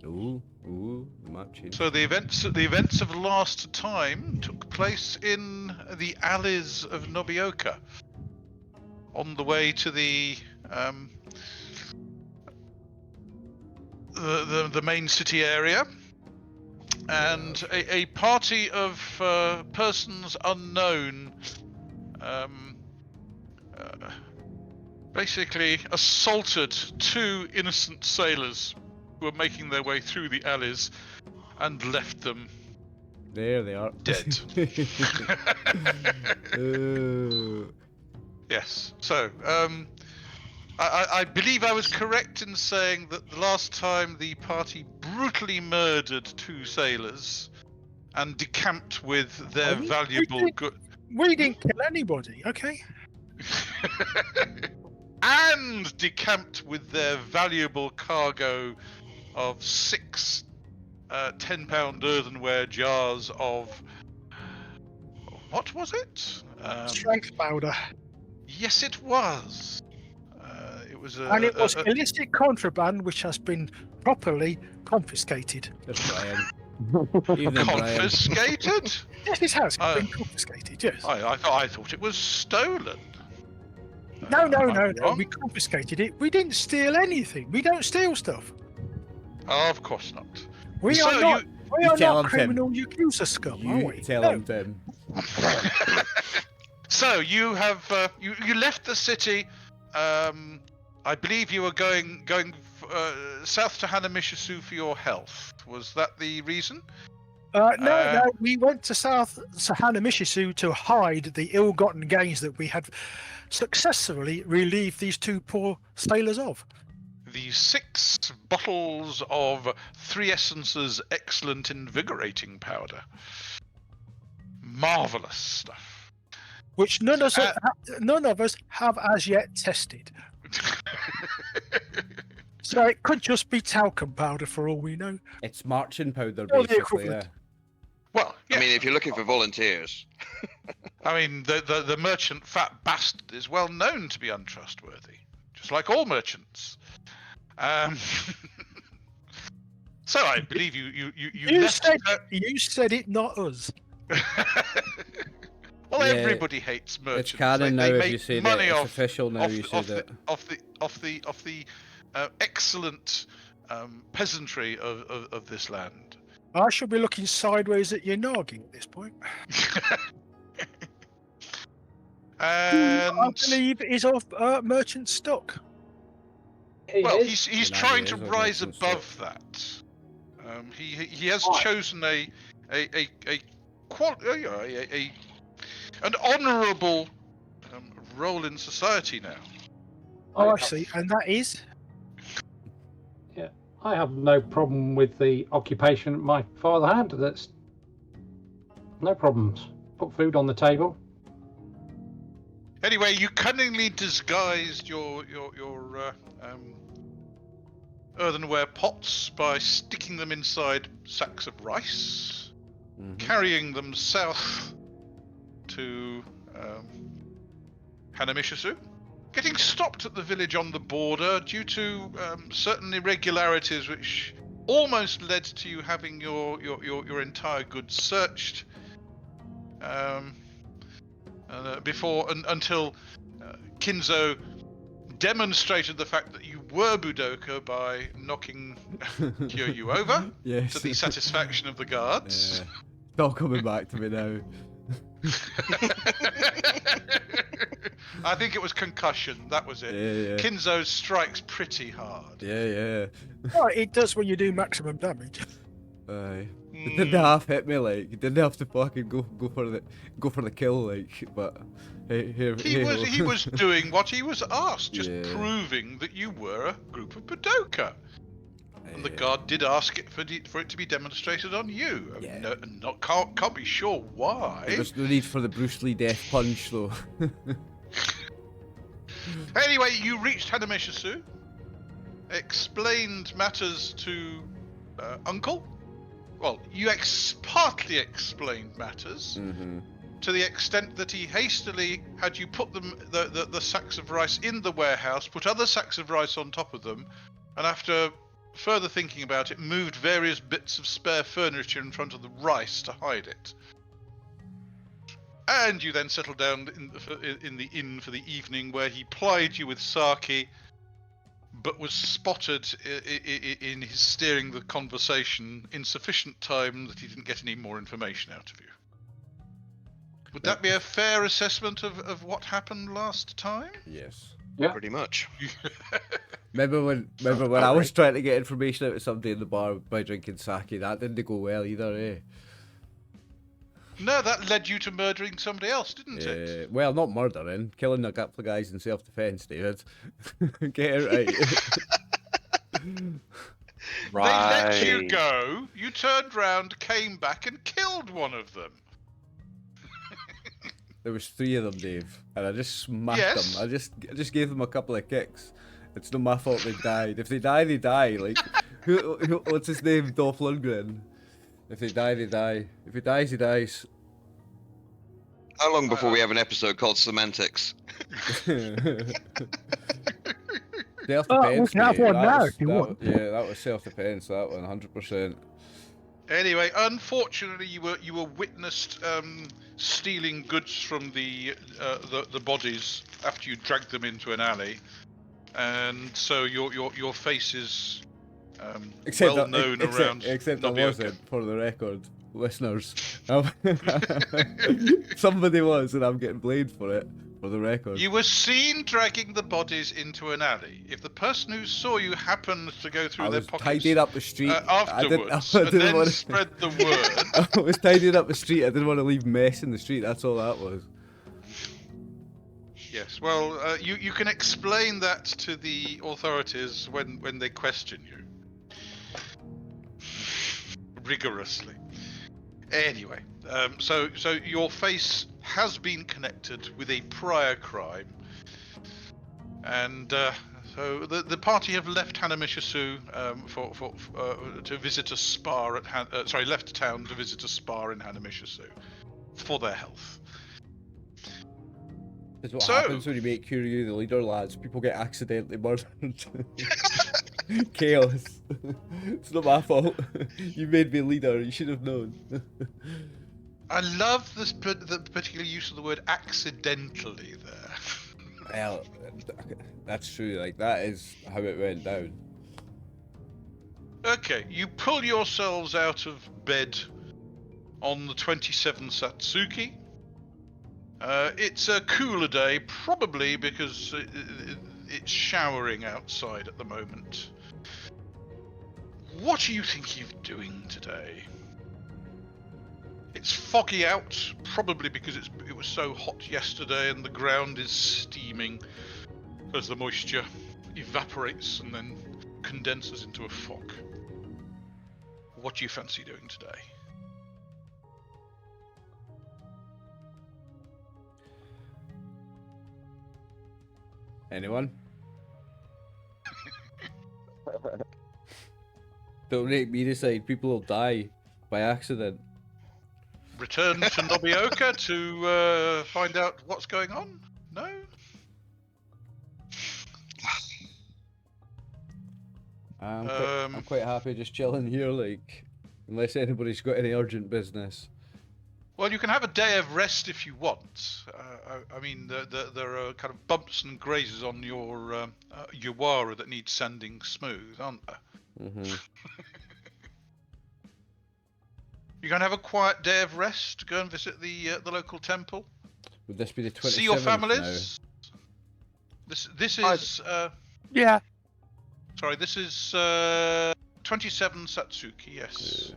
Ooh, the map changed. So the events of last time took place in the alleys of Nobioka, on the way to the main city area, and a party of persons unknown basically assaulted two innocent sailors who were making their way through the alleys and left them There they are. dead. Yes. So, I believe I was correct in saying that the last time the party brutally murdered two sailors and decamped with their valuable goods. We didn't kill anybody, okay? And decamped with their valuable cargo of 6 10-pound earthenware jars of... What was it? Strength powder. Yes, it was. It was And it was illicit contraband which has been properly confiscated. There's Brian. Evening, Brian. confiscated? Yes, it has been confiscated, yes. I thought it was stolen. No, Am I wrong? we confiscated it. We didn't steal anything. We don't steal stuff. Oh, of course not. We So are not, we are tell not him, criminal Yakuza scum, are You we? tell No. him, Tim. So you have you left the city. I believe you were going south to Hanamishisu for your health. Was that the reason? No, we went to South Hanamishisu to hide the ill-gotten gains that we had successfully relieved these two poor sailors of. The 6 bottles of 3 Essences excellent invigorating powder. Marvelous stuff. Which none of us have as yet tested. So it could just be talcum powder for all we know. It's marching powder, Or the basically. equivalent. Well, yeah. I mean, if you're looking for volunteers. I mean, the merchant fat bastard is well known to be untrustworthy, just like all merchants. So I believe you left. You said it, not us. Well, Yeah, everybody hates merchants. It's canon now they if make you say money that. It's off, official now off, you say off that. the excellent peasantry of this land. I should be looking sideways at Yanagi at this point. And I believe is off merchant stock. well, he's Yanagi trying to is a rise merchant above that. He has chosen an honourable role in society now. Oh, I see. And that is? Yeah, I have no problem with the occupation my father had. That's no problems. Put food on the table. Anyway, you cunningly disguised your earthenware pots by sticking them inside sacks of rice, carrying them south to Hanamishisu, getting stopped at the village on the border due to certain irregularities which almost led to you having your entire goods searched until Kinzo demonstrated the fact that you were Budoka by knocking Kyūryū over Yes. to the satisfaction of the guards. It's all coming back to me now. I think it was concussion, that was it. Yeah. Kinzo strikes pretty hard. Yeah. Oh, it does when you do maximum damage. Aye. It didn't half hit me, like, you didn't have to fucking go for the kill, like, but He was doing what he was asked, just Yeah. proving that you were a group of Budoka. And the guard did ask it for it to be demonstrated on you. Yeah. Can't be sure why. There's no need for the Bruce Lee death punch, though. Anyway, you reached Hanamishisu, explained matters to Uncle. Well, you partly explained matters to the extent that he hastily had you put the sacks of rice in the warehouse, put other sacks of rice on top of them, and after further thinking about it, moved various bits of spare furniture in front of the rice to hide it. And you then settled down in the inn for the evening, where he plied you with sake, but was spotted in his steering the conversation in sufficient time that he didn't get any more information out of you. Would that be a fair assessment of what happened last time? Yes. Yeah. Pretty much. Remember when I was trying to get information out of somebody in the bar by drinking sake? That didn't go well either, eh? No, that led you to murdering somebody else, didn't it? Well, not murdering, killing a couple of guys in self-defense, David. Get it right. They let you go, you turned round, came back and killed one of them. There was 3 of them, Dave, and I just smacked them. I just gave them a couple of kicks. It's not my fault they died. If they die, they die. Like, what's his name? Dolph Lundgren. If they die, they die. If he dies, he dies. How long before we have an episode called Semantics? Self-defense. we can have one now if you want. Yeah, that was self-defense. That one, 100%. Anyway, unfortunately, you were witnessed stealing goods from the bodies after you dragged them into an alley, and so your face is well known around. Except I Nobioka. wasn't, for the record, listeners. Somebody was, and I'm getting blamed for it. For the record. You were seen dragging the bodies into an alley. If the person who saw you happened to go through their pockets, tidying up the street afterwards, I didn't and then want to spread the word. I was tidying up the street. I didn't want to leave mess in the street. That's all that was. Yes, well, you can explain that to the authorities when they question you. Rigorously. Anyway, so your face has been connected with a prior crime, and so the party have left Hanamishisu to visit a spa at left town to visit a spa in Hanamishisu for their health. That's what happens when you make Kyūryū the leader, lads. People get accidentally murdered. Chaos. It's not my fault. You made me leader. You should have known. I love the particular use of the word accidentally there. Well, that's true. Like, that is how it went down. Okay, you pull yourselves out of bed on the 27 Satsuki. It's a cooler day, probably because it's showering outside at the moment. What are you thinking of doing today? It's foggy out, probably because it was so hot yesterday and the ground is steaming as the moisture evaporates and then condenses into a fog. What do you fancy doing today? Anyone? Don't make me decide. People will die by accident. Return to Nobioka to find out what's going on? No? I'm quite happy just chilling here, like, unless anybody's got any urgent business. Well, you can have a day of rest if you want. I mean, there are kind of bumps and grazes on your Yuwara that need sanding smooth, aren't there? Mm-hmm. You're going to have a quiet day of rest, go and visit the local temple. Would this be the 27th See your families. This is Yeah. sorry. This is 27 Satsuki. Yes.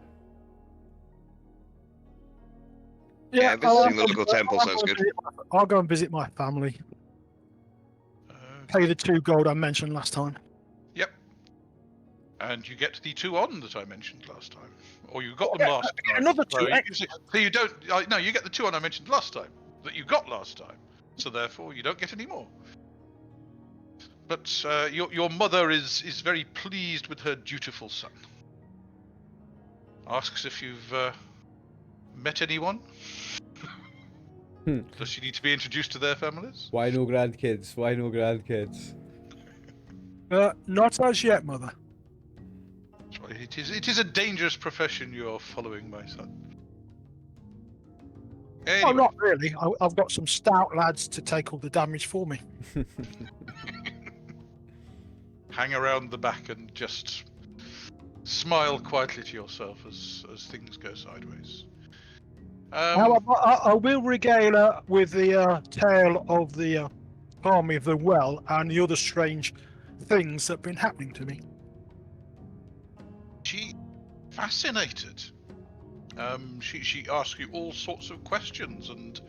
Yeah, visiting the local temple sounds good. I'll go and visit my family. Pay the 2 gold I mentioned last time. Yep. And you get the 2 on that I mentioned last time, or you got them last time. Another 2 So extra. so you don't. No, you get the 2 on I mentioned last time that you got last time. So therefore, you don't get any more. But your mother is very pleased with her dutiful son. Asks if you've met anyone. Does she need to be introduced to their families? Why no grandkids? Why no grandkids? Not as yet, mother. It is a dangerous profession you are following, my son. Anyway. Oh, not really. I've got some stout lads to take all the damage for me. Hang around the back and just smile quietly to yourself as things go sideways. However, I will regale her with the tale of the army of the well and the other strange things that have been happening to me. She fascinated. She asks you all sorts of questions, and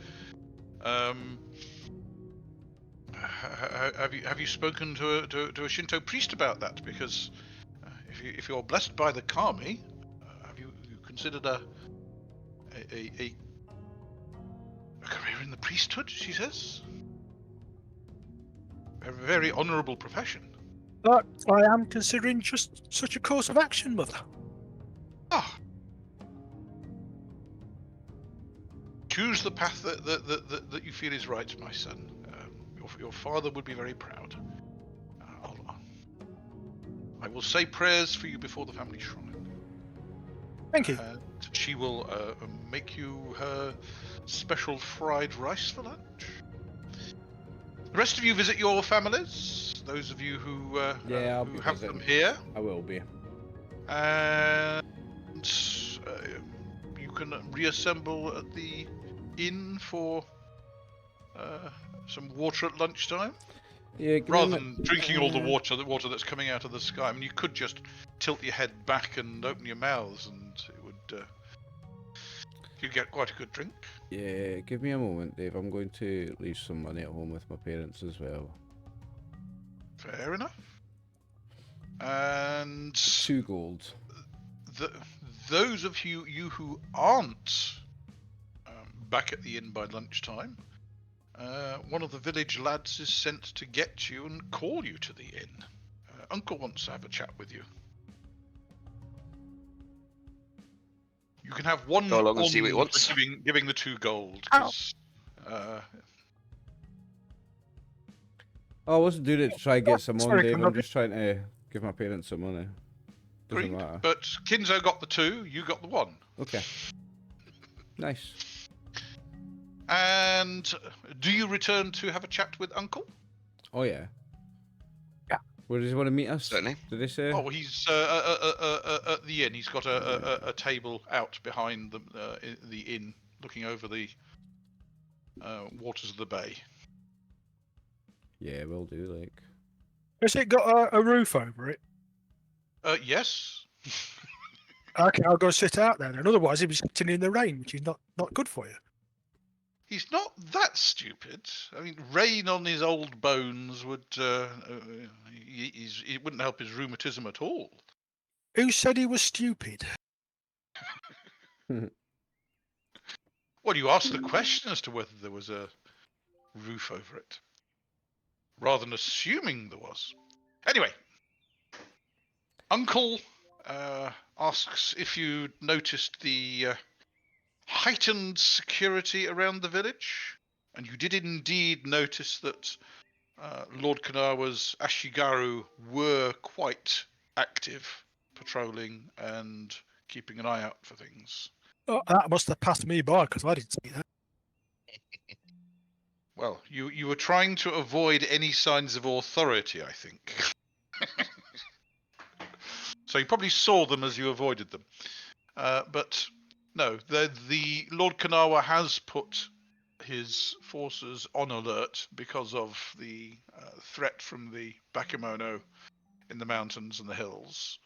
have you spoken to a Shinto priest about that? Because if you're blessed by the kami, have you considered a career in the priesthood? She says. A very honourable profession. But I am considering just such a course of action, Mother. Ah. Choose the path that you feel is right, my son. Your father would be very proud. I will say prayers for you before the family shrine. Thank you. And she will make you her special fried rice for lunch. The rest of you visit your families. Those of you who have them here. I will be. And you can reassemble at the inn for some water at lunchtime. Yeah, Rather than drinking all the water that's coming out of the sky. I mean, you could just tilt your head back and open your mouths, and it would. You'd get quite a good drink. Yeah, give me a moment, Dave. I'm going to leave some money at home with my parents as well. Fair enough. And 2 gold. Those of you who aren't back at the inn by lunchtime, one of the village lads is sent to get you and call you to the inn. Uncle wants to have a chat with you. You can have one Go along and see what he wants. for giving the 2 gold. 'Cause, I wasn't doing it to try and get some money, Sorry, Dave. can I'm I- just trying to give my parents some money. Doesn't agreed. matter. But Kinzo got the 2, you got the 1. Okay. Nice. And do you return to have a chat with Uncle? Oh yeah. Yeah. Where does he want to meet us? Certainly. Did they say? Oh, he's at the inn. He's got a table out behind the inn, looking over the waters of the bay. Yeah, will do. Like. Has it got a roof over it? Yes. Okay, I'll go sit out there then. Otherwise, he'll be sitting in the rain, which is not good for you. He's not that stupid. I mean, rain on his old bones would it wouldn't help his rheumatism at all. Who said he was stupid? Well, you asked the question as to whether there was a roof over it, rather than assuming there was. Anyway, Uncle asks if you noticed the heightened security around the village, and you did indeed notice that Lord Kanawa's Ashigaru were quite active, patrolling and keeping an eye out for things. Oh, that must have passed me by because I didn't see that. Well, you were trying to avoid any signs of authority, I think. So you probably saw them as you avoided them. But no, the Lord Kanawa has put his forces on alert because of the threat from the Bakemono in the mountains and the hills.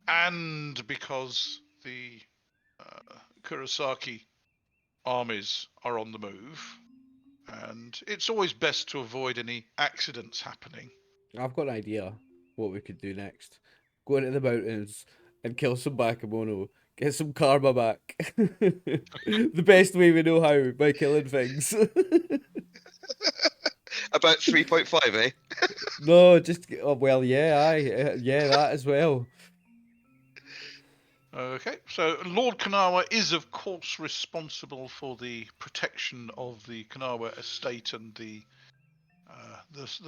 And because the Kurosaki armies are on the move. And it's always best to avoid any accidents happening. I've got an idea what we could do next. Go into the mountains and kill some Bakemono. Get some karma back. The best way we know how, by killing things. About 3.5, eh? No, just well, yeah, yeah, that as well. Okay, so Lord Kanawa is of course responsible for the protection of the Kanawa estate and the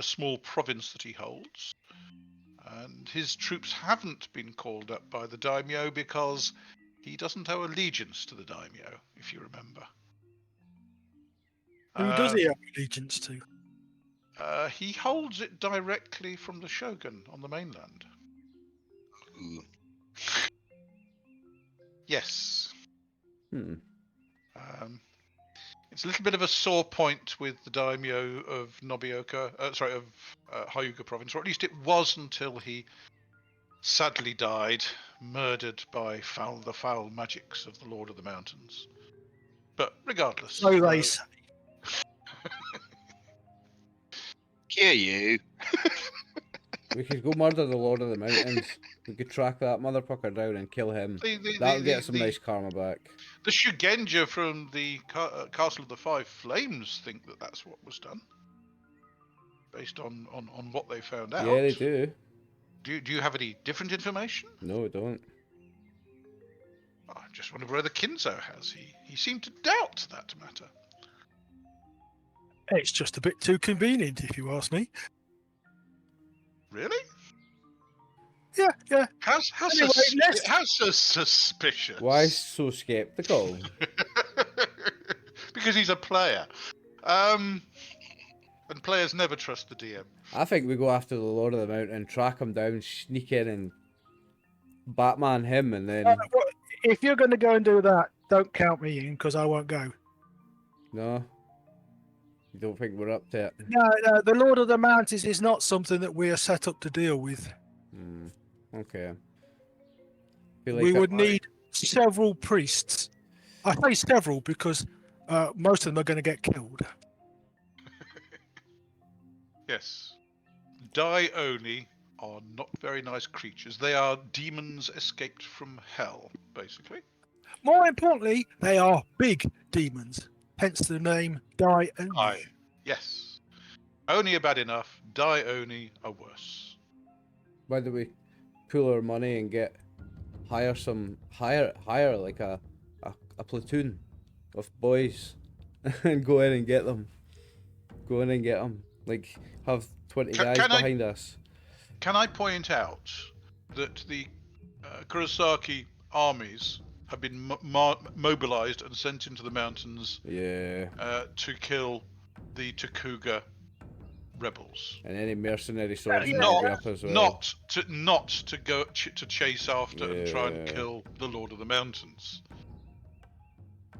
small province that he holds. and his troops haven't been called up by the daimyo because he doesn't owe allegiance to the daimyo, if you remember. Who does he have allegiance to? He holds it directly from the shogun on the mainland. Ooh. Yes. Hmm. It's a little bit of a sore point with the daimyo of Hyuga province, or at least it was until he sadly died, murdered by the foul magics of the Lord of the Mountains. But regardless. So they say. Kyūryū. We could go murder the Lord of the Mountains. We could track that motherfucker down and kill him. That'll get some nice karma back. The Shugenja from the Castle of the Five Flames think that that's what was done, based on what they found out. Yeah, they do. Do you have any different information? No, I don't. I just wonder whether Kinzo has. He seemed to doubt that matter. It's just a bit too convenient, if you ask me. Really? Yeah. How so suspicious? Why so skeptical? Because he's a player. And players never trust the DM. I think we go after the Lord of the Mountain, track him down, sneak in and Batman him, and then... If you're going to go and do that, don't count me in, because I won't go. No? You don't think we're up to it? No, the Lord of the Mountains is not something that we are set up to deal with. Okay. We would need several priests. I say several because most of them are going to get killed. Yes. Dai Oni are not very nice creatures. They are demons escaped from hell, basically. More importantly, they are big demons. Hence the name Dai Oni. Yes. Oni are bad enough. Dai Oni are worse. Why do we pool our money and hire like a platoon of boys and go in and get them? Go in and get them. Like, have 20 guys behind us. Can I point out that the Kurosaki armies have been mobilized and sent into the mountains to kill the Takuga rebels? And any mercenary swords not be up as well. not to go to chase after and try and kill the Lord of the Mountains.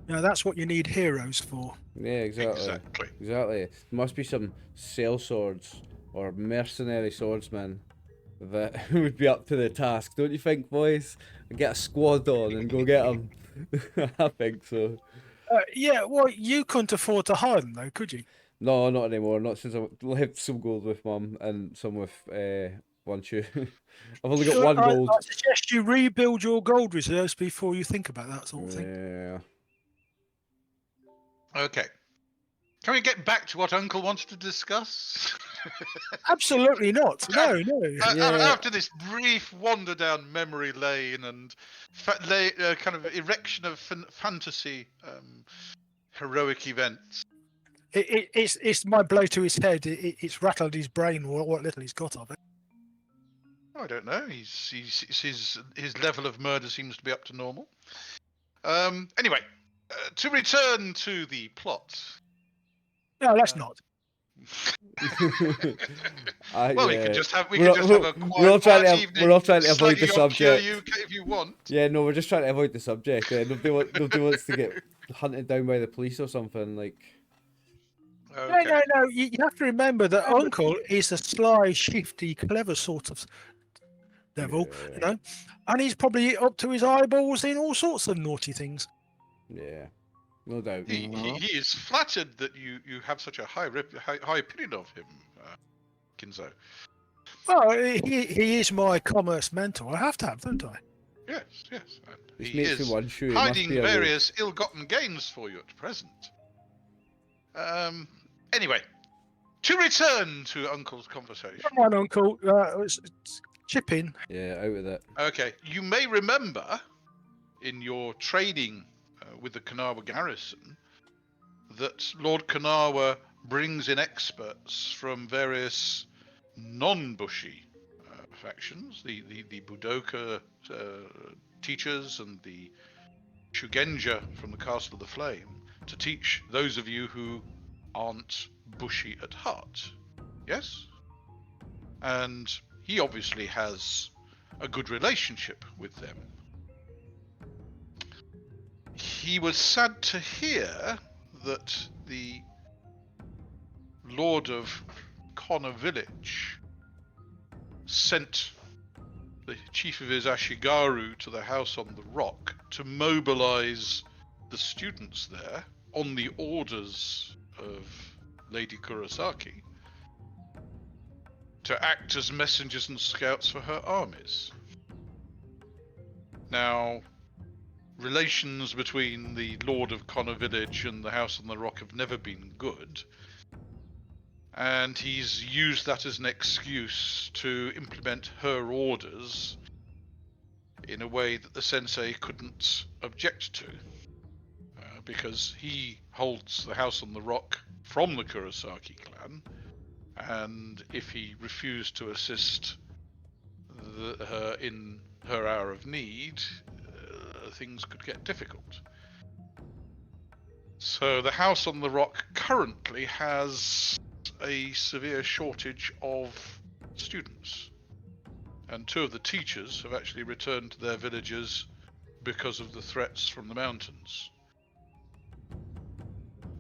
Now that's what you need heroes for. Yeah, exactly. There must be some sellswords or mercenary swordsmen that would be up to the task, don't you think, boys? Get a squad on and go get them. I think so. Yeah, well, you couldn't afford to hire them, though, could you? No, not anymore. Not since I left some gold with Mum and some with one shoe. I've only got one gold. I suggest you rebuild your gold reserves before you think about that sort of thing. Yeah. Okay. Can we get back to what Uncle wants to discuss? Absolutely not. No. After this brief wander down memory lane and kind of erection of fantasy heroic events. It's my blow to his head. It's rattled his brain, what little he's got of it. I don't know. His level of murder seems to be up to normal. Anyway, to return to the plot. No, let's not. Well, we can just have a quiet evening. We're all trying to avoid the subject. If you want. Yeah, no, we're just trying to avoid the subject. Nobody wants to get hunted down by the police or something like. Okay. No. You have to remember that Uncle is a sly, shifty, clever sort of devil, you know, and he's probably up to his eyeballs in all sorts of naughty things. Yeah, no doubt. He is flattered that you have such a high opinion of him, Kinzo. Well, he is my commerce mentor. I have to have, don't I? Yes. And he makes is one shoe. hiding various ill-gotten gains for you at present. Anyway, to return to Uncle's conversation. Come on, Uncle. Chip in. Yeah, out with it. Okay, you may remember in your training with the Kanawa garrison that Lord Kanawa brings in experts from various non-Bushi factions, the Budoka teachers and the Shugenja from the Castle of the Flame, to teach those of you who aren't Bushi at heart. Yes? And he obviously has a good relationship with them. He was sad to hear that the Lord of Connor Village sent the chief of his Ashigaru to the house on the rock to mobilize the students there on the orders of Lady Kurosaki to act as messengers and scouts for her armies. Now, relations between the Lord of Connor Village and the House on the Rock have never been good, and he's used that as an excuse to implement her orders in a way that the sensei couldn't object to, because he holds the House on the Rock from the Kurosaki clan, and if he refused to assist her in her hour of need, things could get difficult. So the House on the Rock currently has a severe shortage of students, and 2 of the teachers have actually returned to their villages because of the threats from the mountains.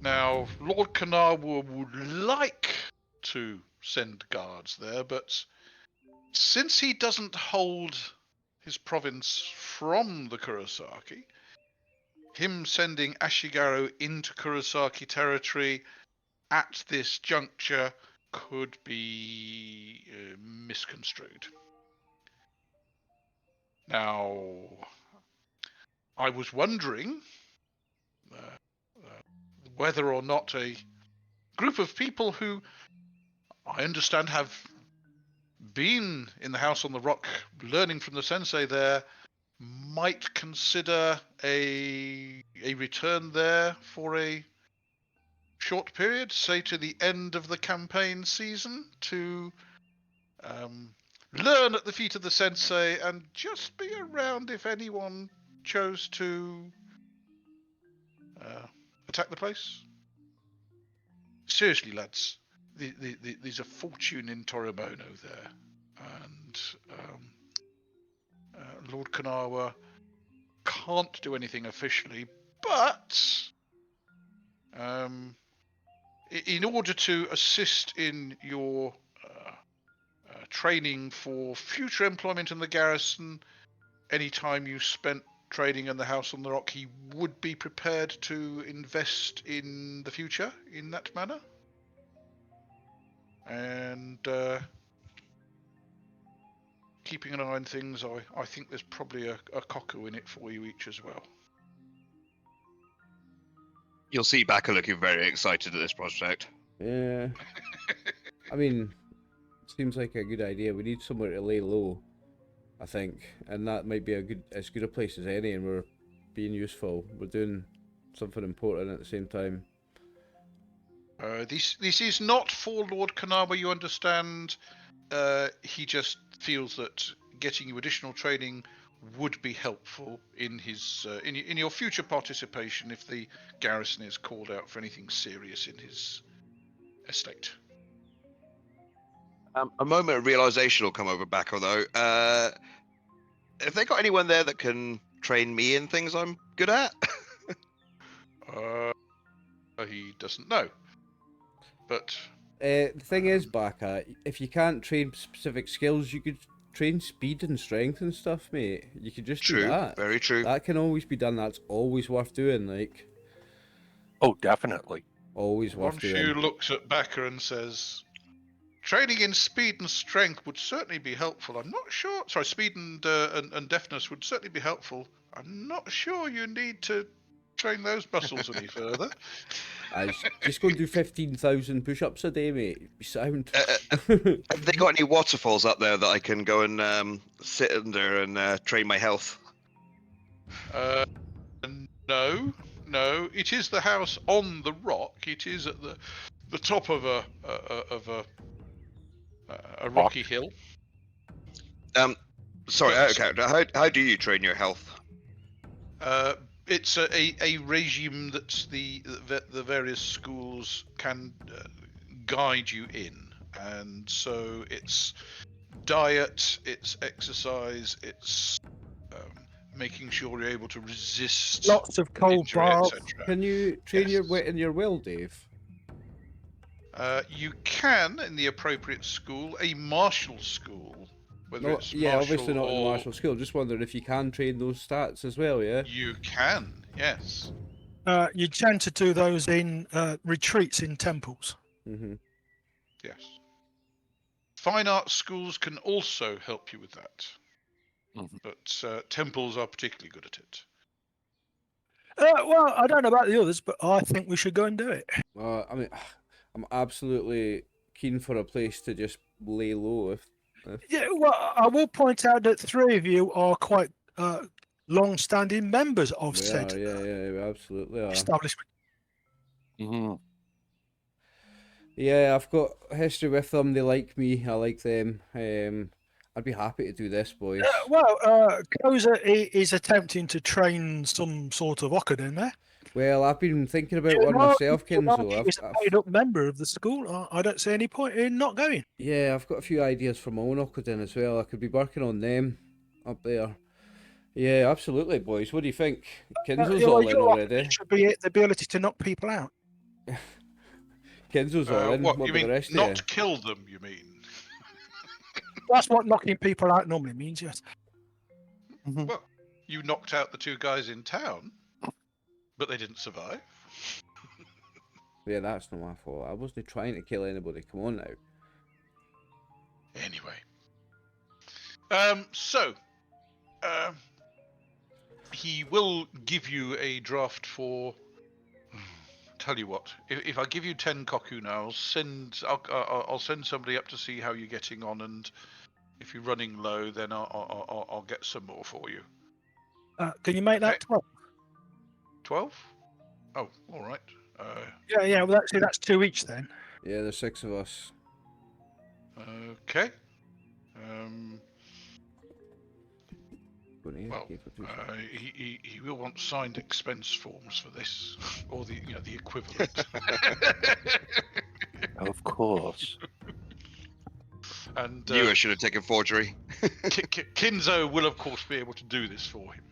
Now, Lord Kanawa would like to send guards there, but since he doesn't hold his province from the Kurosaki, him sending Ashigaru into Kurosaki territory at this juncture could be misconstrued. Now, I was wondering whether or not a group of people who I understand have been in the House on the Rock learning from the sensei there might consider a return there for a short period, say to the end of the campaign season, to learn at the feet of the sensei and just be around if anyone chose to attack the place. Seriously, lads, there's a fortune in Torimono there, and Lord Kanawa can't do anything officially, but in order to assist in your training for future employment in the garrison, any time you spent training in the House on the Rock, he would be prepared to invest in the future in that manner. And keeping an eye on things, I think there's probably a koku in it for you each as well. You'll see Baka looking very excited at this project. Yeah. I mean, seems like a good idea. We need somewhere to lay low, I think, and that might be as good a place as any, and we're being useful. We're doing something important at the same time. This is not for Lord Kanawa, you understand. He just feels that getting you additional training would be helpful in his in your future participation if the garrison is called out for anything serious in his estate. A moment of realization will come over Baka, though. Have they got anyone there that can train me in things I'm good at? He doesn't know. But the thing is, Baka, if you can't train specific skills, you could train speed and strength and stuff, mate. You could just do that. Very true. That can always be done. That's always worth doing. Like, oh, definitely. Always worth doing. Wonshu looks at Baka and says, training in speed and strength would certainly be helpful. I'm not sure. Sorry, speed and deftness would certainly be helpful. I'm not sure you need to train those muscles any further. I just go and do 15,000 push-ups a day, mate. You sound. Have they got any waterfalls up there that I can go and sit under and train my health? No. It is the house on the rock. It is at the top of a rocky hill. Sorry, okay. How do you train your health? It's a regime that the various schools can guide you in, and so it's diet, it's exercise, it's making sure you're able to resist Lots of cold injury, baths. etc. Can you train your Yes. weight in your will, Dave? You can, in the appropriate school, a martial school, whether No, it's yeah, martial obviously not in or martial school. Just wondering if you can train those stats as well. Yeah. you can, yes. You tend to do those in retreats in temples. Mm-hmm. Yes. Fine arts schools can also help you with that, but temples are particularly good at it. Well, I don't know about the others, but I think we should go and do it. I mean, I'm absolutely keen for a place to just lay low. If Yeah, well, I will point out that 3 of you are quite long-standing members of we said are, yeah, we absolutely are. establishment. Yeah, I've got history with them. They like me. I like them. I'd be happy to do this, boys. Kosa is attempting to train some sort of Okuden there. Well, I've been thinking about one myself, Kinzo. He's a paid-up member of the school. I don't see any point in not going. Yeah, I've got a few ideas for my own Okuden as well. I could be working on them up there. Yeah, absolutely, boys. What do you think? Kinzo's all in already. Should be the ability to knock people out. Kinzo's all in. What What you about mean? the rest Not of you? kill them? You mean? That's what knocking people out normally means, yes. Well, you knocked out the 2 guys in town, but they didn't survive. Yeah, that's not my fault. I wasn't trying to kill anybody. Come on now. Anyway, he will give you a draft for. Tell you what, if I give you 10 koku now, I'll send somebody up to see how you're getting on, and if you're running low, then I'll get some more for you. Can you make that 12? 12? Oh, all right. Yeah. Well, that's 2 each then. Yeah, there's 6 of us. Okay. Well, He will want signed expense forms for this, or the equivalent. Of course. And You should have taken forgery. Kinzo will, of course, be able to do this for him.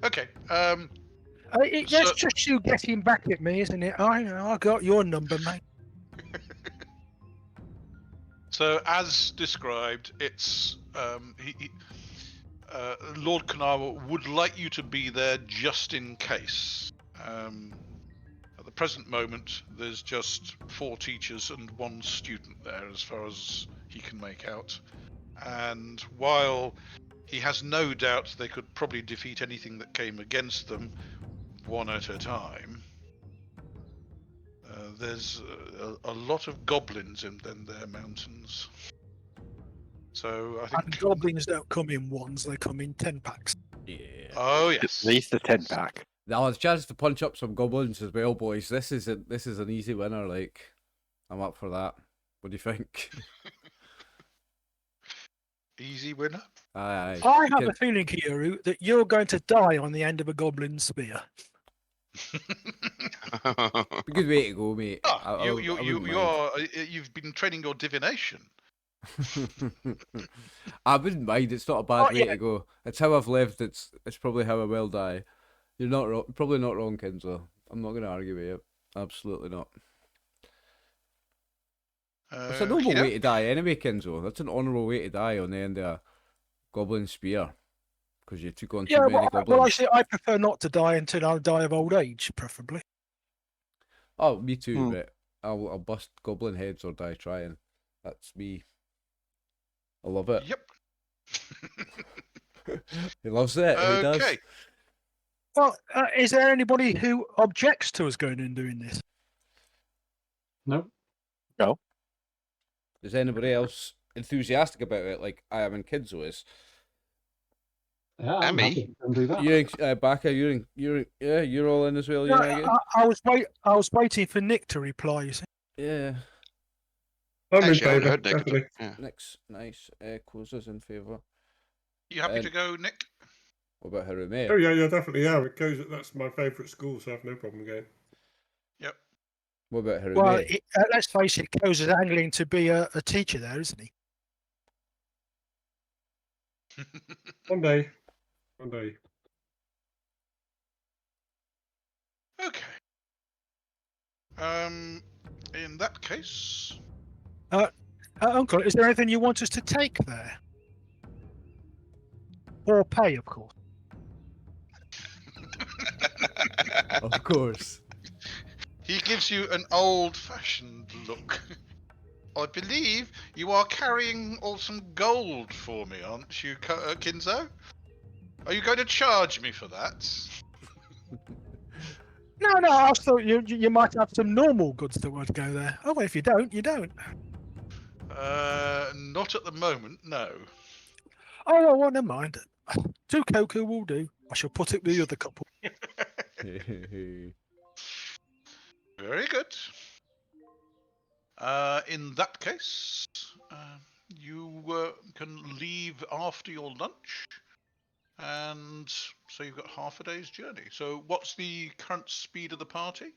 Okay. That's just you getting back at me, isn't it? I got your number, mate. So, as described, it's Lord Kanawa would like you to be there just in case. At the present moment, there's just 4 teachers and 1 student there, as far as he can make out. And while he has no doubt they could probably defeat anything that came against them, 1 at a time, there's a lot of goblins in their mountains. So I think. And goblins don't come in ones; they come in 10 packs. yeah. Oh yes. At least the 10-pack. Now there's a chance to punch up some goblins as well, boys. This is an easy winner. Like, I'm up for that. What do you think? Easy winner. Aye. I have a feeling, Kyūryū, that you're going to die on the end of a goblin spear. Good way to go, mate. You've been training your divination. I wouldn't mind. It's not a bad way to go. It's how I've lived. It's probably how I will die. You're not wrong. Probably not wrong, Kinzo. I'm not going to argue with you. Absolutely not. It's a noble way to die anyway, Kinzo. That's an honourable way to die on the end of a goblin spear. Because you took on too many goblins. Well, actually, I prefer not to die until I die of old age, preferably. Oh, me too, but I'll bust goblin heads or die trying. That's me. I love it. Yep. He loves it. He does. Okay. Well, is there anybody who objects to us going and doing this? No. Is anybody else enthusiastic about it like I am and Kinzo is? Yeah, I'm me. happy to do that. You're Baka, you're all in as well, No, Yanagi? I was waiting for Nick to reply. You see? Yeah. I'm in Actually, I haven't favour, heard negative. definitely. Yeah. Nick's nice. Kosa's in favour. You happy And- to go, Nick? What about Harumi? Oh yeah, definitely. Yeah, it goes. That's my favourite school, so I have no problem going. Yep. What about Harumi? Well, let's face it, Koza's angling to be a teacher there, isn't he? One day. One day. Okay. In that case, Uncle, is there anything you want us to take there? Or pay, of course. Of course. he gives you an old-fashioned look. I believe you are carrying all some gold for me, aren't you, Kinzo? Are you going to charge me for that? No, I thought you might have some normal goods that would go there. Oh, well, if you don't, you don't. Not at the moment, no. Oh, well, never mind. 2 cocoa will do. I shall put it with the other couple. Very good. In that case, you can leave after your lunch, and so you've got half a day's journey. So what's the current speed of the party?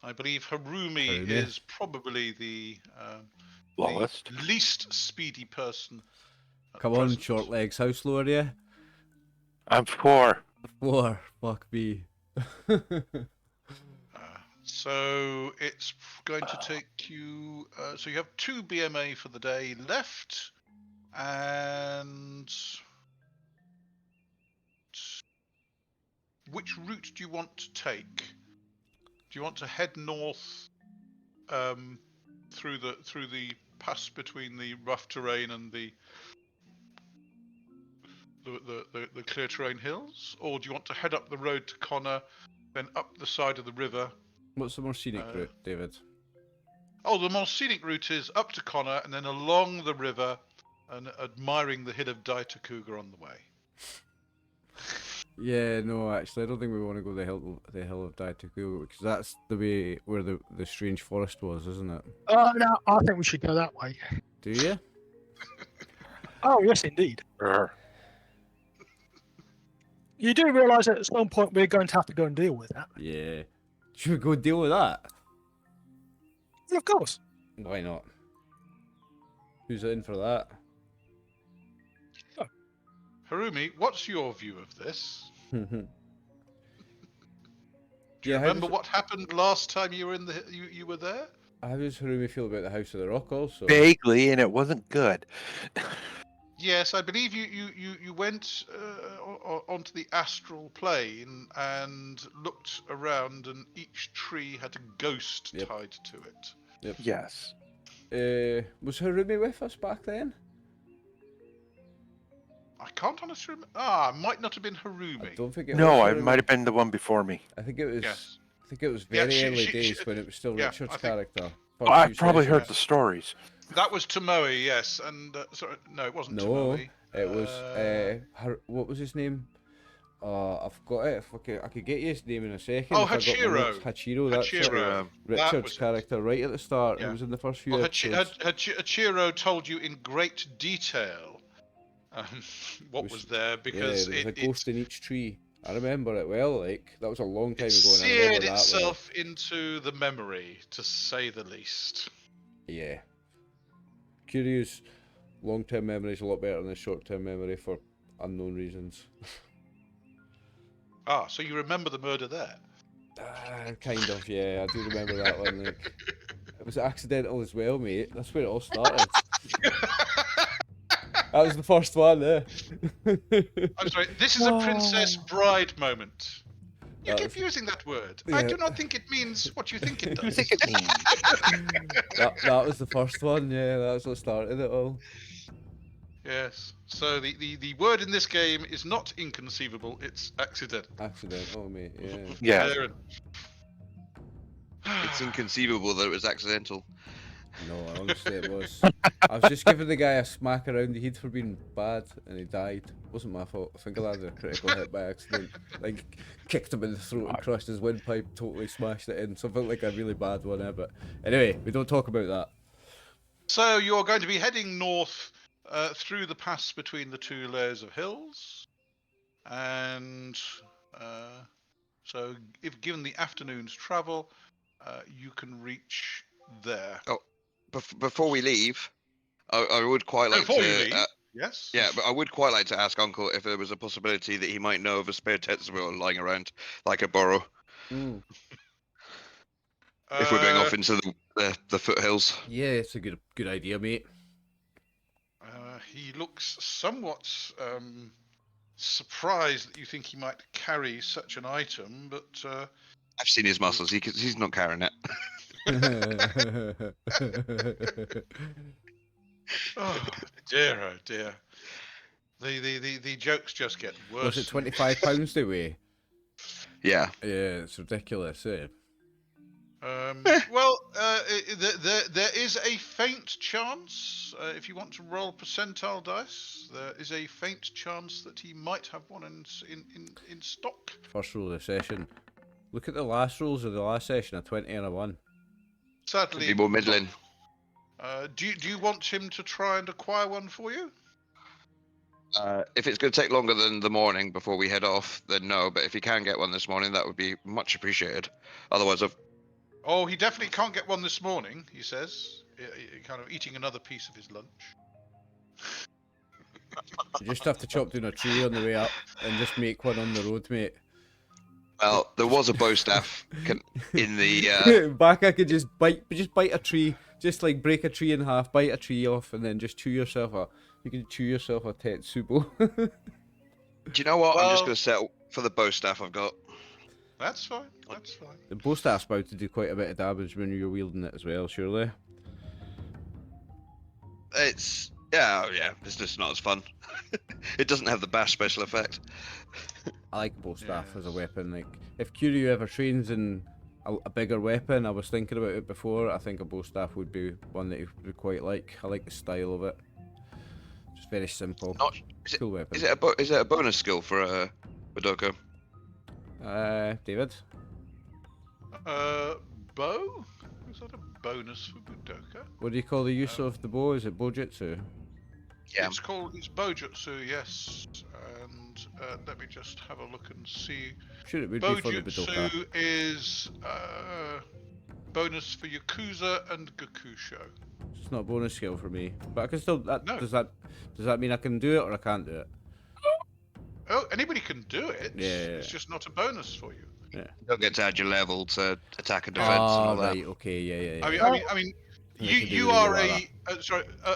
I believe Harumi is probably the Lowest. least speedy person. at Come on, present. short legs. How slow are you? I'm 4. 4. Fuck me. So it's going to take you. So you have 2 BMA for the day left, and which route do you want to take? Do you want to head north through the pass between the rough terrain and the clear terrain hills, or do you want to head up the road to Connor, then up the side of the river? What's the more scenic route, David? Oh, the more scenic route is up to Connor and then along the river and admiring the hill of Daitakuga on the way. Yeah, no, actually, I don't think we want to go the hill of Daitakuga, because that's the way where the strange forest was, isn't it? Oh, no, I think we should go that way. Do you? Oh, yes, indeed. You do realise that at some point we're going to have to go and deal with that. Yeah. Should we go deal with that? Well, of course. Why not? Who's in for that? Harumi, what's your view of this? Do Do you remember what happened last time you were in you were there? How does Harumi feel about the House of the Rock also? Vaguely, and it wasn't good. Yes, I believe you went onto the astral plane and looked around, and each tree had a ghost Yep. tied to it. Yep. Yes. Was Harumi with us back then? I can't honestly remember. Ah, might not have been I Harumi. don't think it No, was I Harumi. might have been the one before me. I think it was. Yes. I think it was Yeah, very early she- days when it was still yeah, Richard's I think- character. Oh, I First few probably heard sessions. the stories. That was Tomoe, yes, and sorry, no, it wasn't No, Tomoe. it was. What was his name? I've got it. If I could get you his name in a second. Oh, if I got my Hachiro. notes. Hachiro. That's it. Hachiro. That Richard's was it. character right at the start. Yeah. It was in the first few Well, episodes. Hachiro told you in great detail what was there, because yeah, there was it a ghost in each tree. I remember it well. Like that was a long time ago, and I seared remember that well. itself into the memory, to say the least. Yeah. Kyūryū's long-term memory is a lot better than his short-term memory for unknown reasons. Ah, so you remember the murder there? Kind of, yeah. I do remember that one. Like, it was accidental as well, mate. That's where it all started. That was the first one, eh? I'm sorry, this is a Princess Bride moment. You're That was- confusing that word. Yeah. I do not think it means what you think it does. that was the first one, yeah. That's what started it all. Yes. So the word in this game is not inconceivable, it's accidental. Accidental, mate, yeah. Yeah. Fair enough. It's inconceivable that it was accidental. No, honestly it was. I was just giving the guy a smack around the head for being bad, and he died. It wasn't my fault. I think I landed a critical hit by accident. Like, kicked him in the throat and crushed his windpipe, totally smashed it in. Something like a really bad one, eh? But anyway, we don't talk about that. So you're going to be heading north through the pass between the two layers of hills, and so if given the afternoon's travel, you can reach there. Oh, before we leave, I would quite like Before you to. leave, yes. Yeah, but I would quite like to ask Uncle if there was a possibility that he might know of a spare Tetsuo lying around, like a burrow, Mm. if we're going off into the foothills. Yeah, it's a good idea, mate. He looks somewhat surprised that you think he might carry such an item, but I've seen his muscles. He's not carrying it. oh dear. The jokes just get worse. Was it 25 pounds they weigh? Yeah. Yeah, it's ridiculous, eh? Well, there is a faint chance, if you want to roll percentile dice, there is a faint chance that he might have one in stock. First roll of the session. Look at the last rolls of the last session, a 20 and a 1. Sadly, Be more middling. Do you want him to try and acquire one for you? If it's going to take longer than the morning before we head off, then no. But if he can get one this morning, that would be much appreciated. Otherwise, Oh, he definitely can't get one this morning, he says, kind of eating another piece of his lunch. You just have to chop down a tree on the way up and just make one on the road, mate. well, there was a bow staff in the. Baka could just bite a tree, just like break a tree in half, bite a tree off, and then just you can chew yourself a tetsubo. Do you know what? I'm just Well- going to settle for the bow staff I've got. That's fine. That's fine. The bow staff's about to do quite a bit of damage when you're wielding it as well, surely. It's yeah. It's just not as fun. It doesn't have the bash special effect. I like bow staff as a weapon. Like, if Kyūryū ever trains in a bigger weapon, I was thinking about it before, I think a bow staff would be one that he would quite like. I like the style of it. Just very simple. Cool weapon. Is it a bonus skill for a Budoka? David? Bow? Is that a bonus for Budoka? What do you call the use of the bow? Is it bojutsu? Yeah. It's Bojutsu, yes. And let me just have a look and see. Sure, it would be for the Budoka. Bojutsu is bonus for Yakuza and Gakusho. It's not a bonus skill for me, but I can still. No. Does that mean I can do it or I can't do it? Oh, anybody can do it. Yeah. It's just not a bonus for you. You don't get to add your level to attack and defense and Ah, all that. right. Okay. Yeah. I mean, They can do you really are well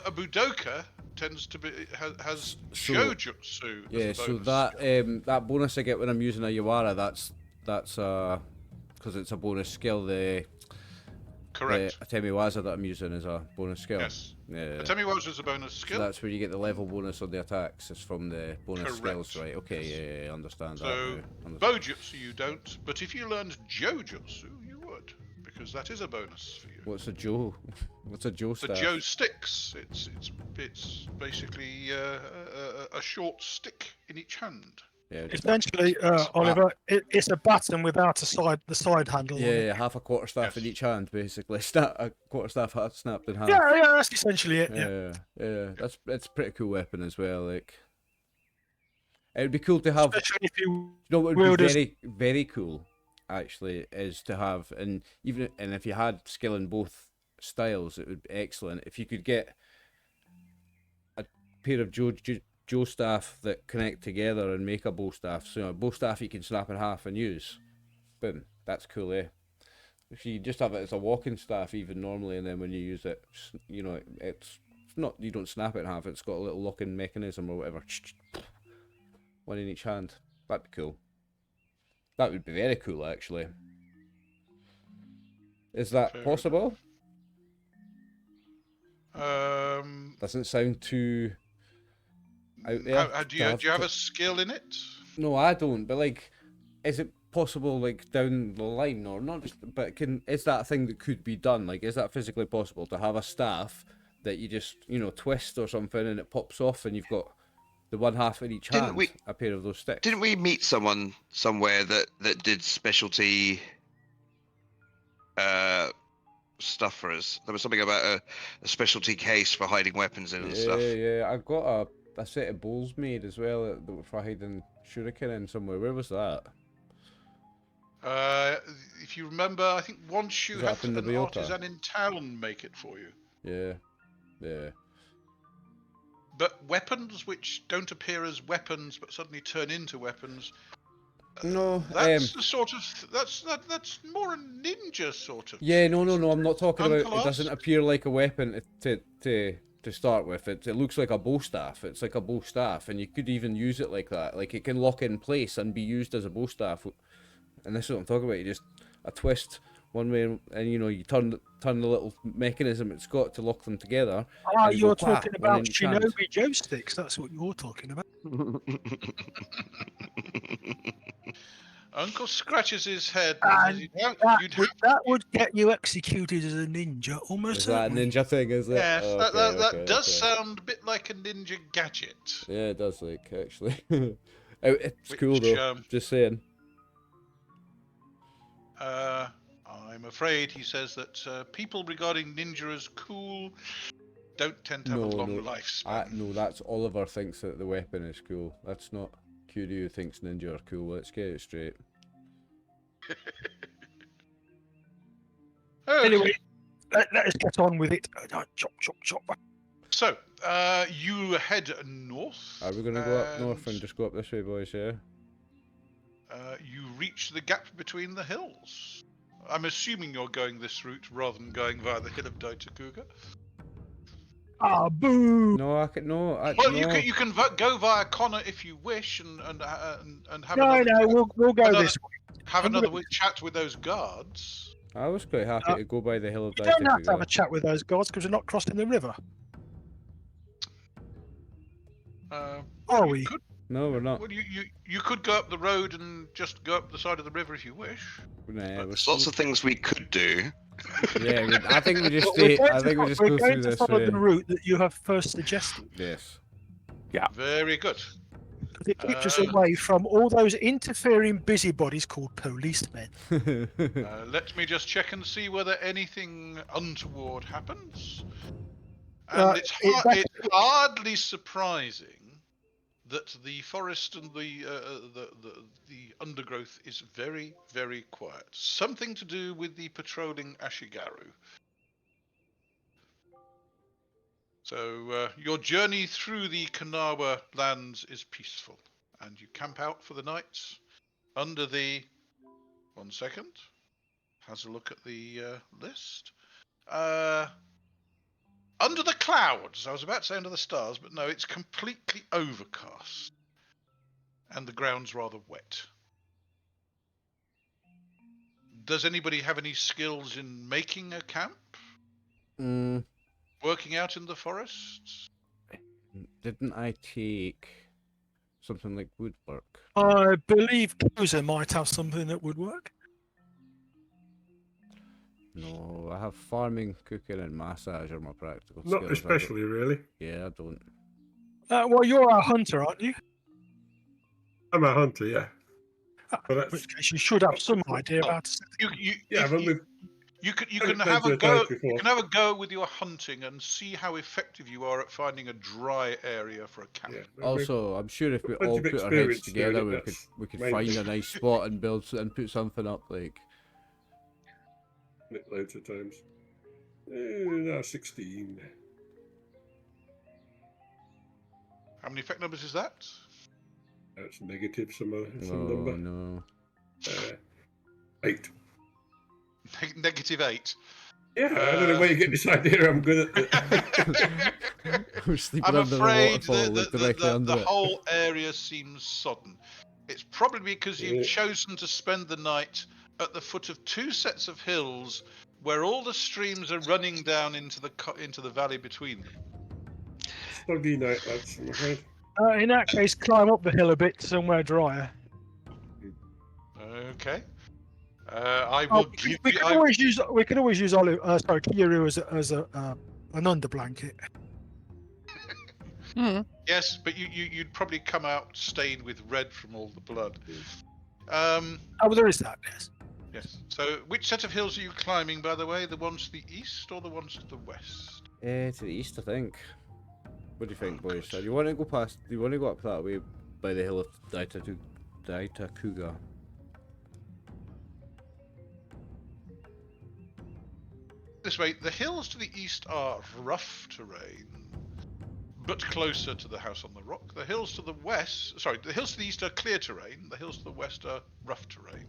a Budoka tends to be has So- Shojutsu. Yeah. as a So bonus that skill. that bonus I get when I'm using a Yawara, that's because it's a bonus skill. The Correct. Atemiwaza that I'm using is a bonus skill. Yes. Yeah. Atemiwaza is a bonus So skill. that's where you get the level bonus on the attacks. It's from the bonus Correct. skills, right? Okay, yeah, understand So, that. Understand. Bojutsu you don't, but if you learned Jojutsu, you would, because that is a bonus for you. What's a Joe? What's a Joe The staff? Joe sticks. It's basically a short stick in each hand. Yeah, just Essentially, Oliver, it's a button without the side handle. on it. yeah, half a quarter staff in Yes. each hand, basically. A quarter staff snapped in half. Yeah, that's essentially it. Yeah. That's it's a pretty cool weapon as well. Like, it would be cool to have. Especially if you You know what would wield be as- very cool, actually, is to have, and if you had skill in both styles, it would be excellent. If you could get a pair of Joe staff that connect together and make a bow staff. So a bow staff you can snap in half and use. Boom, that's cool, eh? If you just have it as a walking staff, even normally, and then when you use it, it's not, you don't snap it in half. It's got a little locking mechanism or whatever. One in each hand. That'd be cool. That would be very cool, actually. Is that Fair possible? Doesn't sound too out there. do you have a skill in it? No, I don't. But like, is it possible, like down the line, or not? Just, but is that a thing that could be done? Like, is that physically possible to have a staff that you just twist or something and it pops off and you've got the one half in each Didn't hand, we- a pair of those sticks? Didn't we meet someone somewhere that did specialty stuff for us. There was something about a specialty case for hiding weapons in and stuff. Yeah. I got a set of bowls made as well for hiding shuriken in somewhere. Where was that? If you remember, I think once you Was that had up in the an Bioka? artisan in town make it for you. Yeah. But weapons which don't appear as weapons but suddenly turn into weapons. No, That's the sort of that's more a ninja sort of. Yeah, trick, no. isn't I'm not talking about. Uncle It doesn't Oz? appear like a weapon to start with. It looks like a bow staff. It's like a bow staff, and you could even use it like that. Like it can lock in place and be used as a bow staff. And this is what I'm talking about. You just a twist one way, and you turn the little mechanism it's got to lock them together. Ah, and you go, you're "Wah," talking one about in each hand. shinobi joysticks. That's what you're talking about. Uncle scratches his head. And You'd have- That would get you executed as a ninja, almost Is that a certainly. ninja thing? Is it? Yes, Oh, that does okay. sound a bit like a ninja gadget. Yeah, it does. Like actually, it's cool Which, though. Just saying. I'm afraid he says that people regarding ninja as cool don't tend to have a long lifespan. No, that's Oliver thinks that the weapon is cool. That's not Kyūryū who thinks ninja are cool. Let's get it straight. Okay. Anyway, let us get on with it. Chop. So, you head north. Are we gonna go up north and just go up this way, boys? Yeah. You reach the gap between the hills. I'm assuming you're going this route rather than going via the hill of Daitakuga. Ah, boo! No, I can no. Well, no. you can go via Connor if you wish, and have No, we'll go another- this way. have I'm another gonna- chat with those guards. I was quite happy to go by the hill of You don't have to have a Daitakuga. chat with those guards because we're not crossing the river, are we? Could, No, we're not. well, you could go up the road and just go up the side of the river if you wish. Nah, There's lots of things we could do. Yeah, I think we just But we're stay. going I to think we fo- just we're go going through to this follow way. the route that you have first suggested. Yes. Very good. Because it keeps us away from all those interfering busybodies called policemen. Let me just check and see whether anything untoward happens. Uh, And it's hardly surprising that the forest and the undergrowth is very, very quiet. Something to do with the patrolling Ashigaru. So your journey through the Kanawa lands is peaceful, and you camp out for the night under the... 1 second. Has a look at the list. Under the clouds. I was about to say under the stars, but no, it's completely overcast. And the ground's rather wet. Does anybody have any skills in making a camp? Working out in the forests? Didn't I take something like woodwork? I believe Kosa might have something that would work. No, I have farming, cooking, and massage are my practical Not skills. especially, really. Yeah, I don't. Well, you're a hunter, aren't you? I'm a hunter, yeah. But In that's, which case you should have some idea about it. You can I've have been a to a go. dive before. You can have a go with your hunting and see how effective you are at finding a dry area for a camp. yeah. Also, I'm sure if we plenty all of put our heads experience doing together, it, we could that's find mainly. a nice spot and put something up. Like it loads of times. No, 16. How many effect numbers is that? That's negative, some no, number. no. 8. -8. Yeah, I don't know where you get this idea. I'm good at it. We're sleeping I'm under afraid the waterfall, like directly under the it. whole area seems sodden. It's probably because you've Yeah. chosen to spend the night at the foot of 2 sets of hills where all the streams are running down into the valley between them. Sluggy night, lads, I'm afraid. In that case, climb up the hill a bit, somewhere drier. Okay. I will give We you... can always use Kyūryū as an under blanket. Yes, but you'd probably come out stained with red from all the blood. Oh, well, there is that. Yes. Yes. So, which set of hills are you climbing, by the way? The ones to the east or the ones to the west? To the east, I think. What do you think, Oh, boys? good. Do you want to go past? Do you want to go up that way by the hill of Daitakuga? This way, the hills to the east are rough terrain, but closer to the house on the rock. The hills to the west, sorry, the hills to the east are clear terrain. The hills to the west are rough terrain.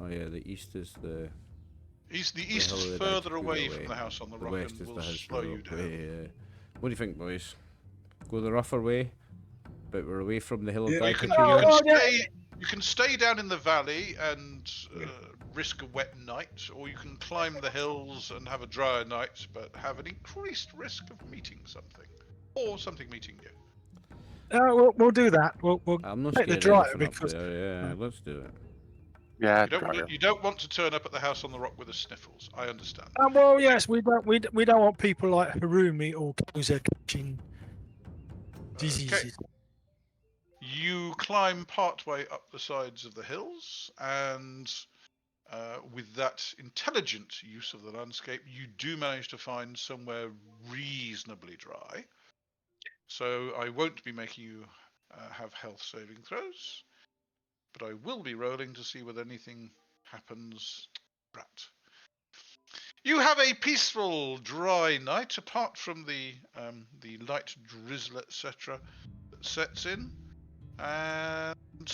Oh yeah, the east is the. The east hill is of the further Daitakuga away way. from the house on the The rock west and is will the house slow on the you rock down. way. What do you think, boys? Go the rougher way, but we're away from the hill of Yeah, Daitakuga. You can stay down in the valley and risk a wet night, or you can climb the hills and have a drier night, but have an increased risk of meeting something, or something meeting you. We'll do that. We'll I'm not take the scared of drive anything up because there. Yeah, let's do it. Yeah, You don't want to turn up at the house on the rock with the sniffles. I understand. well, yes, we don't want people like Harumi or Kosa catching diseases. You climb partway up the sides of the hills, and with that intelligent use of the landscape, you do manage to find somewhere reasonably dry. So I won't be making you have health saving throws, but I will be rolling to see whether anything happens. Brat. You have a peaceful, dry night, apart from the light drizzle, etc., that sets in, and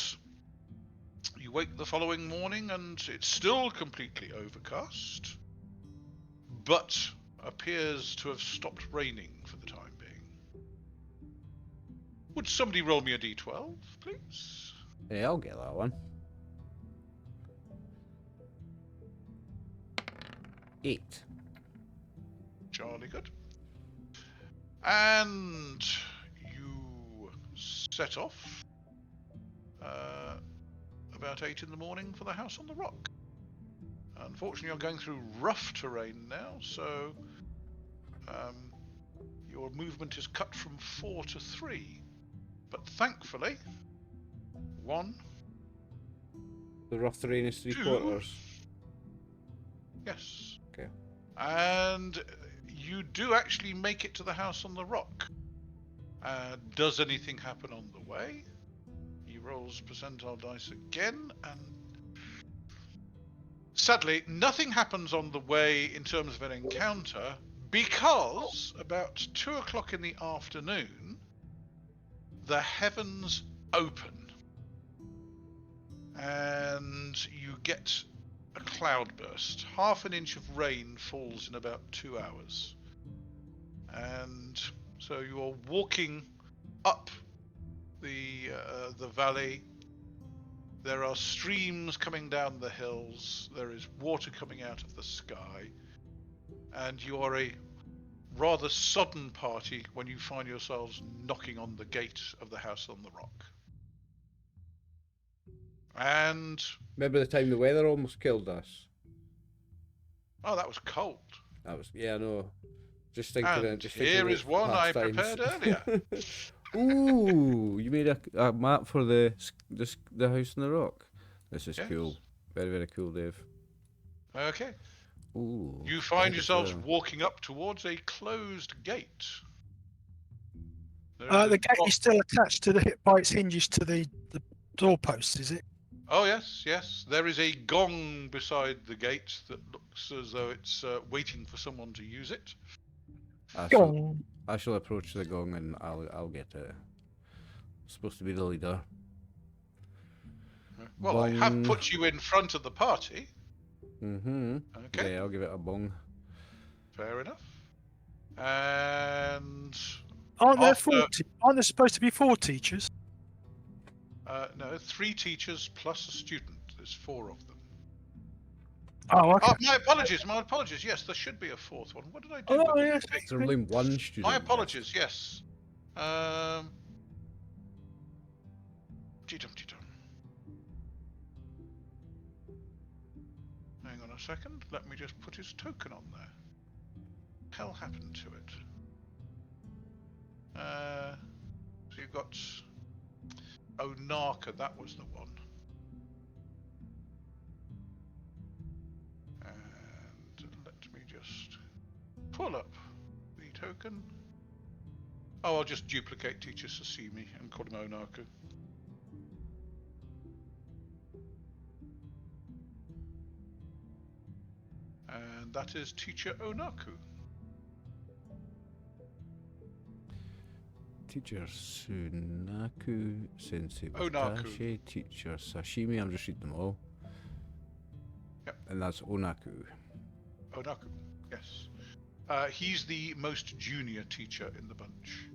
you wake the following morning, and it's still completely overcast, but appears to have stopped raining for the time being. Would somebody roll me a d12, please? Yeah, I'll get that one. 8. Jolly good. And you set off about 8 in the morning for the house on the rock. Unfortunately, you're going through rough terrain now, so your movement is cut from 4 to 3. But thankfully, 1, The rough terrain is 3 2. quarters. Yes. Okay. And you do actually make it to the house on the rock. Does anything happen on the way? He rolls percentile dice again, and sadly, nothing happens on the way in terms of an encounter, because about 2 o'clock in the afternoon, the heavens open, and you get a cloudburst. Half an inch of rain falls in about 2 hours. And so you're walking up the valley. There are streams coming down the hills. There is water coming out of the sky. And you are a rather sodden party when you find yourselves knocking on the gate of the house on the rock. And Remember the time the weather almost killed us? oh, that was cold. That was, yeah, no. Just thinking And of just thinking here about is one past I times. prepared earlier. Ooh, you made a map for the house on the rock. This is Yes. cool. Very, very cool, Dave. Okay. Ooh. You find that is, yourselves walking up towards a closed gate. The gate is still attached to by its hinges to the doorpost, is it? Oh yes, yes. There is a gong beside the gate that looks as though it's waiting for someone to use it. Gong. I shall approach the gong and I'll get it. Supposed to be the leader. Well, I have put you in front of the party. Mm-hmm. Okay. Yeah, I'll give it a bong. Fair enough. And Aren't there supposed to be 4 teachers? no, 3 teachers plus a student. There's 4 of them. Oh, okay. Oh, my apologies. My apologies. Yes, there should be a 4th one. What did I do? Oh, yes. There's only one student. My apologies. Yes. Hang on a second. Let me just put his token on there. What the hell happened to it? So you've got Onaka. That was the one. second. Oh, I'll just duplicate teacher Sashimi and call him Onaku. And that is teacher Onaku. Teacher Sunaku, Sensei Onaku. Watashi, Teacher Sashimi, I'm just reading them all. Yep. And that's Onaku. Onaku, yes. He's the most junior teacher in the bunch.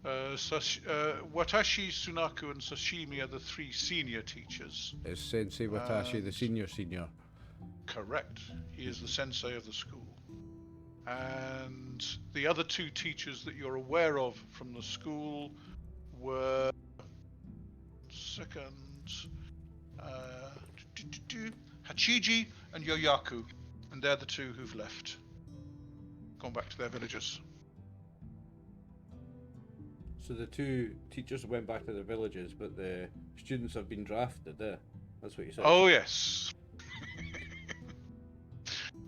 Watashi, Sunaku, and Sashimi are the 3 senior teachers. Is Sensei Watashi the senior? Correct. He is the sensei of the school. And the other 2 teachers that you're aware of from the school were Hachiji and Yoyaku, and they're the 2 who've left, gone back to their villages. So the 2 teachers went back to their villages, but the students have been drafted there. That's what you said. Oh yes.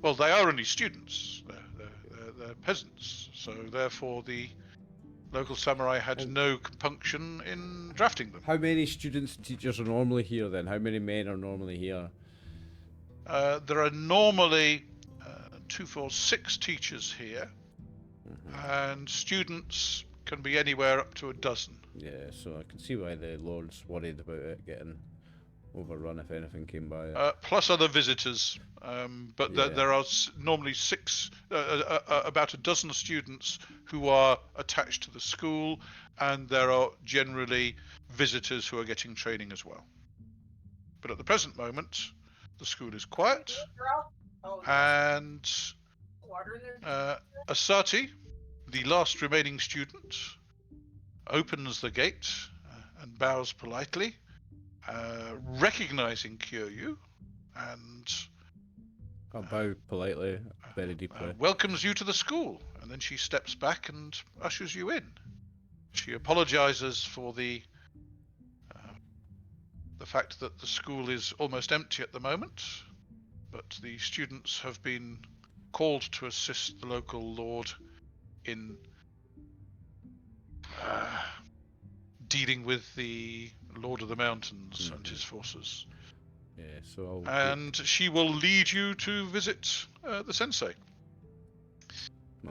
Well, they are only students. They're peasants, so therefore the local samurai had no compunction in drafting them. How many students and teachers are normally here then? How many men are normally here? There are normally 2, 4, 6 teachers here, and students can be anywhere up to a dozen. Yeah, so I can see why the Lord's worried about it getting overrun if anything came by it. Plus other visitors, but Yeah. there are normally 6, about a dozen students who are attached to the school, and there are generally visitors who are getting training as well. But at the present moment, the school is quiet, and Asati, the last remaining student, opens the gate and bows politely, recognizing Kyūryū, and I'll bow politely, very deeply. welcomes you to the school, and then she steps back and ushers you in. She apologizes for the fact that the school is almost empty at the moment, but the students have been called to assist the local lord in dealing with the Lord of the Mountains and his forces. Yeah, so And she will lead you to visit the sensei.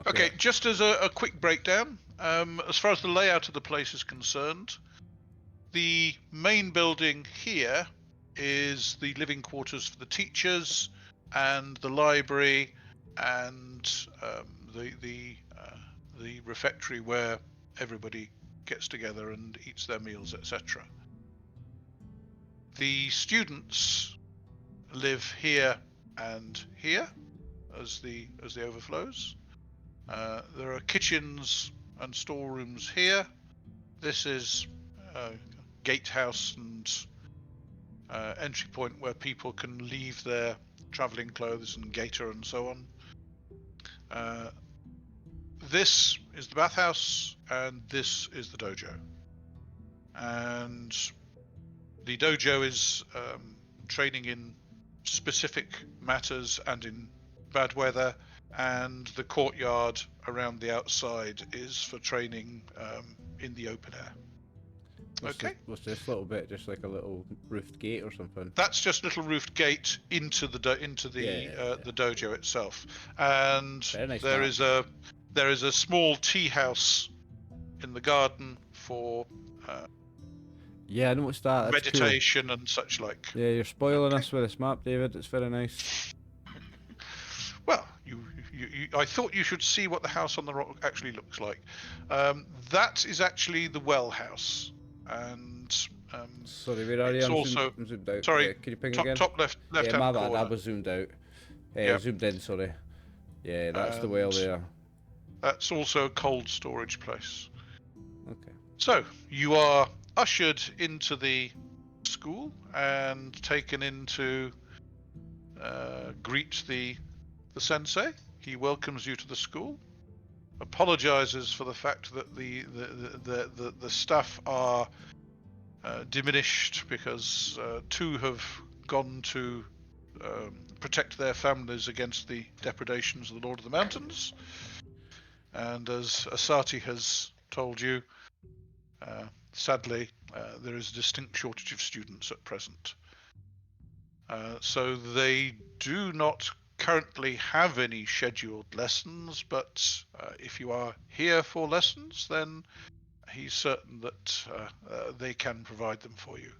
Okay, just as a quick breakdown, as far as the layout of the place is concerned, the main building here is the living quarters for the teachers, and the library, and the refectory where everybody gets together and eats their meals, etc. The students live here and here as the overflows. There are kitchens and storerooms here. This is gatehouse and entry point where people can leave their traveling clothes and gaiter and so on. This is the bathhouse, and this is the dojo. And the dojo is training in specific matters and in bad weather, and the courtyard around the outside is for training in the open air. What's this little bit? Just like a little roofed gate or something? That's just a little roofed gate into the dojo itself, and Nice there is a small tea house in the garden for yeah, I noticed that. That's meditation and such like. Cool. Yeah, you're spoiling us with this map, David. It's very nice. Well, I thought you should see what the house on the rock actually looks like. That is actually the well house, and sorry, where are you? I'm zoomed out. Sorry, can you ping top, again? top left Yeah, hand my bad. corner. I was zoomed out. Yep. Zoomed in. Sorry. Yeah, that's the well there. That's also a cold storage place. Okay. So you are ushered into the school and taken in to greet the sensei. He welcomes you to the school, apologizes for the fact that the staff are diminished because 2 have gone to protect their families against the depredations of the Lord of the Mountains, And as Asati has told you, sadly, there is a distinct shortage of students at present. So they do not currently have any scheduled lessons, but if you are here for lessons, then he's certain that they can provide them for you.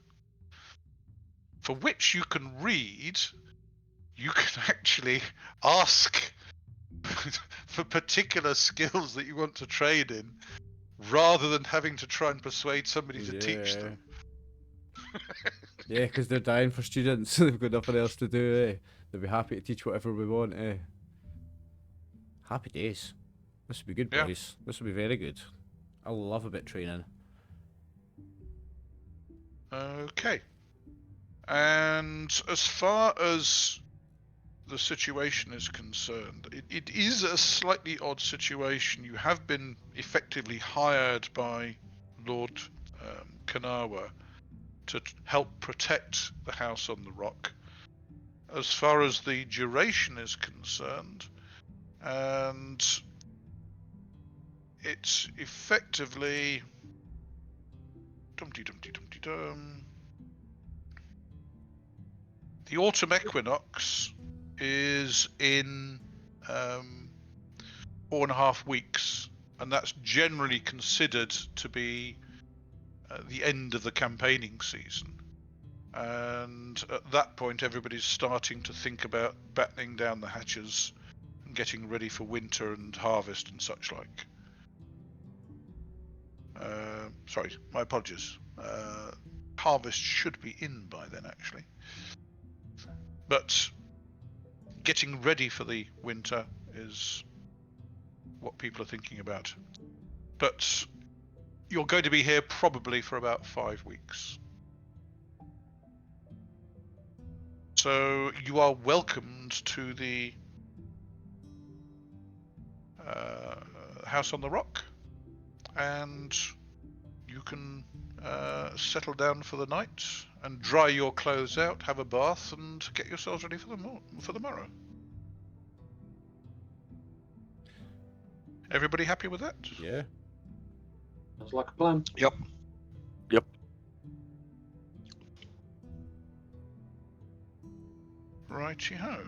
For which you can read, you can actually ask for particular skills that you want to train in, rather than having to try and persuade somebody to teach them. Yeah, because they're dying for students. They've got nothing else to do, eh? They'll be happy to teach whatever we want, eh? Happy days. This will be good, Yeah. boys. This will be very good. I love a bit of training. Okay. And as far as the situation is concerned, it is a slightly odd situation. You have been effectively hired by Lord Kanawa to help protect the house on the rock. As far as the duration is concerned, and it's effectively the autumn equinox is in 4.5 weeks, and that's generally considered to be the end of the campaigning season. And at that point, everybody's starting to think about battening down the hatches and getting ready for winter and harvest and such like. Sorry, my apologies. Harvest should be in by then, actually. But getting ready for the winter is what people are thinking about. But you're going to be here probably for about 5 weeks. So you are welcomed to the house on the rock, and you can settle down for the night and dry your clothes out, have a bath, and get yourselves ready for the morrow. Everybody happy with that? Yeah. Sounds like a plan. Yep. Yep. Righty-ho.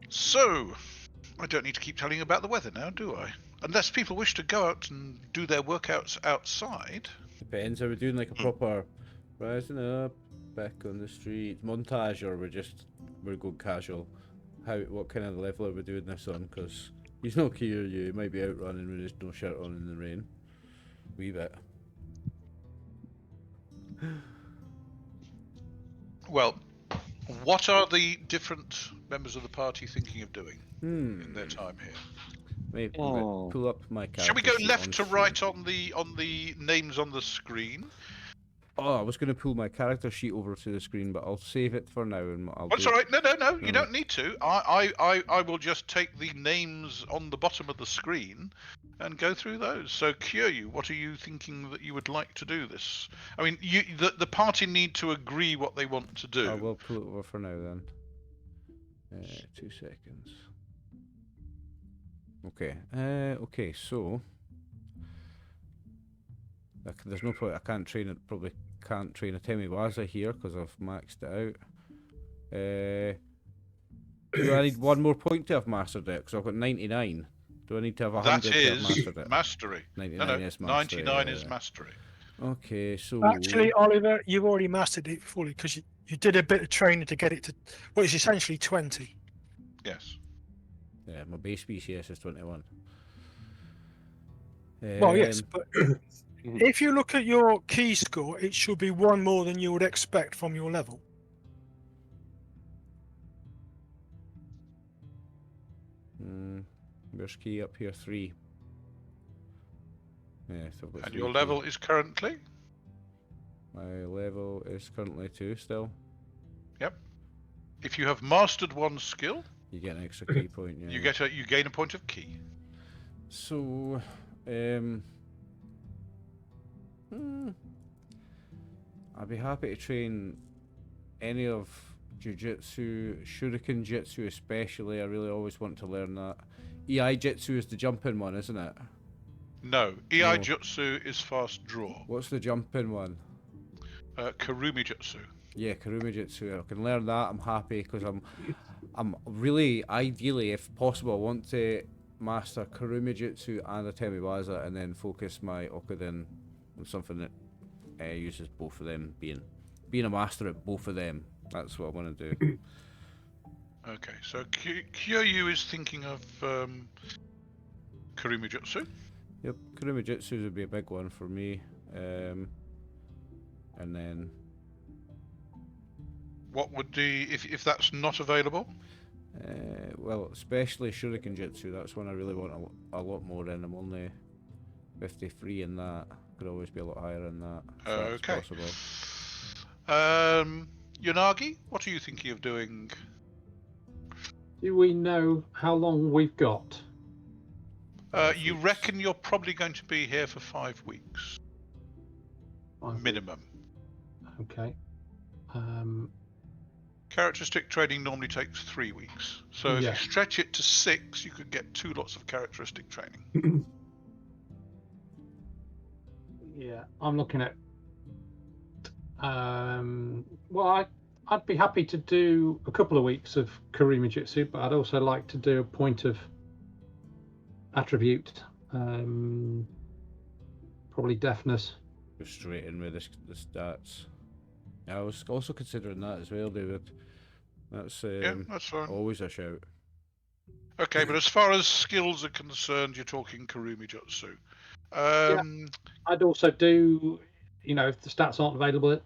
So, I don't need to keep telling you about the weather now, do I? Unless people wish to go out and do their workouts outside. Depends. Are we doing like a proper rising up, back on the street montage, or we're going casual? What kind of level are we doing this on? Because he's no Kyūryū, he might be out running with his no shirt on in the rain. Wee bit. Well, what are the different members of the party thinking of doing in their time here? Maybe Oh. pull up my character Shall we go sheet left on to screen. right on the names on the screen? Oh, I was going to pull my character sheet over to the screen, but I'll save it for now and I'll That's do all it. right. No. You No. don't need to. I will just take the names on the bottom of the screen and go through those. So, Kyūryū, what are you thinking that you would like to do this? I mean, the party need to agree what they want to do. I will pull it over for now then. 2 seconds. Okay. Okay. So there's no point. I can't train it. Probably can't train a Temiwaza here because I've maxed it out. Do I need one more point to have mastered it? Because I've got 99. Do I need to have 100 That to have is mastered it? mastery. 99 is mastery. 99 is mastery. Okay, so Actually, Oliver, you've already mastered it fully because you did a bit of training to get it to, well, it's essentially 20. Yes. yeah, my base BCS is 21. Well, yes, Um, but if you look at your key score, it should be one more than you would expect from your level. Where's key up here? 3. Yeah, so I've got And 3 your key. level is currently? My level is currently 2 still. Yep. If you have mastered one skill, You get an extra key point. Yeah. you gain a point of key. So, I'd be happy to train any of Jiu-jitsu, Shuriken Jitsu especially, I really always want to learn that. EI Jitsu is the jumping one, isn't it? No, EI No. Jutsu is fast draw. What's the jumping one? Karumi Jutsu. Yeah, Karumi Jitsu. I can learn that. I'm happy because I'm really, ideally, if possible, I want to master Karumi Jitsu and a Temiwaza and then focus my Okuden on something that uses both of them, being a master at both of them. That's what I want to do. Okay, so Kyūryū is thinking of Karumi Jutsu. Yep, Karumi Jitsu would be a big one for me. And then... What would the if that's not available? Well, especially Shuriken Jitsu, that's one I really want a lot more in. I'm only 53 in that. Could always be a lot higher in that. If Okay. that's possible. Yanagi, what are you thinking of doing? Do we know how long we've got? You reckon you're probably going to be here for 5 weeks, 5 weeks. minimum. Okay. Characteristic training normally takes 3 weeks, so if Yeah. you stretch it to 6, you could get 2 lots of characteristic training. Yeah, I'm looking at. Well, I'd be happy to do a couple of weeks of Karumi Jitsu, but I'd also like to do a point of attribute, probably deafness. Go straight in with the stats. I was also considering that as well, David. That's Yeah, that's fine. always a shout. Okay, but as far as skills are concerned, you're talking Karumi Jutsu. I'd also do, if the stats aren't available,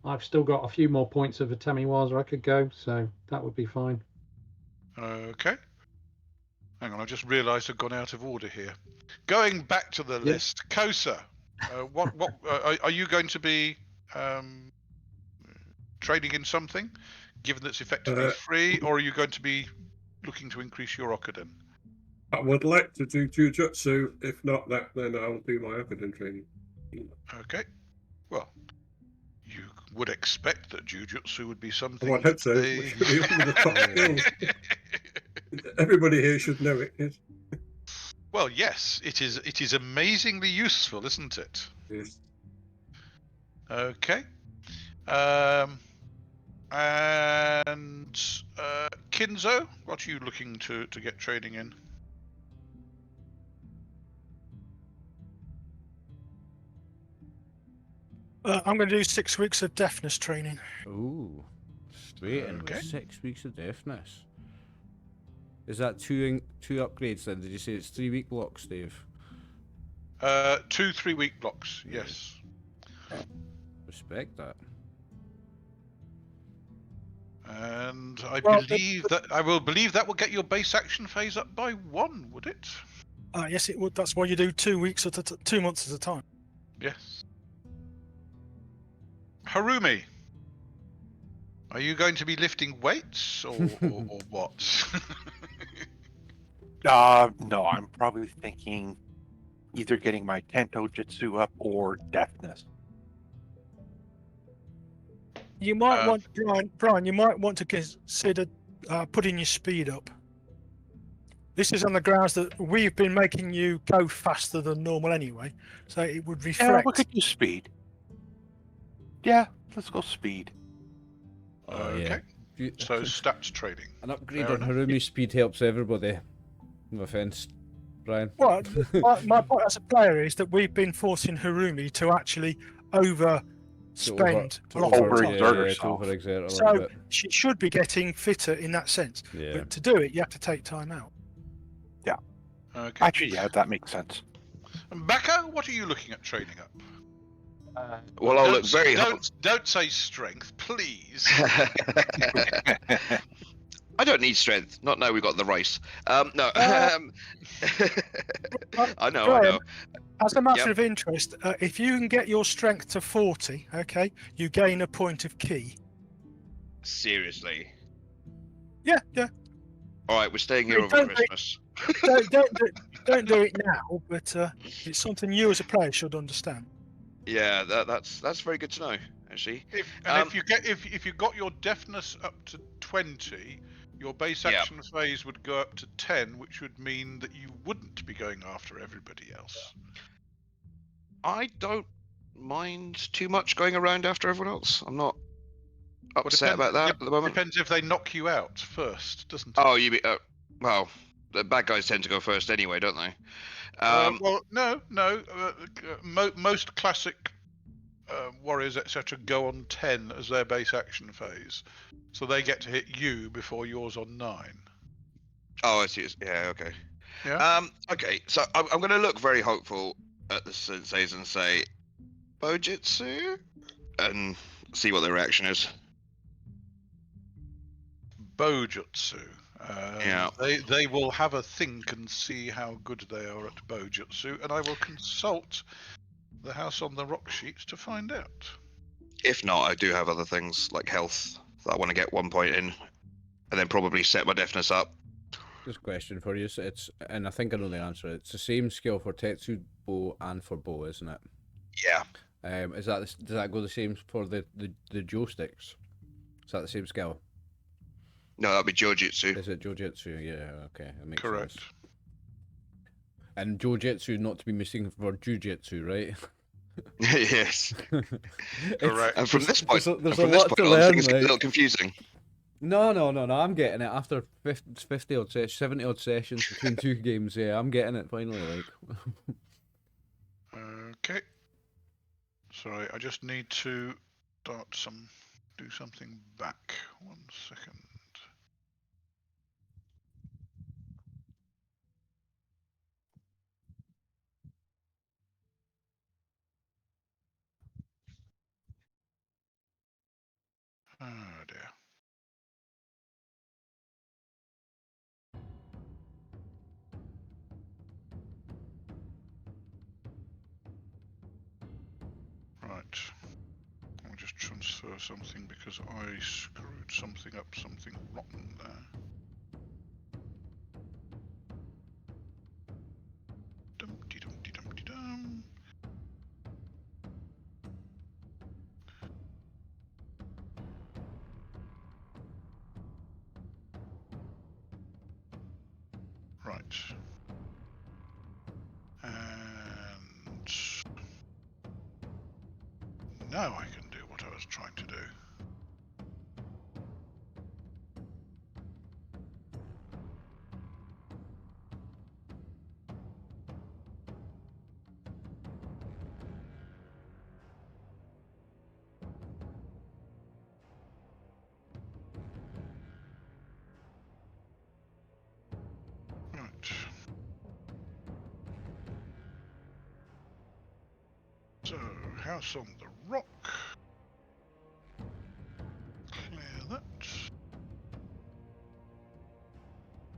I've still got a few more points of a Temiwaza I could go, so that would be fine. Okay. Hang on, I just realised I've gone out of order here. Going back to the list, Kosa, what are you going to be trading in something, given that it's effectively free, or are you going to be looking to increase your Okuden? I would like to do Jujutsu. If not that, then I'll do my Okuden training. Okay. Well, you would expect that Jujutsu would be something. Oh, I'd hope so. they- Which would be one of the top skills. Everybody here should know it. Yes. Well, yes, it is. It is amazingly useful, isn't it? Yes. Okay. And Kinzo, what are you looking to get training in? I'm going to do 6 weeks of deafness training. Ooh, straight in Okay. with 6 weeks of deafness. Is that two upgrades then? Did you say it's 3 week blocks, Dave? 2 3-week blocks. Yes. Respect that. And I Well, believe that will get your base action phase up by 1, would it? Yes, it would. That's why you do 2 weeks at 2 months at a time. Yes. Harumi, are you going to be lifting weights or what? No, I'm probably thinking either getting my Tento Jitsu up or deafness. You might want, Brian, you might want to consider putting your speed up. This is on the grounds that we've been making you go faster than normal anyway, so it would Yeah, reflect. we could do speed. Yeah, let's go speed. Okay. Yeah. So stats training. An upgrade Fair on enough. Harumi speed helps everybody. No offense, Brian. Well, my point as a player is that we've been forcing Harumi to actually overspend a lot of overexert time. her. to herself. overexert a little So bit. she should be getting fitter in that sense. Yeah. But to do it, you have to take time out. Okay. Actually, yeah, that makes sense. And Baka, what are you looking at training up? Well, I'll Don't look s- very don't say strength, please. I don't need strength. Not now we've got the rice. No. I know. Graham, as a matter Yep. of interest, if you can get your strength to 40, okay, you gain a point of key. Seriously. Yeah. All right, we're staying here Hey, over don't be- Christmas. Don't do it now, but it's something you as a player should understand. Yeah, that's very good to know. actually. If you got your deafness up to 20, your base Yeah. action phase would go up to 10, which would mean that you wouldn't be going after everybody else. I don't mind too much going around after everyone else. I'm not upset about that at the moment. Depends if they knock you out first, doesn't it? Oh, you mean? Well, the bad guys tend to go first anyway, don't they? Well, no. Most classic warriors, etc., go on 10 as their base action phase, so they get to hit you before yours on 9. Oh, I see. Yeah, okay. Yeah. Okay, so I'm going to look very hopeful at the senseis and say, Bojutsu? And see what their reaction is. Bojutsu. Yeah. They will have a think and see how good they are at Bojutsu, and I will consult the House on the Rock sheets to find out. If not, I do have other things like health that I want to get 1 point in, and then probably set my deafness up. Just a question for you. So and I think I know the answer. It's the same skill for Tetsu bow and for bow, isn't it? Yeah. Does that go the same for the joysticks? Is that the same skill? No, that'd be Jojutsu. Is it Jojutsu? Yeah, okay, that makes Correct. sense. And Jojutsu not to be mistaken for Jujitsu, right? Yes. Correct. And from this point, there's from a this lot point to on, learn, things get a like... little confusing. No, I'm getting it. After 50 odd 70 odd sessions between two games, yeah, I'm getting it finally, like. Okay. Sorry, I just need to do something back. 1 second. Oh dear. Right. I'll just transfer something because I screwed something up, something rotten there. Dum-de-dum-de-dum-de-dum. Right. And now I can do what I was trying to do. Right. So, House on the Rock. Clear that.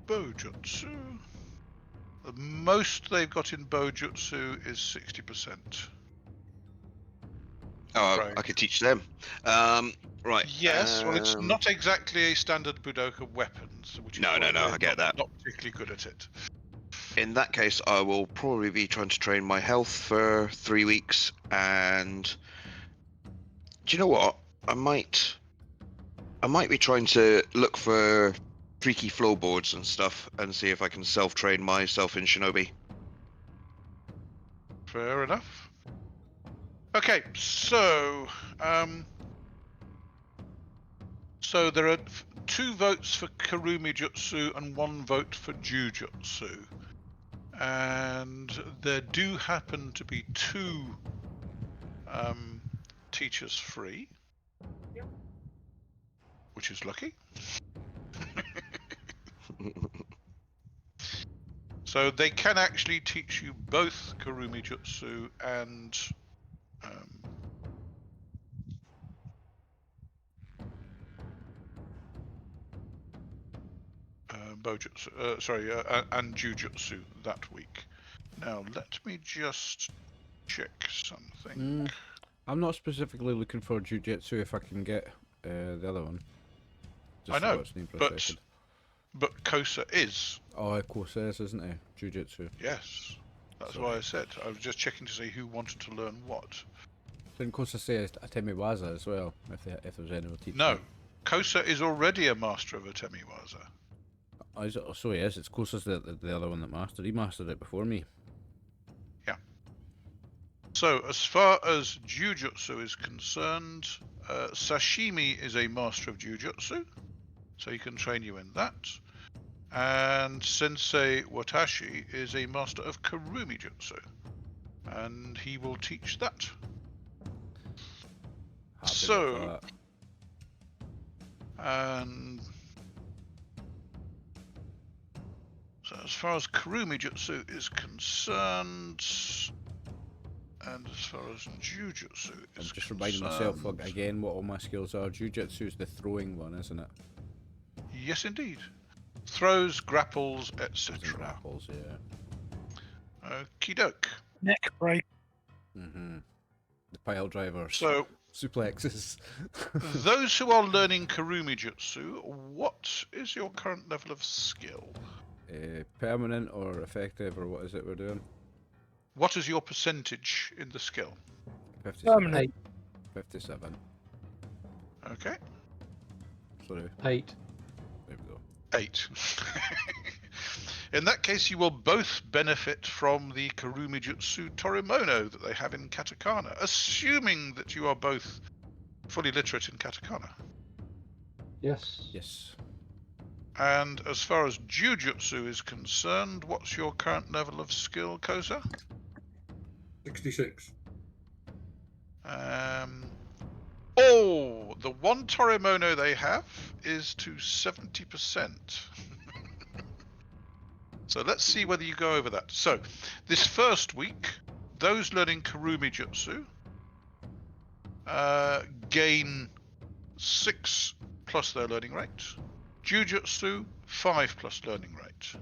Bojutsu. The most they've got in Bojutsu is 60%. Oh, Right. I could teach them. Right. Yes, well, it's not exactly a standard Budoka weapon, which is No, why I they're get that. Not particularly good at it. In that case, I will probably be trying to train my health for 3 weeks, and do you know what? I might be trying to look for freaky floorboards and stuff, and see if I can self-train myself in Shinobi. Fair enough. Okay, so so there are 2 votes for Karumi Jutsu and 1 vote for Jujutsu. And there do happen to be 2 teachers free, which is lucky. So they can actually teach you both Karumi Jutsu and Bojutsu, and Jujutsu that week. Now let me just check something. I'm not specifically looking for Jiu-Jitsu if I can get the other one. I know, watch name for a second. but Kosa is. Oh, Kosa is, isn't he? Jiu-Jitsu. Yes, that's Sorry. why I said. I was just checking to see who wanted to learn what. Didn't Kosa say a Temiwaza as well, if there's anyone teaching? No, Kosa is already a master of a Temiwaza. Oh, is it? Oh, so he is. It's Kosa's the other one that mastered. He mastered it before me. So, as far as Jujutsu is concerned, Sashimi is a master of Jujutsu, so he can train you in that. And Sensei Watashi is a master of Kurumi Jutsu, and he will teach that. Happy So, with that. and so as far as Kurumi Jutsu is concerned, and as far as Jujutsu I'm is just reminding myself concerned, again what all my skills are. Jujutsu is the throwing one, isn't it? yes, indeed. Throws, grapples, Using etc. grapples, yeah. Okie doke. Neck break. Mm-hmm. The pile drivers. So, Suplexes. those who are learning Kurumi Jutsu, what is your current level of skill? Permanent or effective, or what is it we're doing? What is your percentage in the skill? 57. Permanent. 57. Okay, Sorry, 8. there we go. 8. In that case, you will both benefit from the Kurumi Jutsu Torimono that they have in katakana, assuming that you are both fully literate in katakana. Yes. Yes. And as far as Jujutsu is concerned, what's your current level of skill, Kosa? 66. Oh, the one Torimono they have is to 70%. So let's see whether you go over that. So, this first week, those learning Kurumi Jutsu gain 6 plus their learning rate. Jujutsu, 5 plus learning rate.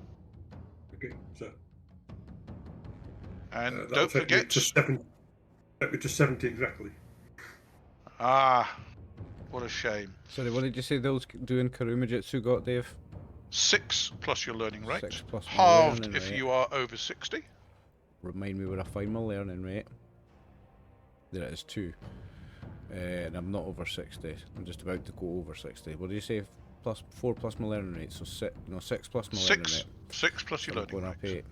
Okay, so And that'll don't take me forget... to 70. Take me to 70 exactly. Ah, what a shame. Sorry, what did you say those doing Kurumi Jutsu got, Dave? 6 plus your learning rate. 6 plus my Halved learning if rate. you are over 60. Remind me where I find my learning rate. There it is, 2. And I'm not over 60. I'm just about to go over 60. What did you say? Plus 4 plus my learning rate, so 6. No, 6 plus my learning 6. rate. 6 plus your So I'm learning going rate. up 8.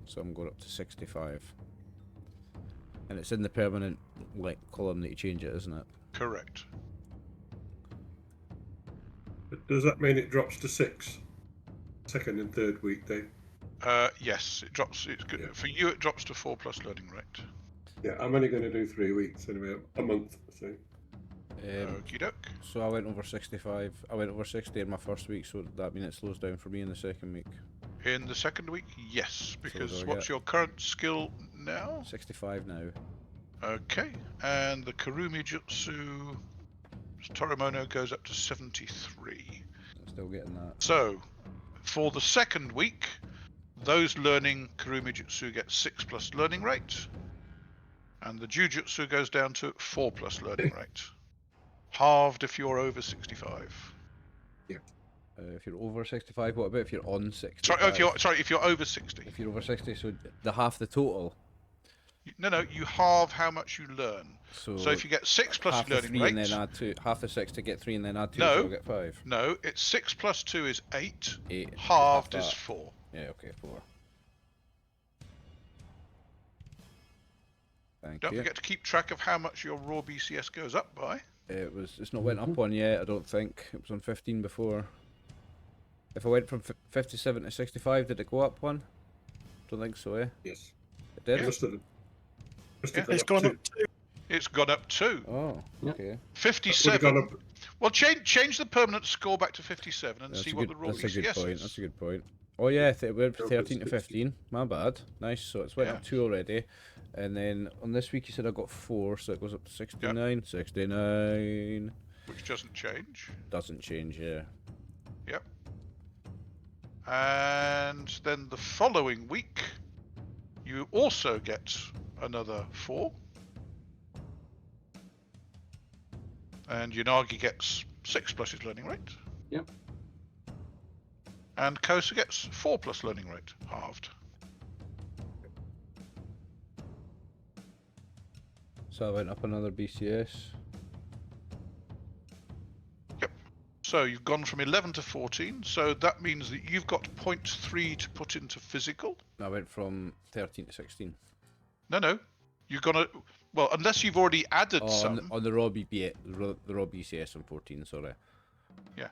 So I'm going up to 65. And it's in the permanent column that you change it, isn't it? Correct. But does that mean it drops to 6? Second and third week, Dave? Yes, it drops. It's good. Yeah. For you, it drops to 4 plus learning rate. Yeah, I'm only going to do 3 weeks anyway, a month, so. Okie doke. So I went over 65. I went over 60 in my first week, so that means it slows down for me in the second week. In the second week, yes, because do I what's get? your current skill now? 65 now. Okay, and the Kurumi Jutsu Torimono goes up to 73. I'm still getting that. So, for the second week, those learning Kurumi Jutsu get 6 plus learning rate, and the Jujutsu goes down to 4 plus learning rate. Halved if you're over 65. If you're over 65, what about if you're on 65? Sorry, if you're over 60. If you're over 60, so the half the total. No, you halve how much you learn. So, So if you get 6 plus half the learning 3 rate, and then add 2. Half the 6 to get 3 and then add 2, No. so I'll get 5. no, it's 6 plus 2 is 8. 8. Halved half is that. 4. Yeah, okay, 4. Thank Don't you. forget to keep track of how much your raw BCS goes up by. It's not went up on yet, I don't think. It was on 15 before. If I went from 57 to 65, did it go up one? Don't think so, eh? Yes. It did? Yeah. Must have. It's gone up 2. It's gone up 2. Oh, Yeah. okay. 57. Gone up. Well, change the permanent score back to 57 and That's see a what good, the raw that's a good BCS point. is. That's a good point. Oh yeah, it went from Okay, 13 to 15. My bad. Nice. So it's went Yeah. up 2 already. And then on this week you said I got 4, so it goes up to 69. 69. Which doesn't change. Doesn't change, yeah. Yep. And then the following week, you also get another 4. And Yanagi gets 6 plus his learning rate. Yep. And Kosa gets 4 plus learning rate, halved. So I went up another BCS. So you've gone from 11 to 14, so that means that you've got 0.3 to put into physical. I went from 13 to 16. No. You're gonna... Well, unless you've already added some. On the raw BCS, the raw BCS on 14, sorry. Yes.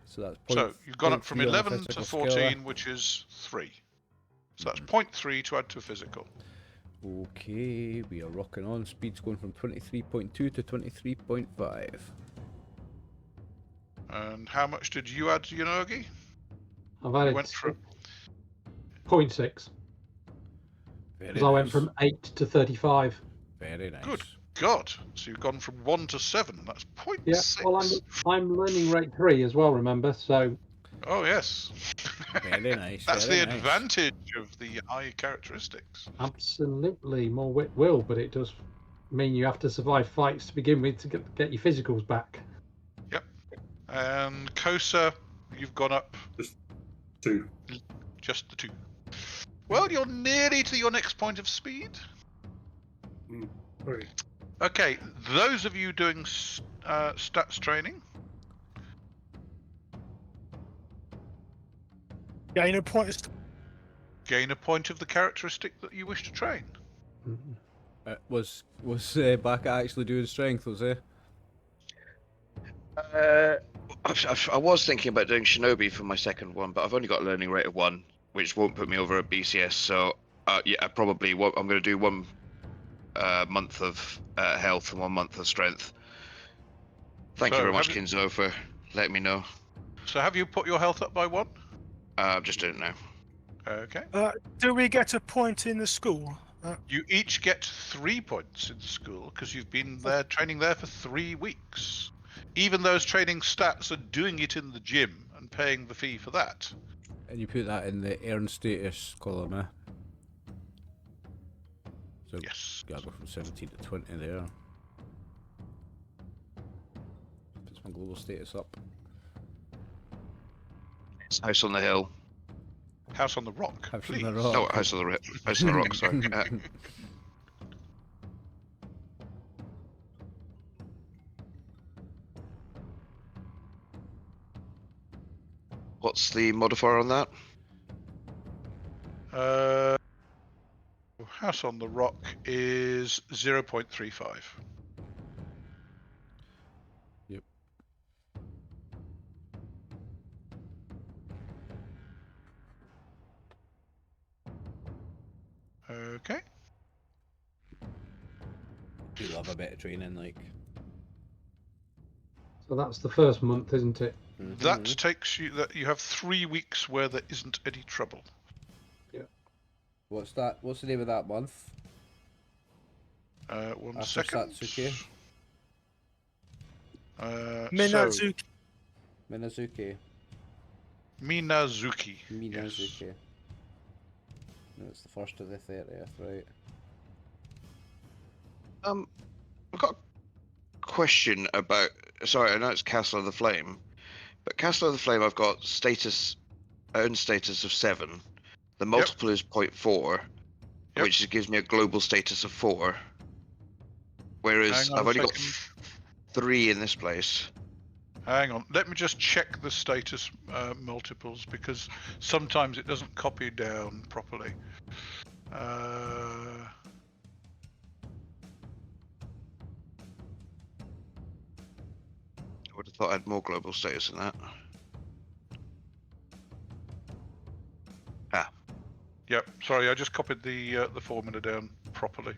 So that's So you've gone up from 0.3 on a 11 to physical 14, skill. which is 3. So that's 0.3 to add to a physical. Okay, we are rocking on. Speed's going from 23.2 to 23.5. And how much did you add, Yanagi? I've added went from 0.6. Very Because I went nice. from 8 to 35. Very nice. Good God. So you've gone from 1 to 7. That's 0.6. Yeah, well, I'm learning rate 3 as well, remember? So Oh, yes. Very nice. That's very the nice. advantage of the high characteristics. absolutely more wit will, but it does mean you have to survive fights to begin with to get your physicals back. And Kosa, you've gone up 2. just the 2. Well, you're nearly to your next point of speed. 3. Okay, those of you doing stats training, Gain a point. gain a point of the characteristic that you wish to train. Was Baka actually doing strength, was he? I was thinking about doing Shinobi for my second one, but I've only got a learning rate of 1, which won't put me over at BCS. So yeah, I probably I'm going to do 1 month of health and 1 month of strength. Thank you So very much, have you- Kinzo, for letting me know. So have you put your health up by 1? I'm just doing it now. Okay. Do we get a point in the school? You each get 3 points in school because you've been there training there for 3 weeks. Even those training stats are doing it in the gym and paying the fee for that. And you put that in the earn status column, eh? So Yes. gotta go from 17 to 20 there. Puts my global status up. It's House on the Hill. House on the Rock, House on please. the Rock. Oh, House on the Rock. Sorry. What's the modifier on that? House on the Rock is 0.35. Yep. Okay. You love a bit of training, like. So that's the first month, isn't it? That takes you. That you have 3 weeks where there isn't any trouble. What's that? What's the name of that month? 1 After second. Satsuki? Minazuki. Minazuki. Minazuki. Minazuki. Yes. No, it's the first of the 30th, right? I've got a question about. Sorry, I know it's Castle of the Flame, but Castle of the Flame, I've got earn status of 7. The multiple is 0.4, Yep. which gives me a global status of 4. Whereas Hang on I've a only got second. 3 in this place. Hang on. Let me just check the status multiples because sometimes it doesn't copy down properly. I would have thought I had more global status than that. Yep. Sorry, I just copied the formula down properly.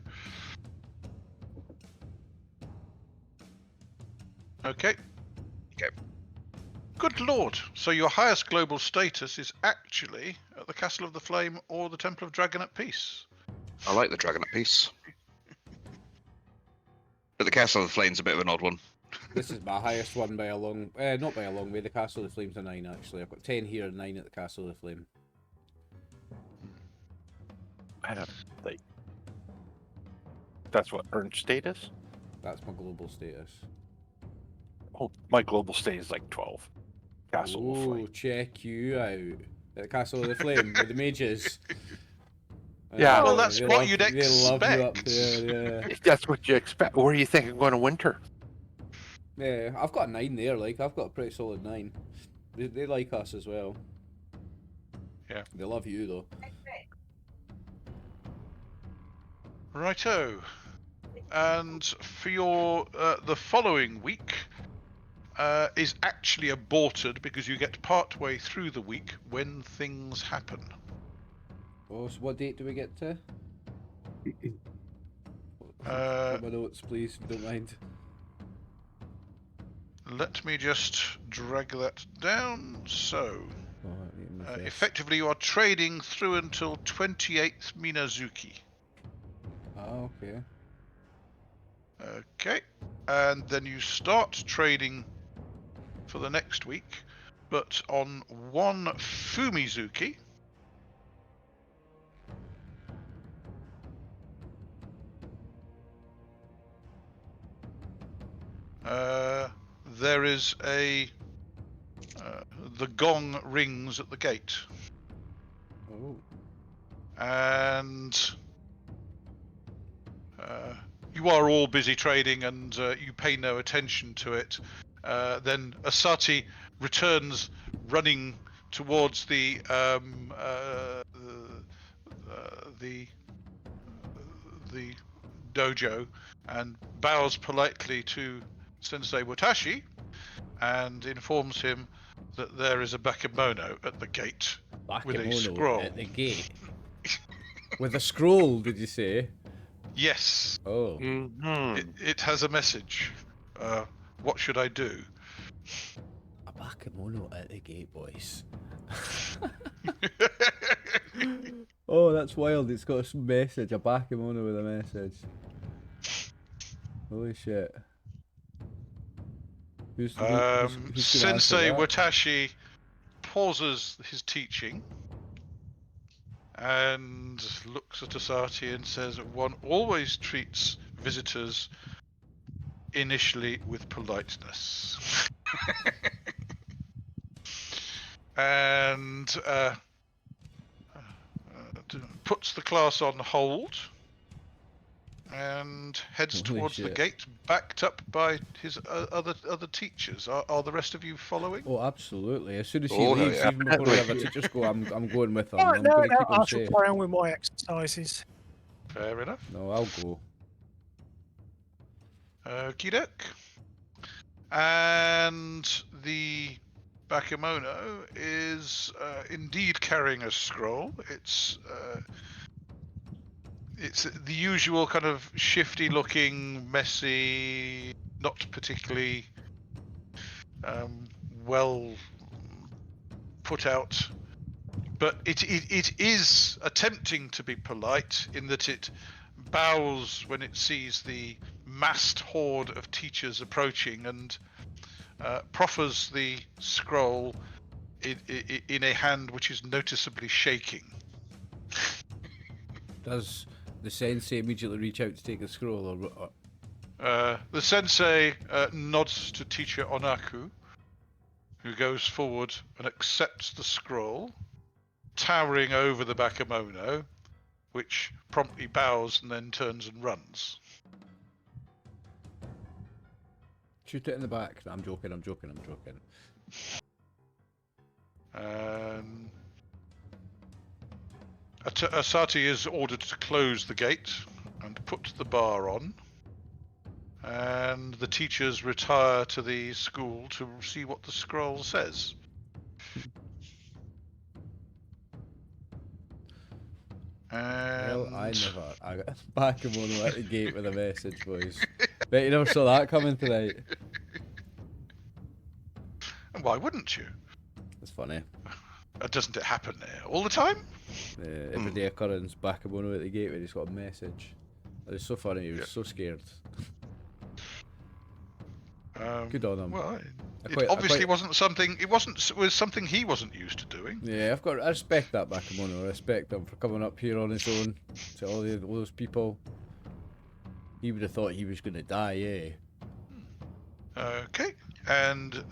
Okay. Okay. Good lord. So your highest global status is actually at the Castle of the Flame or the Temple of Dragon at Peace. I like the Dragon at Peace. But the Castle of the Flame's a bit of an odd one. This is my highest one by a long, not by a long way. The Castle of the Flame's a 9 actually. I've got 10 here and 9 at the Castle of the Flame. I don't like. That's what earned status. That's my global status. Oh, my global state is like 12. Castle of Oh, Flame. check you out at the Castle of the Flame with the mages. Yeah. Well, that's they what love- you'd They love you up expect. there, yeah. That's what you expect. Where do you think I'm going to winter? Yeah, I've got a 9 there, like, I've got a pretty solid 9. They like us as well. Yeah. They love you, though. Righto. And for your the following week is actually aborted because you get part way through the week when things happen. Oh, so what date do we get to? Put my notes, please, if you don't mind. Let me just drag that down. So, Oh, I need to move this. effectively, you are trading through until 28th Minazuki. Oh, okay. Okay, and then you start trading for the next week, but on 1 Fumizuki. There is the gong rings at the gate, Oh. and you are all busy trading, and you pay no attention to it. Then Asati returns, running towards the dojo, and bows politely to Sensei Watashi, and informs him that there is a bakemono at the gate with a Bakemono scroll. at the gate. With a scroll, did you say? Yes, Oh. it has a message. What should I do? A bakemono at the gate, boys. Oh, that's wild. It's got a message. A bakemono with a message. Holy shit. Who's gonna Sensei answer that? Watashi pauses his teaching and looks at Asati and says, one always treats visitors initially with politeness. And puts the class on hold and heads Holy towards the shit. gate, backed up by his other teachers. Are the rest of you following? Oh, absolutely. As soon as he Oh, hell leaves, yeah. even before we have a teacher's go, I'm going with him. Oh, I'm no, going to no, keep I him shall safe. carry on with my exercises. Fair enough. No, I'll go. Okie doke. And the bakemono is indeed carrying a scroll. It's the usual kind of shifty-looking, messy, not particularly well put out, but it is attempting to be polite in that it bows when it sees the massed horde of teachers approaching, and proffers the scroll in a hand which is noticeably shaking. Does the sensei immediately reach out to take the scroll, or The sensei nods to teacher Onaku, who goes forward and accepts the scroll, towering over the bakemono, which promptly bows and then turns and runs. shoot it in the back? I'm joking. Asati is ordered to close the gate and put the bar on, and the teachers retire to the school to see what the scroll says. Well, I And got a bakemono at the gate with a message, boys. Bet you never saw that coming tonight. why wouldn't you? It's funny. Doesn't it happen all the time? Everyday occurrence, bakemono at the gate where he's got a message. It was so funny, he was so scared. Good on him. Well, I it quite- obviously wasn't something. It was something he wasn't used to doing. Yeah, I respect that bakemono. I respect him for coming up here on his own to all those people. He would have thought he was going to die, Okay, and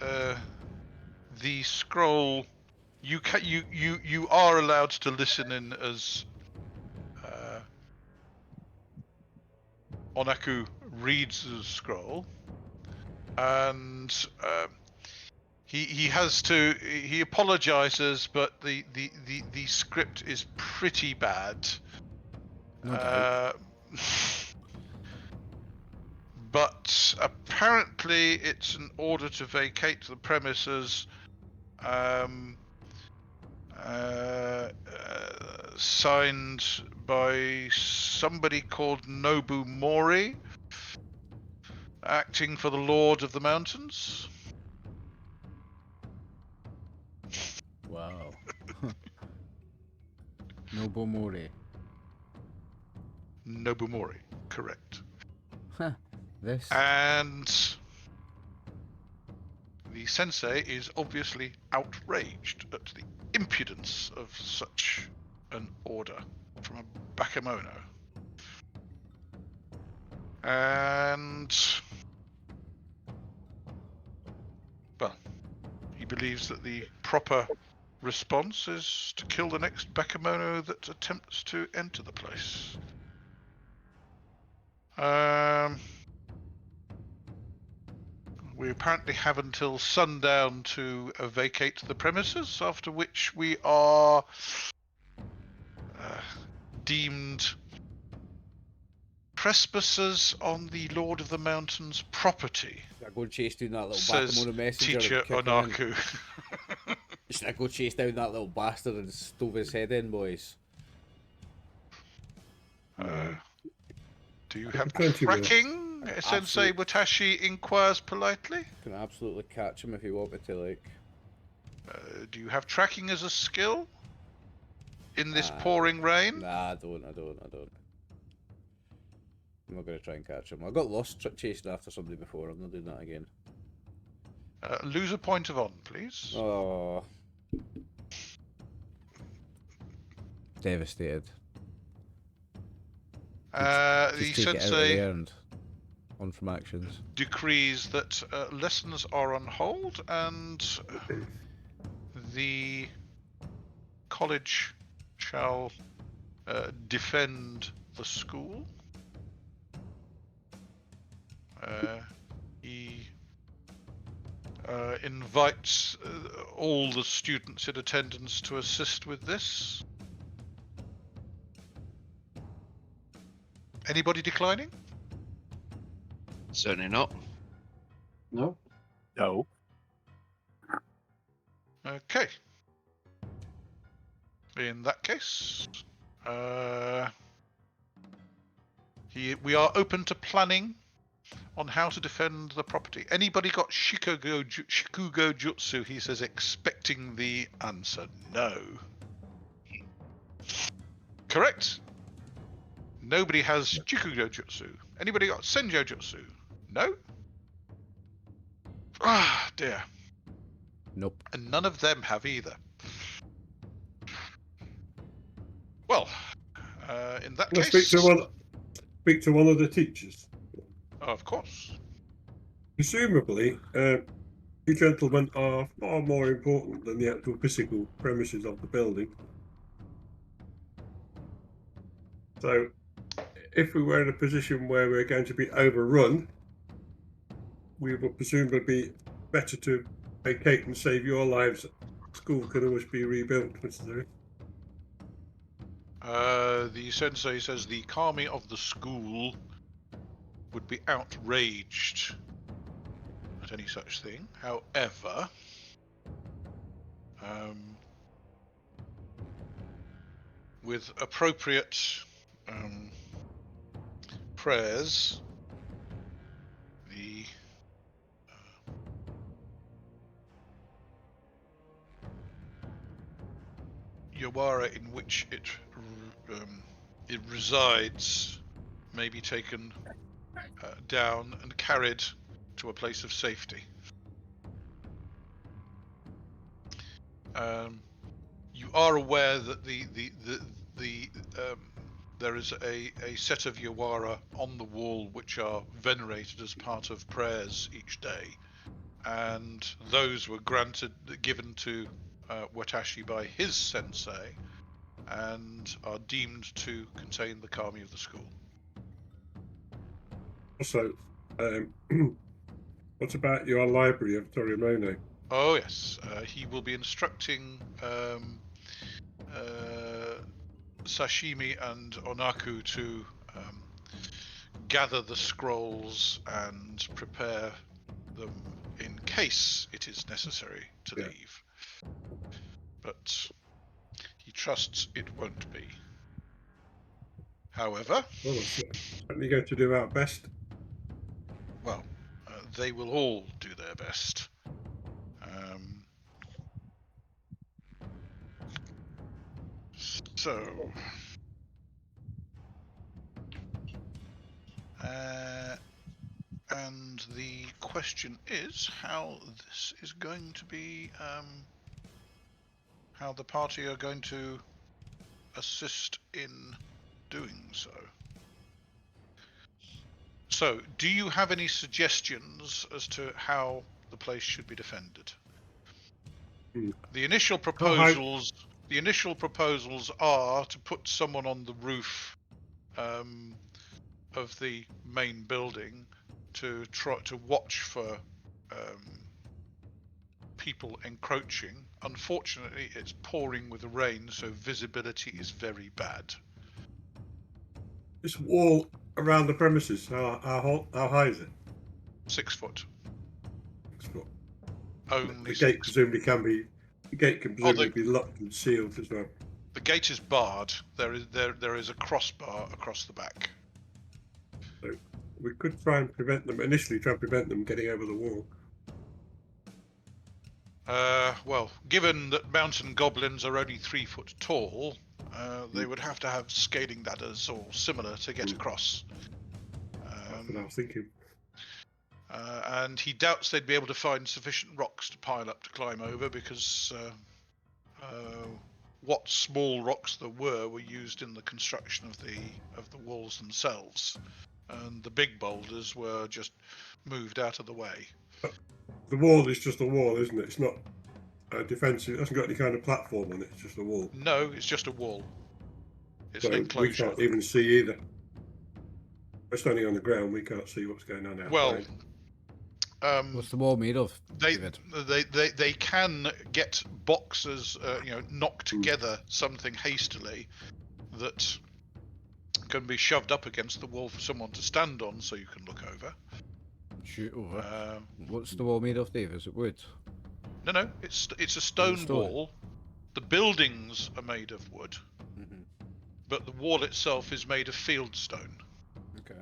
the scroll. You are allowed to listen in as Onaku reads the scroll, and he apologizes, but the script is pretty bad. No doubt. But apparently it's an order to vacate the premises, signed by somebody called Nobu Mori, acting for the Lord of the Mountains. Wow. Nobomori. Nobumori, correct. Huh. This. And the sensei is obviously outraged at the impudence of such an order from a Bakemono. And well, he believes that the proper response is to kill the next Bakemono that attempts to enter the place. We apparently have until sundown to vacate the premises, after which we are deemed trespassers on the Lord of the Mountains property. Should I go and chase down that little Says Bakemono messenger Teacher and kick him in? Onaku. Should I go chase down that little bastard and stove his head in, boys? Do you have Plenty will. tracking? Sensei Watashi inquires politely. Can absolutely catch him if you want me to, like. Do you have tracking as a skill? In this pouring rain? Nah, I don't. I'm not going to try and catch him. I got lost chasing after somebody before. I'm not doing that again. Lose a point of on, please. Oh. Devastated. The Just take it out of the sensei end. On from actions. decrees that lessons are on hold and the college shall defend the school. He invites all the students in attendance to assist with this. Anybody declining? Certainly not. No. No. Okay. In that case, we are open to planning on how to defend the property. Anybody got Shikugo Jutsu? He says, expecting the answer no. Correct. Nobody has Shikugo Jutsu. Anybody got Senjo Jutsu? No? Ah, dear. Nope. And none of them have either. Well, in that Let's case... speak to one of the teachers. Of course. Presumably, you gentlemen are far more important than the actual physical premises of the building. So, if we were in a position where we're going to be overrun, we would presumably be better to vacate and save your lives. School can always be rebuilt, Mr. The sensei says the kami of the school would be outraged at any such thing. However, with appropriate prayers, the Yawara in which it resides may be taken down and carried to a place of safety. You are aware that there is a set of Yawara on the wall which are venerated as part of prayers each day, and those were given to Watashi by his sensei, and are deemed to contain the kami of the school. Also, what about your library of Torimone? Oh yes, he will be instructing Sashimi and Onaku to gather the scrolls and prepare them in case it is necessary to leave. But he trusts it won't be. However, Well, we're certainly going to do our best. well, they will all do their best. So, and the question is how this is going to be, how the party are going to assist in doing so. So, do you have any suggestions as to how the place should be defended? The initial proposals. The initial proposals are to put someone on the roof of the main building to try to watch for people encroaching. Unfortunately, it's pouring with rain, so visibility is very bad. This wall around the premises, how high is it? 6 foot. 6 foot. Only the gate 6. presumably can be. The gate can presumably be locked and sealed as well. The gate is barred. There is a crossbar across the back. So we could try and prevent them. Initially, try and prevent them getting over the wall. Well, given that mountain goblins are only 3 foot tall, they would have to have scaling ladders or similar to get across. That's what I was thinking. And he doubts they'd be able to find sufficient rocks to pile up to climb over because what small rocks there were used in the construction of the walls themselves, and the big boulders were just moved out of the way. The wall is just a wall, isn't it? It's not defensive. It hasn't got any kind of platform on it. It's just a wall. No, it's just a wall. It's so an enclosure. We can't even see either. We're standing on the ground. We can't see what's going on outside. Well, what's the wall made of, David? They can get boxes, knock together something hastily that can be shoved up against the wall for someone to stand on, so you can look over. Shoot over. What's the wall made of, Dave? Is it wood? No, it's a stone wall. The buildings are made of wood, but the wall itself is made of field stone. Okay.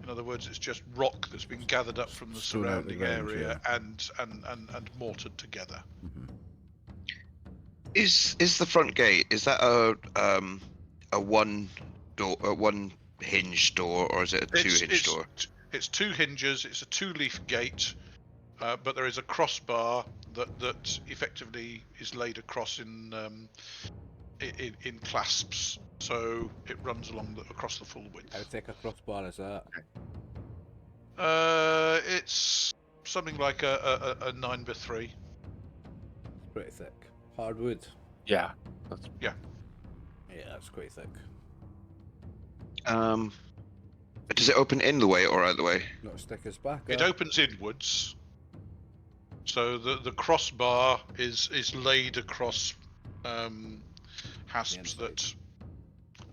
In other words, it's just rock that's been gathered up from the surrounding area and mortared together. Is the front gate, is that a one hinge door, or is it a two hinge door? It's 2 hinges. It's a 2-leaf gate, but there is a crossbar that effectively is laid across in clasps, so it runs across the full width. How thick a crossbar is that? It's something like a 9x3. Pretty thick. Hardwood. Yeah. Yeah, that's quite thick. Does it open in the way or out the way? Not stick as back. It opens inwards, so the crossbar is laid across hasps that.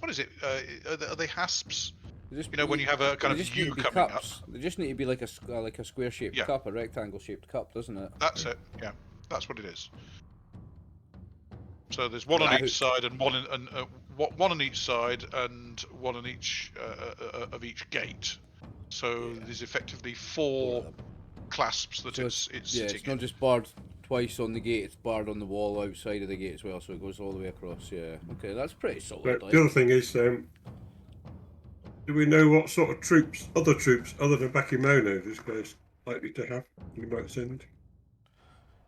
What is it? Are they hasps? When you have a kind of U coming cups. They just need to be like a square-shaped cup, a rectangle-shaped cup, doesn't it? That's it. Yeah, that's what it is. So there's one on each side, and one on each side, and one on each of each gate. So there's effectively 4 clasps that it's sitting it's not just barred twice on the gate; it's barred on the wall outside of the gate as well, so it goes all the way across. Yeah. Okay, that's pretty solid. But the other thing is, do we know what sort of other troops, other than Bakimono, this guy's likely to have? We might send.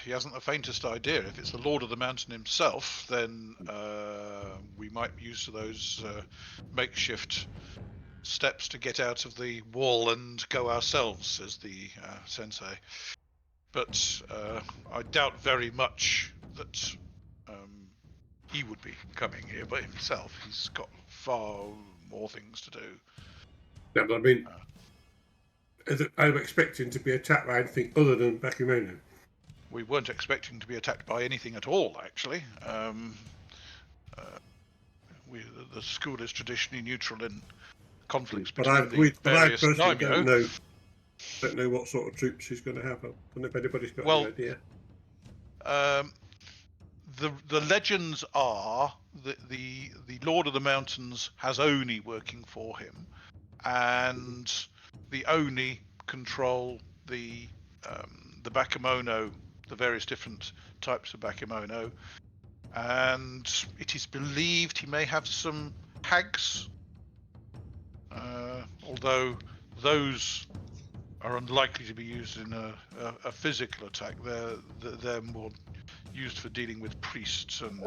He hasn't the faintest idea. If it's the Lord of the Mountain himself, then we might use those makeshift steps to get out of the wall and go ourselves, says the sensei. But I doubt very much that he would be coming here by himself. He's got far more things to do. Yeah, but I mean, I'm expecting to be attacked by anything other than Bakumono. We weren't expecting to be attacked by anything at all, actually. The school is traditionally neutral in conflicts But between the I various personally daimyo. don't know what sort of troops he's going to have. I don't know if anybody's got Well, any idea. The legends are that the Lord of the Mountains has Oni working for him, and the Oni control the bakemono, the various different types of bakemono, and it is believed he may have some hags, although those are unlikely to be used in a physical attack. They're more used for dealing with priests and.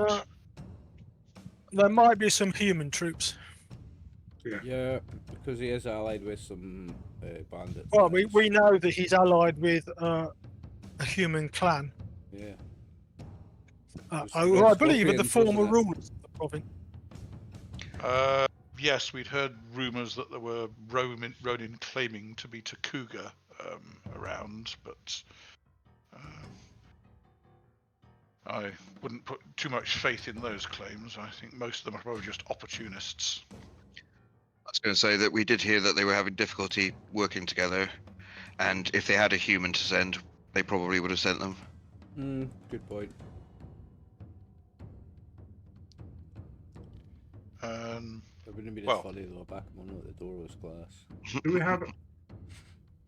There might be some human troops. Yeah, because he is allied with some bandits. Well, we know that he's allied with a human clan. Yeah. I believe are the Scorpions, former wasn't it? rulers of the province. Yes, we'd heard rumours that there were Ronin claiming to be Takuga around, but I wouldn't put too much faith in those claims. I think most of them are probably just opportunists. I was going to say that we did hear that they were having difficulty working together, and if they had a human to send, they probably would have sent them. Good point. It wouldn't be as funny though. Back when at the door was glass. Do we have?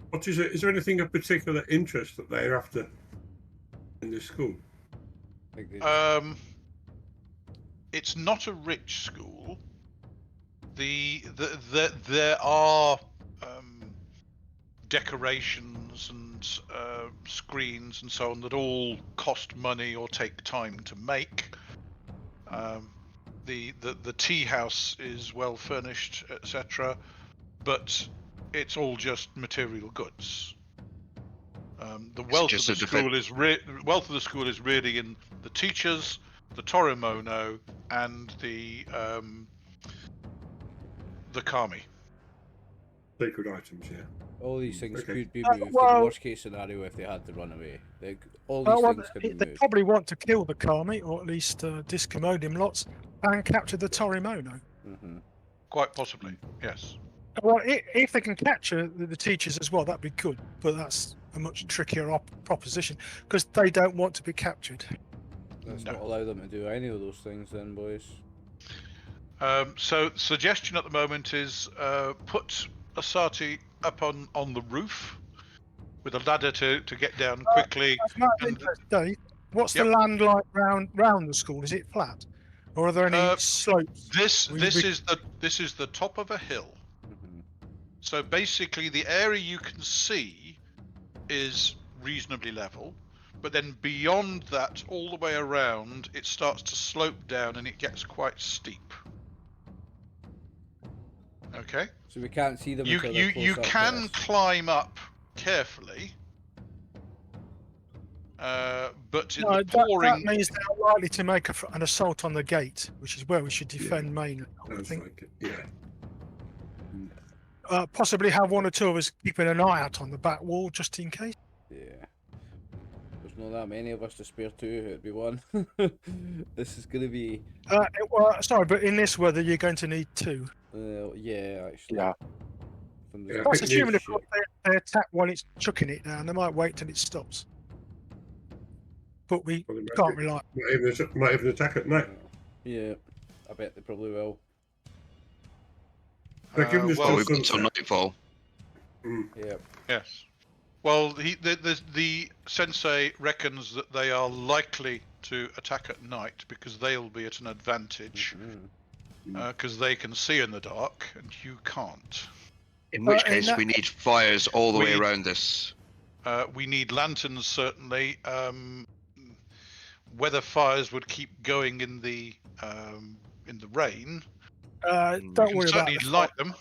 What is it? Is there anything of particular interest that they're after in this school? It's not a rich school. There are decorations and screens and so on that all cost money or take time to make. The tea house is well furnished, etc., but it's all just material goods. The wealth of the school is really in the teachers, the Torimono, and the kami. Sacred items, yeah. All these things could be moved. well- in the worst case scenario, if they had to run away, all these things could be They moved. probably want to kill the kami, or at least discommode him lots, and capture the Torimono. Quite possibly, yes. Well, if they can capture the teachers as well, that'd be good. But that's a much trickier proposition because they don't want to be captured. Let's not allow them to do any of those things, then, boys. So, suggestion at the moment is put Asati up on the roof with a ladder to get down quickly. Dave, what's the land like round the school? Is it flat, or are there any slopes? This is the top of a hill. So basically, the area you can see is reasonably level, but then beyond that, all the way around, it starts to slope down and it gets quite steep. Okay. So we can't see them. You can climb up carefully, but in the pouring. That means they're likely to make an assault on the gate, which is where we should defend mainly. I think. Possibly have one or two of us keeping an eye out on the back wall just in case. Yeah. There's not that many of us to spare two. It'd be one. This is going to be. Sorry, but in this weather, you're going to need two. Yeah, actually. Yeah. That's assuming if they attack while it's chucking it down, they might wait till it stops. But we can't rely. Might even attack at night. Yeah, I bet they probably will. We've got until nightfall. Yeah. Yes. Well, the sensei reckons that they are likely to attack at night because they'll be at an advantage because they can see in the dark and you can't. In which case, we need fires all the way around this. We need lanterns, certainly. Whether fires would keep going in the rain. Don't worry about it. Light them.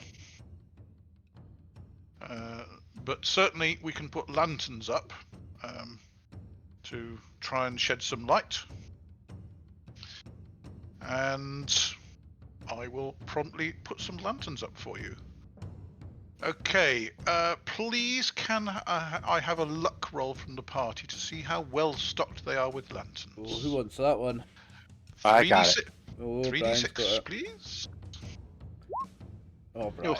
But certainly we can put lanterns up to try and shed some light. And I will promptly put some lanterns up for you. Okay, please can I have a luck roll from the party to see how well stocked they are with lanterns? Oh, who wants that one? I got it. 3d6, Oh, Brian's got 3d6, it. please. Oh, Brian.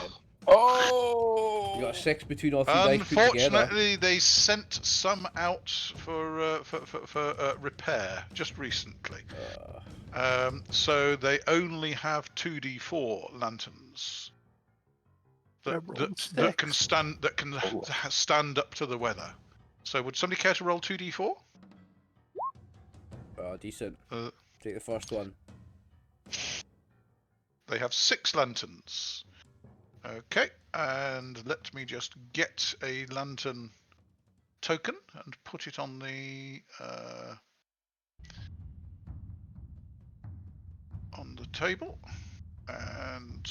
Oh! You got a 6 between all 3 dice put together. Unfortunately, they sent some out for repair just recently. So they only have 2d4 lanterns that can stand up to the weather. So would somebody care to roll 2d4? Oh, decent. Take the first one. They have 6 lanterns. Okay, and let me just get a lantern token and put it on the table. And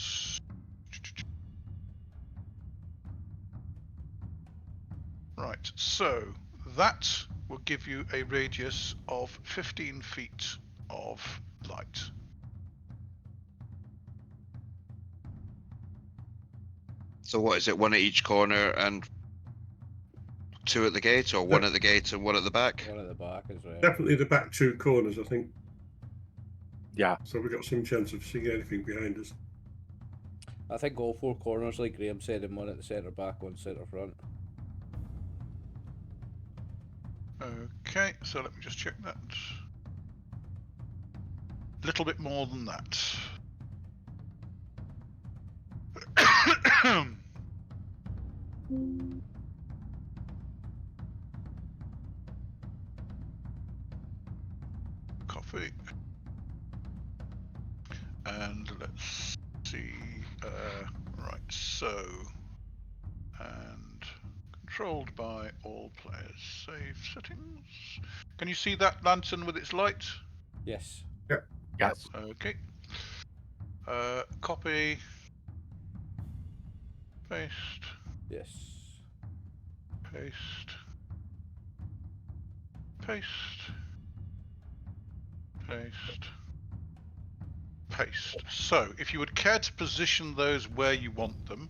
right, so that will give you a radius of 15 feet of light. So what is it? One at each corner and 2 at the gate, or 1 at the gate and 1 at the back? One at the back as well. Definitely the back 2 corners, I think. Yeah. So we've got some chance of seeing anything behind us. I think all 4 corners, like Graham said, and 1 at the centre back, 1 centre front. Okay, so let me just check that. A little bit more than that. Coffee. And let's see. Right, so. And controlled by all players. Save settings. Can you see that lantern with its light? Yes. Yes. Okay. Copy. Paste. Yes. Paste. Paste. Paste. Paste. So, if you would care to position those where you want them,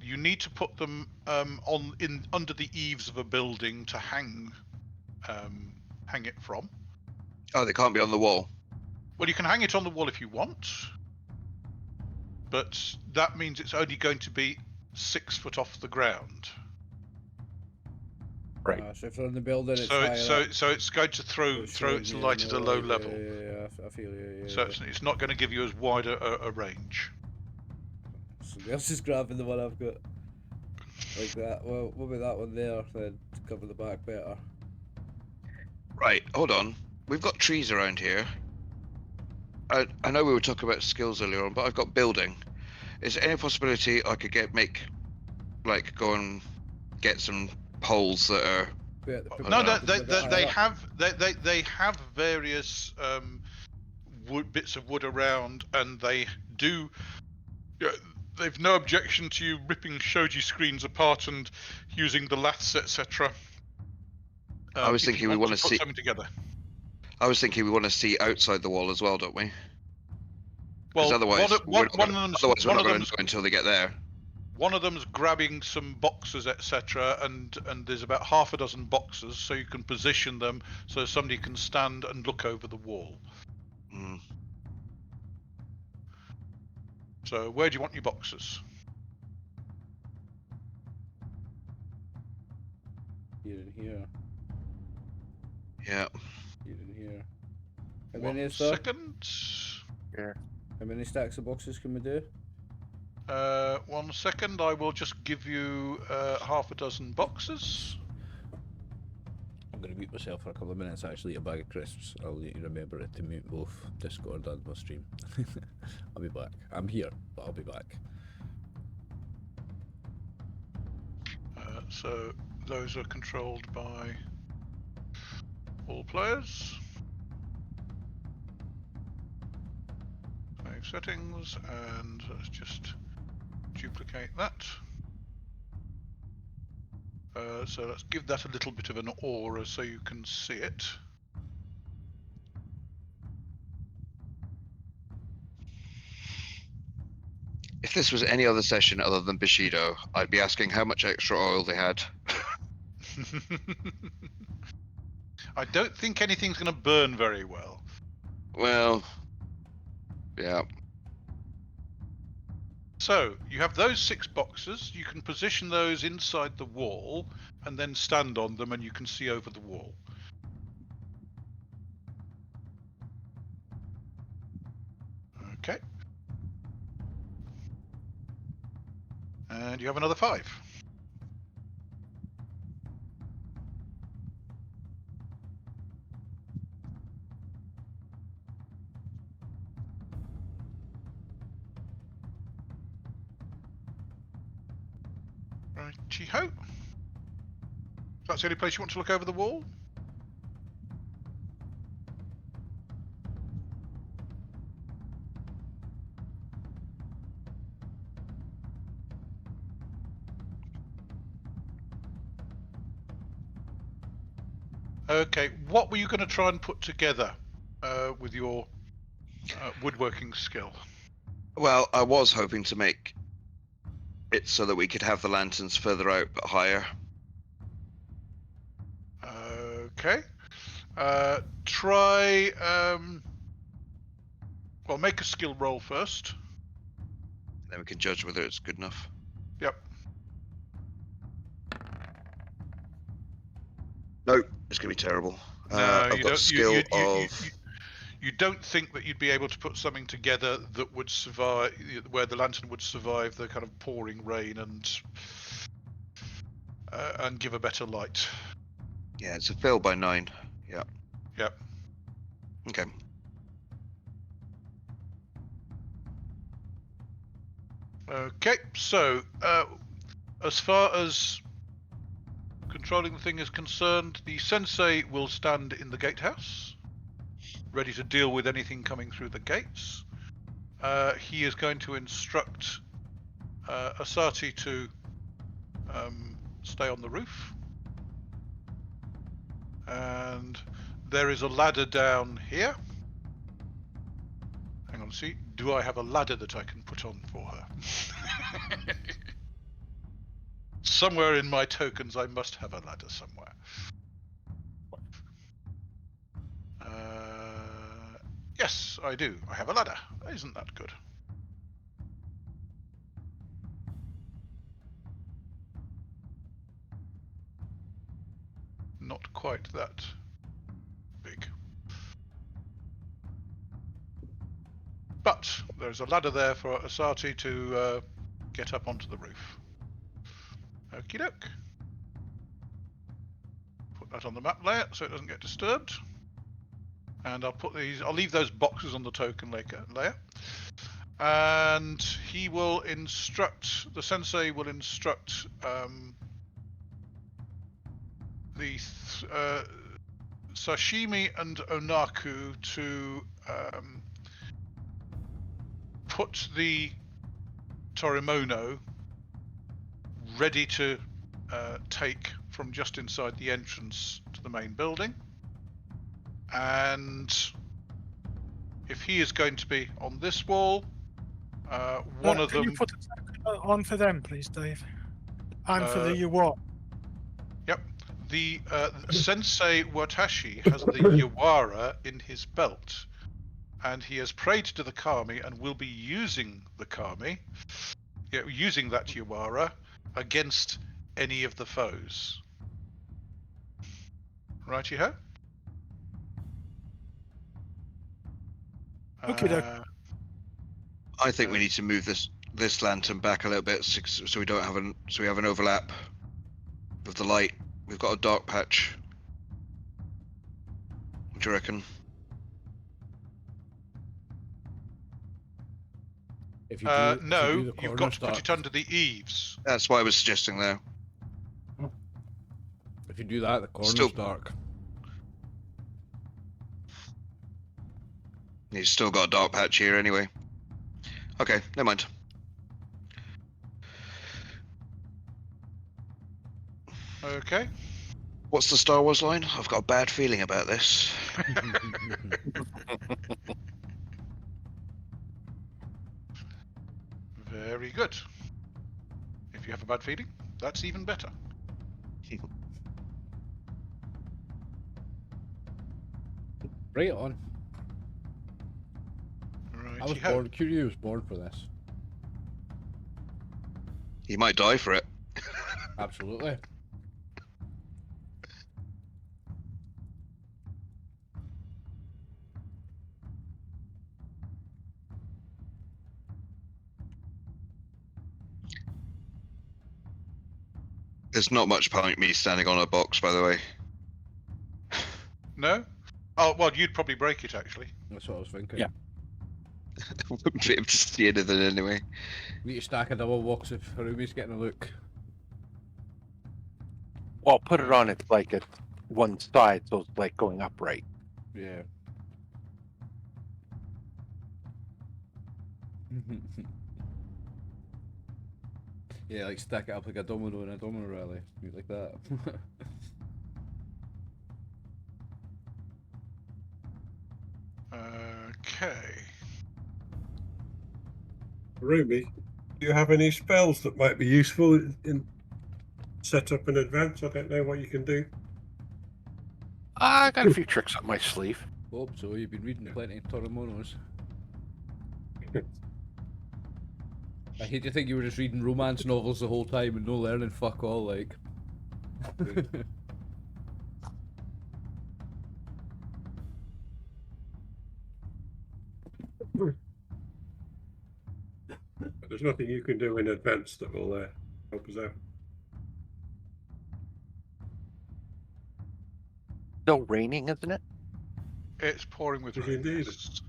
you need to put them under the eaves of a building to hang it from. Oh, they can't be on the wall. Well, you can hang it on the wall if you want, but that means it's only going to be 6 foot off the ground. Right. So if they're in the building, it's So higher up. so it's going to throw its light at a low level. Yeah, I feel you. Yeah, So it's not going to give you as wide a range. Somebody else is grabbing the one I've got. Like that. Well, what about that one there then to cover the back better? Right, hold on. We've got trees around here. I know we were talking about skills earlier on, but I've got building. Is there any possibility I could go and get some poles that are... No, they have various bits of wood around, and they do. They've no objection to you ripping shoji screens apart and using the laths, etc. I was thinking we want to see something together. I was thinking we want to see outside the wall as well, don't we? Well, otherwise we're not going to know until they get there. One of them's grabbing some boxes, etc., and there's about half a dozen boxes, so you can position them so somebody can stand and look over the wall. Mm. So where do you want your boxes? Here and here. Yeah. Here and here. How One many is there? second. Yeah. How many stacks of boxes can we do? 1 second. I will just give you half a dozen boxes. I'm going to mute myself for a couple of minutes, actually eat a bag of crisps. I'll need you remember it to mute both Discord and my stream. I'll be back. I'm here, but I'll be back. So those are controlled by all players. Save settings, and let's just duplicate that. So let's give that a little bit of an aura so you can see it. If this was any other session other than Bushido, I'd be asking how much extra oil they had. I don't think anything's going to burn very well. Well, yeah. So, you have those 6 boxes. You can position those inside the wall and then stand on them and you can see over the wall. Okay. And you have another 5. Righty-ho. That's the only place you want to look over the wall? Okay, what were you going to try and put together with your woodworking skill? Well, I was hoping to make it so that we could have the lanterns further out but higher. Okay. Try. Well, make a skill roll first. Then we can judge whether it's good enough. Yep. No, it's going to be terrible. No, I've got a skill of... You don't think that you'd be able to put something together that would survive, where the lantern would survive the kind of pouring rain and give a better light. Yeah, it's a fail by 9. Yeah. Yep. Okay. Okay, so as far as controlling the thing is concerned, the sensei will stand in the gatehouse, ready to deal with anything coming through the gates. He is going to instruct Asati to stay on the roof. And there is a ladder down here. Hang on, see, do I have a ladder that I can put on for her? Somewhere in my tokens I must have a ladder somewhere. Yes, I do. I have a ladder. Isn't that good? Not quite that big. But there's a ladder there for Asati to get up onto the roof. Okie doke. Put that on the map layer so it doesn't get disturbed. And I'll leave those boxes on the token layer. And he will instruct, the sensei will instruct the Sashimi and Onaku to put the Torimono ready to take from just inside the entrance to the main building. And if he is going to be on this wall, one of them... Can you put a token on for them, please, Dave? And for the what? Yep. The Sensei Watashi has the Yawara in his belt. And he has prayed to the Kami and will be using the Kami, using that Yawara against any of the foes. Righty-ho? I think we need to move this lantern back a little bit so we don't have we have an overlap with the light. We've got a dark patch. What do you reckon? No, you've got to put it under the eaves. That's what I was suggesting there. If you do that, the corner's dark. He's still got a dark patch here anyway. Okay, never mind. Okay. What's the Star Wars line? I've got a bad feeling about this. Very good. If you have a bad feeling, that's even better. Right on. Right. I was born. Kyūryū was born for this. He might die for it. Absolutely. There's not much point me standing on a box, by the way. No? Oh, well, you'd probably break it, actually. That's what I was thinking. Yeah. Wouldn't be able to see anything anyway. We need to stack a double box if Harumi's getting a look. Well, put it on its like at one side, so it's like going upright. Yeah. Yeah, like stack it up like a domino in a domino rally. Like that. Okay. Harumi, do you have any spells that might be useful in set up in advance? I don't know what you can do. I got a few tricks up my sleeve. Hope so. You've been reading plenty of Toromonos. I hate to think you were just reading romance novels the whole time and no learning fuck all, like. But there's nothing you can do in advance that will help us out. Still raining, isn't it? It's pouring with Is rain. it indeed? yes.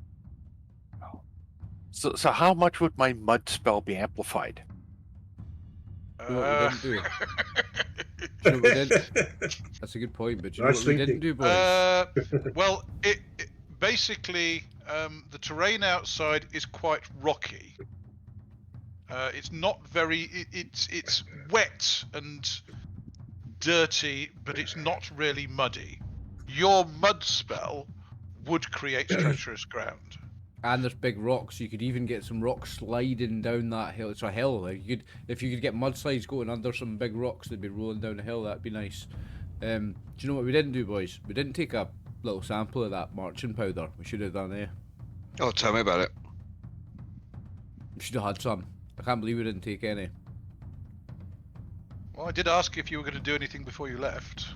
So how much would my mud spell be amplified? You know what we didn't do? You know what we didn't? That's a good point, but you know Nice what we didn't thinking. do, boys? Well, it basically the terrain outside is quite rocky. It's not very. It's wet and dirty, but it's not really muddy. Your mud spell would create treacherous ground. And there's big rocks. You could even get some rocks sliding down that hill. It's a hill. Like if you could get mudslides going under some big rocks, they'd be rolling down the hill. That'd be nice. Do you know what we didn't do, boys? We didn't take a little sample of that marching powder. We should have done it. Oh, tell me about it. We should have had some. I can't believe we didn't take any. Well, I did ask if you were going to do anything before you left.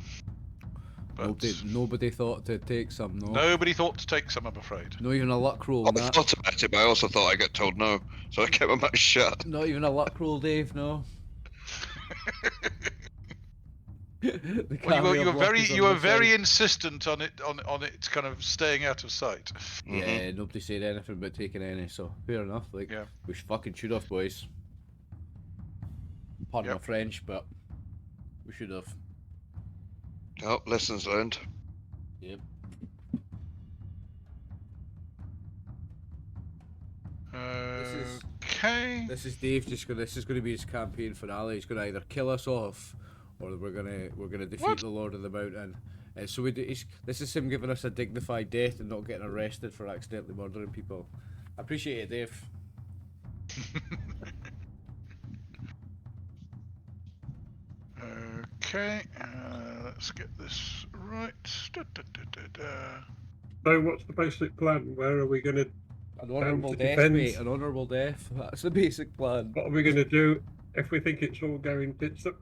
But Nobody thought to take some, no. nobody thought to take some, I'm afraid. Not even a luck roll I on that. thought about it, but I also thought I got told no, so I kept my mouth shut. Not even a luck roll, Dave, no. Well, you were very insistent on it kind of staying out of sight. Yeah, nobody said anything about taking any, so fair enough. Like, Yeah. we fucking should have, boys. Pardon my French, but we should have. Oh, lessons learned. Yep. Okay. This is Dave. This is gonna be his campaign finale. He's gonna either kill us off, or we're gonna defeat the Lord of the Mountain. So this is him giving us a dignified death and not getting arrested for accidentally murdering people. I appreciate it, Dave. Okay. Let's get this right. So what's the basic plan? Where are we going to... An honourable it death, depends. mate. An honourable death. That's the basic plan. What are we going to do if we think it's all going tits up?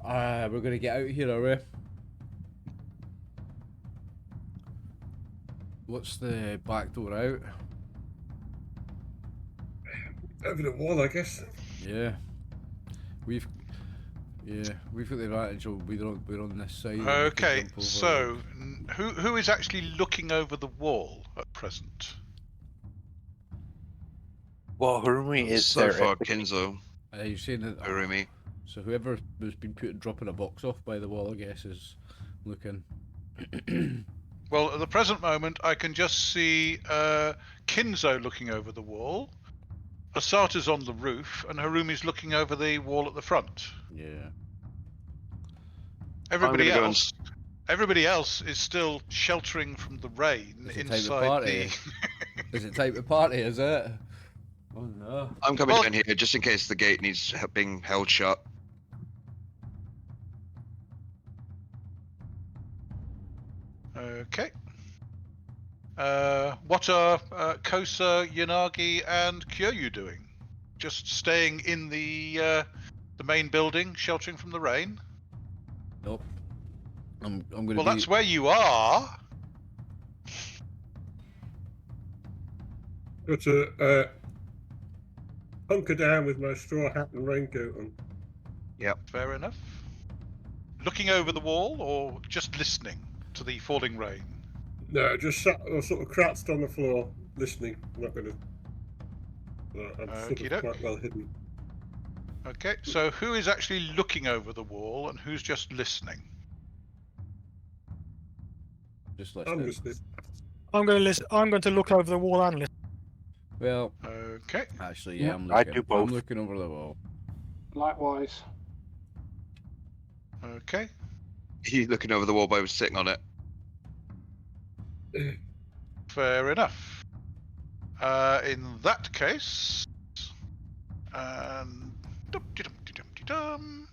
We're gonna get out here, are we? What's the back door out? Over the wall, I guess. Yeah. We've got the advantage of we're on this side. Okay. So, who is actually looking over the wall at present? Well, Harumi is so there. far, Kinzo, You're saying that Harumi. So whoever has been dropping a box off by the wall, I guess, is looking. Well, at the present moment, I can just see Kinzo looking over the wall, Asata's on the roof, and Harumi's looking over the wall at the front. Yeah. Everybody gonna go else, everybody else is still sheltering from the rain Is it time to inside party? the. Is it time to party? Is it? Oh no. I'm coming Well- down here just in case the gate needs being held shut. Okay. What are Kosa, Yanagi, and Kyūryū doing? Just staying in the main building, sheltering from the rain? Nope. I'm gonna Well, be. that's where you are. Got to hunker down with my straw hat and raincoat on. Fair enough. Looking over the wall, or just listening to the falling rain? No, just sat or sort of crouched on the floor listening. I'm not going to. I'm sort Okey-doke. of quite well hidden. Okay, so who is actually looking over the wall, and who's just listening? Just I'm listening. listening. I'm going to listen. I'm going to look over the wall and listen. Well, Okay. actually, Yeah, I'm I looking. do both. I'm looking over the wall. Likewise. Okay. He's looking over the wall, but I was sitting on it. Fair enough. In that case, dum-de-dum-de-dum-de-dum.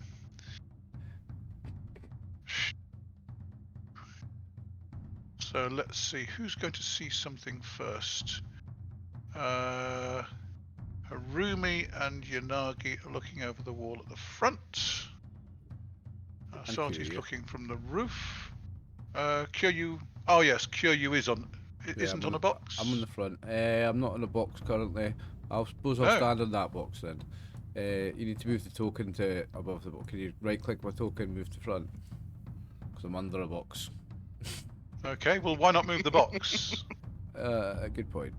So let's see who's going to see something first. Harumi and Yanagi are looking over the wall at the front. And Sati's Kyūryū. looking from the roof. Kyūryū. Oh yes, Kyūryū is on. Isn't on a box. I'm on the front. I'm not on a box currently. I suppose I'll No. stand on that box then. You need to move the token to above the box. Can you right click my token, move to front? Because I'm under a box. Okay. Well, why not move the box? Good point.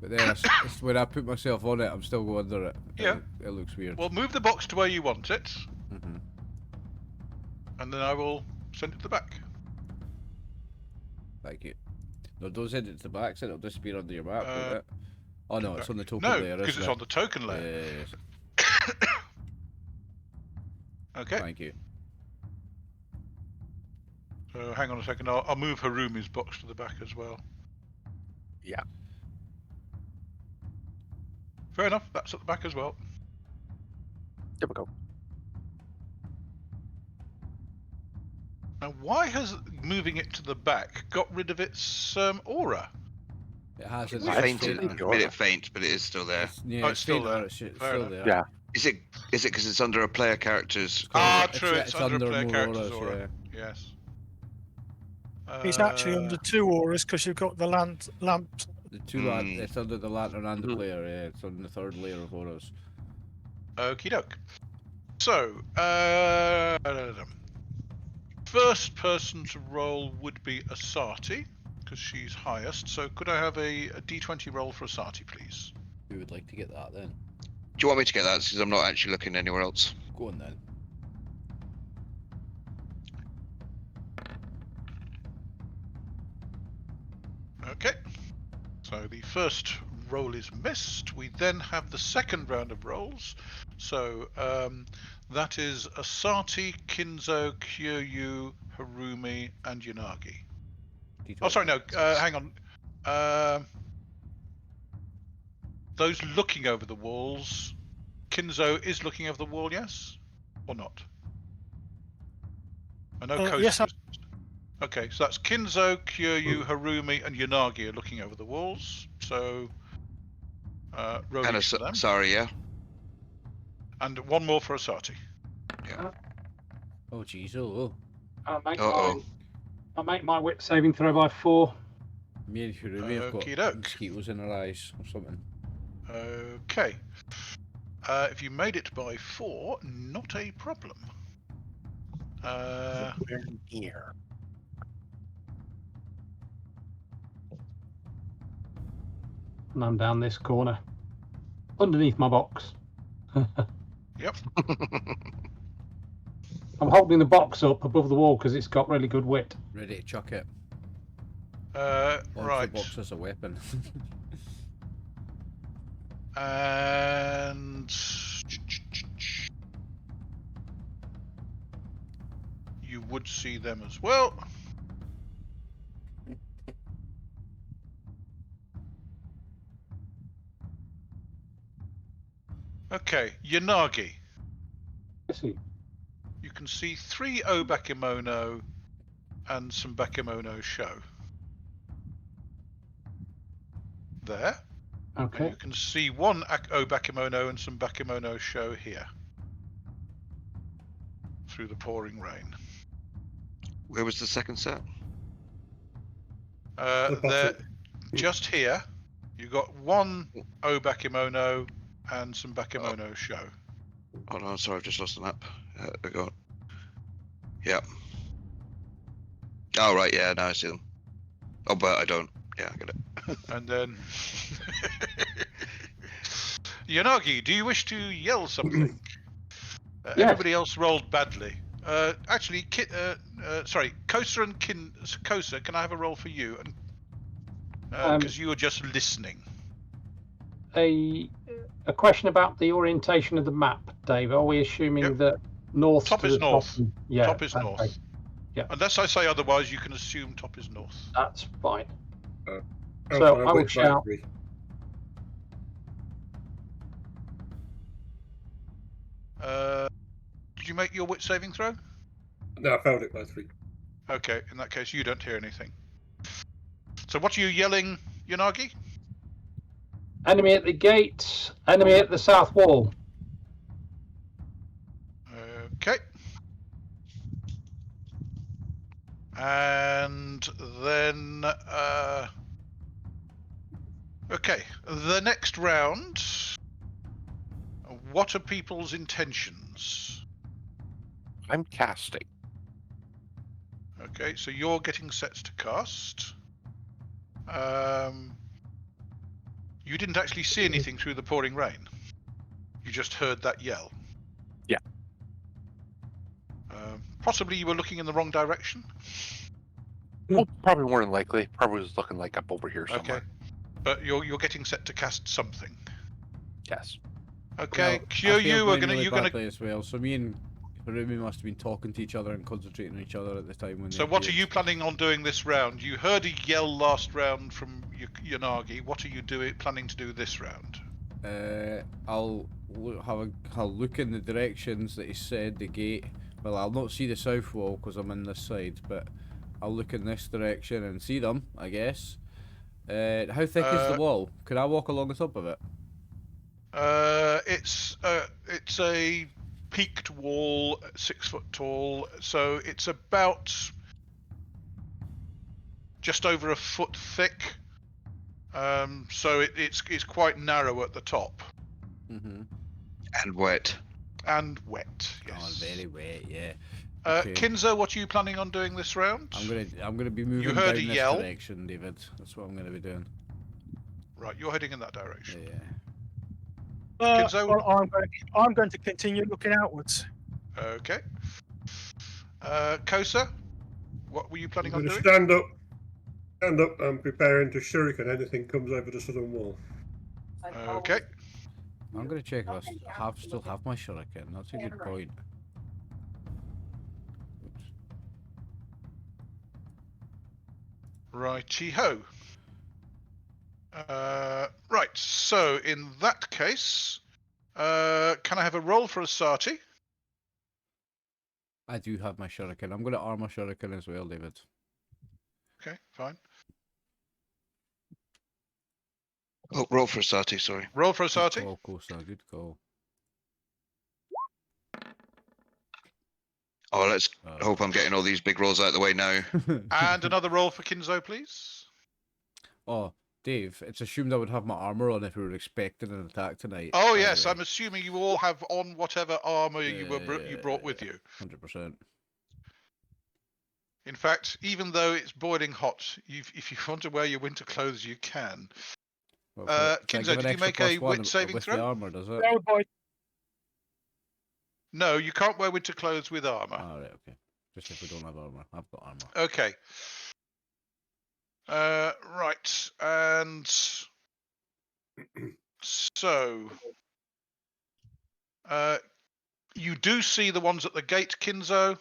But then it's when I put myself on it, I'm still going under it. Yeah. It looks weird. Well, move the box to where you want it, hmm and then I will send it to the back. Thank you. No, don't send it to the back, so it'll disappear under your map, won't Uh, it? Oh no, it's on the token No, layer, because isn't it's it? on the token layer. Yes. Okay. Thank you. So hang on a second. I'll move Harumi's box to the back as well. Yeah. Fair enough. That's at the back as well. Typical. Now, why has moving it to the back got rid of its aura? It has We it. I fainted, think made it faint, but it is still there. Yeah, Oh, it's it's still faint, there. It's Fair still enough. there. Yeah. Is it because it's under a player character's? True. It's under a player more character's auras, aura. Yes. It's actually under 2 auras because you've got the lamp. The two it's under the lantern and the player, yeah. It's on the third layer of auras. Okie doke. So, first person to roll would be Asati, because she's highest. So, could I have a d20 roll for Asati, please? We would like to get that then. Do you want me to get that? Because I'm not actually looking anywhere else. Go on then. Okay. So the first roll is missed. We then have the second round of rolls. So that is Asati, Kinzo, Kyūryū, Harumi, and Yanagi. Oh, sorry, no. Hang on. Those looking over the walls. Kinzo is looking over the wall, yes, or not? I know Kosa. Yes, Okay, so that's Kinzo, Kyūryū, Harumi, and Yanagi are looking over the walls. So, roll And each for them. sorry, yeah. And one more for Asati. Oh jeez, oh. I make my wit saving throw by 4. Me and Harumi have got Okey-doke. mosquitoes in our eyes or something. Okay. If you made it by 4, not a problem. We're here. And I'm down this corner. Underneath my box. Yep. I'm holding the box up above the wall because it's got really good wit. Ready to chuck it. Right. The box as a weapon. And you would see them as well. Okay, Yanagi. I see. You can see 3 Obakemono and some Bakemono show. There. And Okay. you can see 1 Obakemono and some Bakemono show here. Through the pouring rain. Where was the second set? The They're bottom. just here. You got 1 Obakemono and some Bakemono show. Oh no, sorry, I've just lost the map. I got. Yeah. Oh right, yeah, now I see them. Oh, but I don't. Yeah, I get it. And then Yanagi, do you wish to yell something? Yes. Everybody else rolled badly. Actually, sorry, Kosa and Kosa, can I have a roll for you? Because you were just listening. A question about the orientation of the map, Dave. Are we assuming Yep. that north Top to is the north. top? Yeah. Top is okay. north. Yeah. Unless I say otherwise, you can assume top is north. That's fine. How So far I will away from shout. me? Did you make your wit saving throw? No, I found it by 3. Okay, in that case, you don't hear anything. So what are you yelling, Yanagi? Enemy at the gate. Enemy at the south wall. Okay. And then, okay, the next round. What are people's intentions? I'm casting. Okay, so you're getting sets to cast. You didn't actually see anything through the pouring rain. You just heard that yell. Yeah. Possibly you were looking in the wrong direction. Oh, probably more than likely. Probably was looking like up over here somewhere. Okay, but you're getting set to cast something. Yes. Okay, Well, Kyūryū, we're you're gonna. badly as well. So me and Harumi must have been talking to each other and concentrating on each other at the time when. So they what are appeared. you planning on doing this round? You heard a yell last round from Yanagi. What are you planning to do this round? I'll look in the directions that he said, the gate. Well, I'll not see the south wall because I'm in this side, but I'll look in this direction and see them, I guess. How thick is the wall? Can I walk along the top of it? It's a peaked wall, 6 foot tall, so it's about just over a foot thick. So it's quite narrow at the top. Mm-hmm. And wet. And wet. Yes. Oh, very wet, yeah. Okay. Kinzo, what are you planning on doing this round? I'm gonna be moving heard down a this yell? direction, David. That's what I'm gonna be doing. Right, you're heading in that direction. Yeah. Kinzo? Well, I'm going to continue looking outwards. Okay. Kosa, what were you planning I'm on going doing? to stand up and preparing to shuriken anything comes over the southern wall. Okay. I'm gonna check if I still have my shuriken. That's a good point. Oops. Righty-ho. Right, so in that case, can I have a roll for Asati? I do have my shuriken. I'm gonna arm my shuriken as well, David. Okay, fine. Oh, roll for Sati, sorry. Roll for Good Asati. call, Kosa. Good call. Oh, let's hope I'm getting all these big rolls out of the way now. And another roll for Kinzo, please. Oh, Dave, it's assumed I would have my armor on if we were expecting an attack tonight. Oh by the yes, way. I'm assuming you all have on whatever armor you brought with you. 100%. In fact, even though it's boiling hot, if you want to wear your winter clothes, you can. Well, does that Kinzo, give an did you extra make a +1 wit saving with throw? the armor, does it? No, boy. No, you can't wear winter clothes with armor. Alright, okay. Just if we don't have armor. I've got armor. Okay. Right, and so you do see the ones at the gate, Kinzo.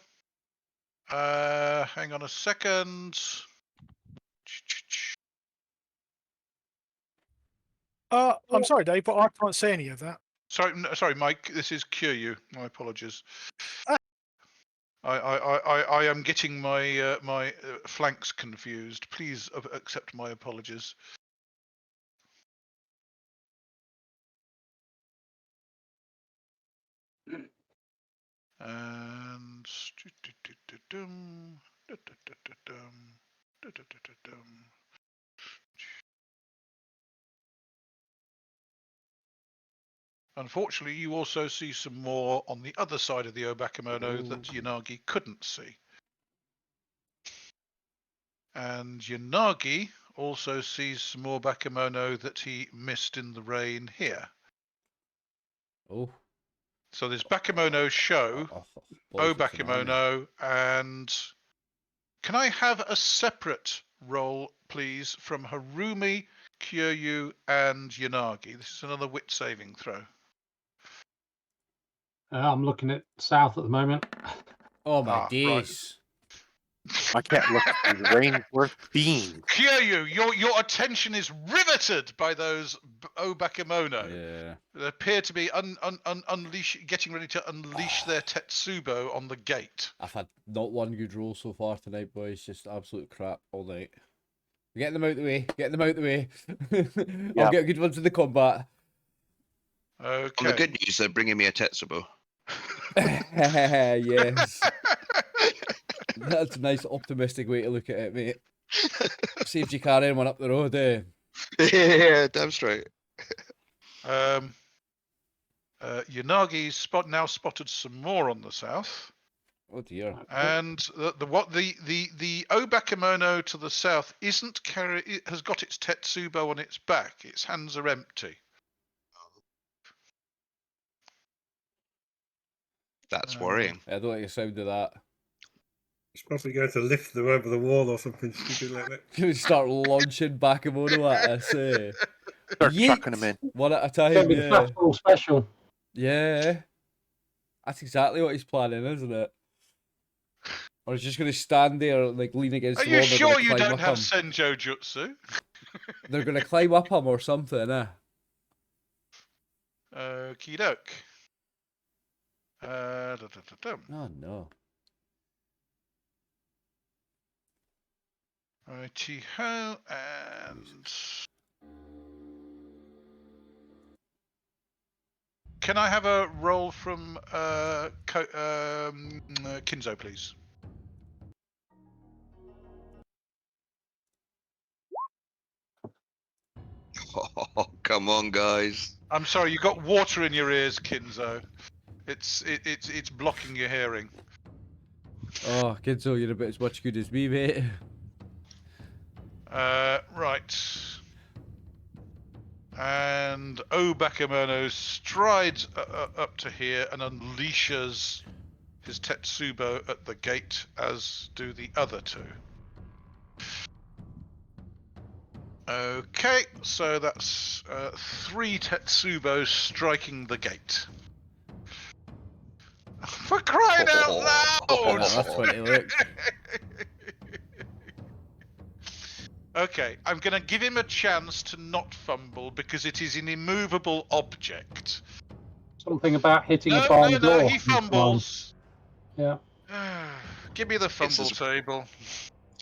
Hang on a second. I'm sorry, Dave, but I can't see any of that. Sorry, Mike. This is Kyūryū. My apologies. I am getting my flanks confused. Please accept my apologies. And unfortunately, you also see some more on the other side of the Obakemono that Yanagi couldn't see. And Yanagi also sees some more Bakemono that he missed in the rain here. Oh. So there's Bakemono show, Obakemono, and can I have a separate roll, please, from Harumi, Kyūryū, and Yanagi? This is another wit saving throw. I'm looking at south at the moment. Oh my Right. days. I can't look through Rainsworth beans. Kyūryū, your attention is riveted by those Obakemono. Yeah. They appear to be getting ready to unleash their Tetsubo on the gate. I've had not one good roll so far tonight, boys. Just absolute crap all night. Get them out the way. Get them out the way. I'll get good ones in the combat. Okay. On the good news, they're bringing me a Tetsubo. Yes. That's a nice optimistic way to look at it, mate. Saves you carrying one up the road, eh? Yeah, damn straight. Yanagi's now spotted some more on the south. Oh dear. And the Obakemono to the south it has got its Tetsubo on its back. Its hands are empty. That's worrying. I don't like the sound of that. It's probably going to lift them over the wall or something stupid like that. Can we start launching Bakemono at us, eh? Start Yeet! chucking them in. One at a It's going time, to be the yeah. fastball special. Yeah. That's exactly what he's planning, isn't it? Or he's just going to stand there, like, lean against Are the wall. you sure you don't have him. Senjo Jutsu? They're going to climb up him or something, eh? Okie doke. Oh, no. Righty ho, and can I have a roll from Kinzo, please? Oh, come on, guys. I'm sorry, you got water in your ears, Kinzo. It's blocking your hearing. Oh, Kinzo, you're a bit as much good as me, mate. Right. And Obakemono strides up to here and unleashes his Tetsubo at the gate, as do the other two. Okay, so that's 3 Tetsubos striking the gate. For crying out loud! That's 20 looks. Okay, I'm going to give him a chance to not fumble because it is an immovable object. Something about hitting a barn door. No, he fumbles. Yeah. Give me the fumble table.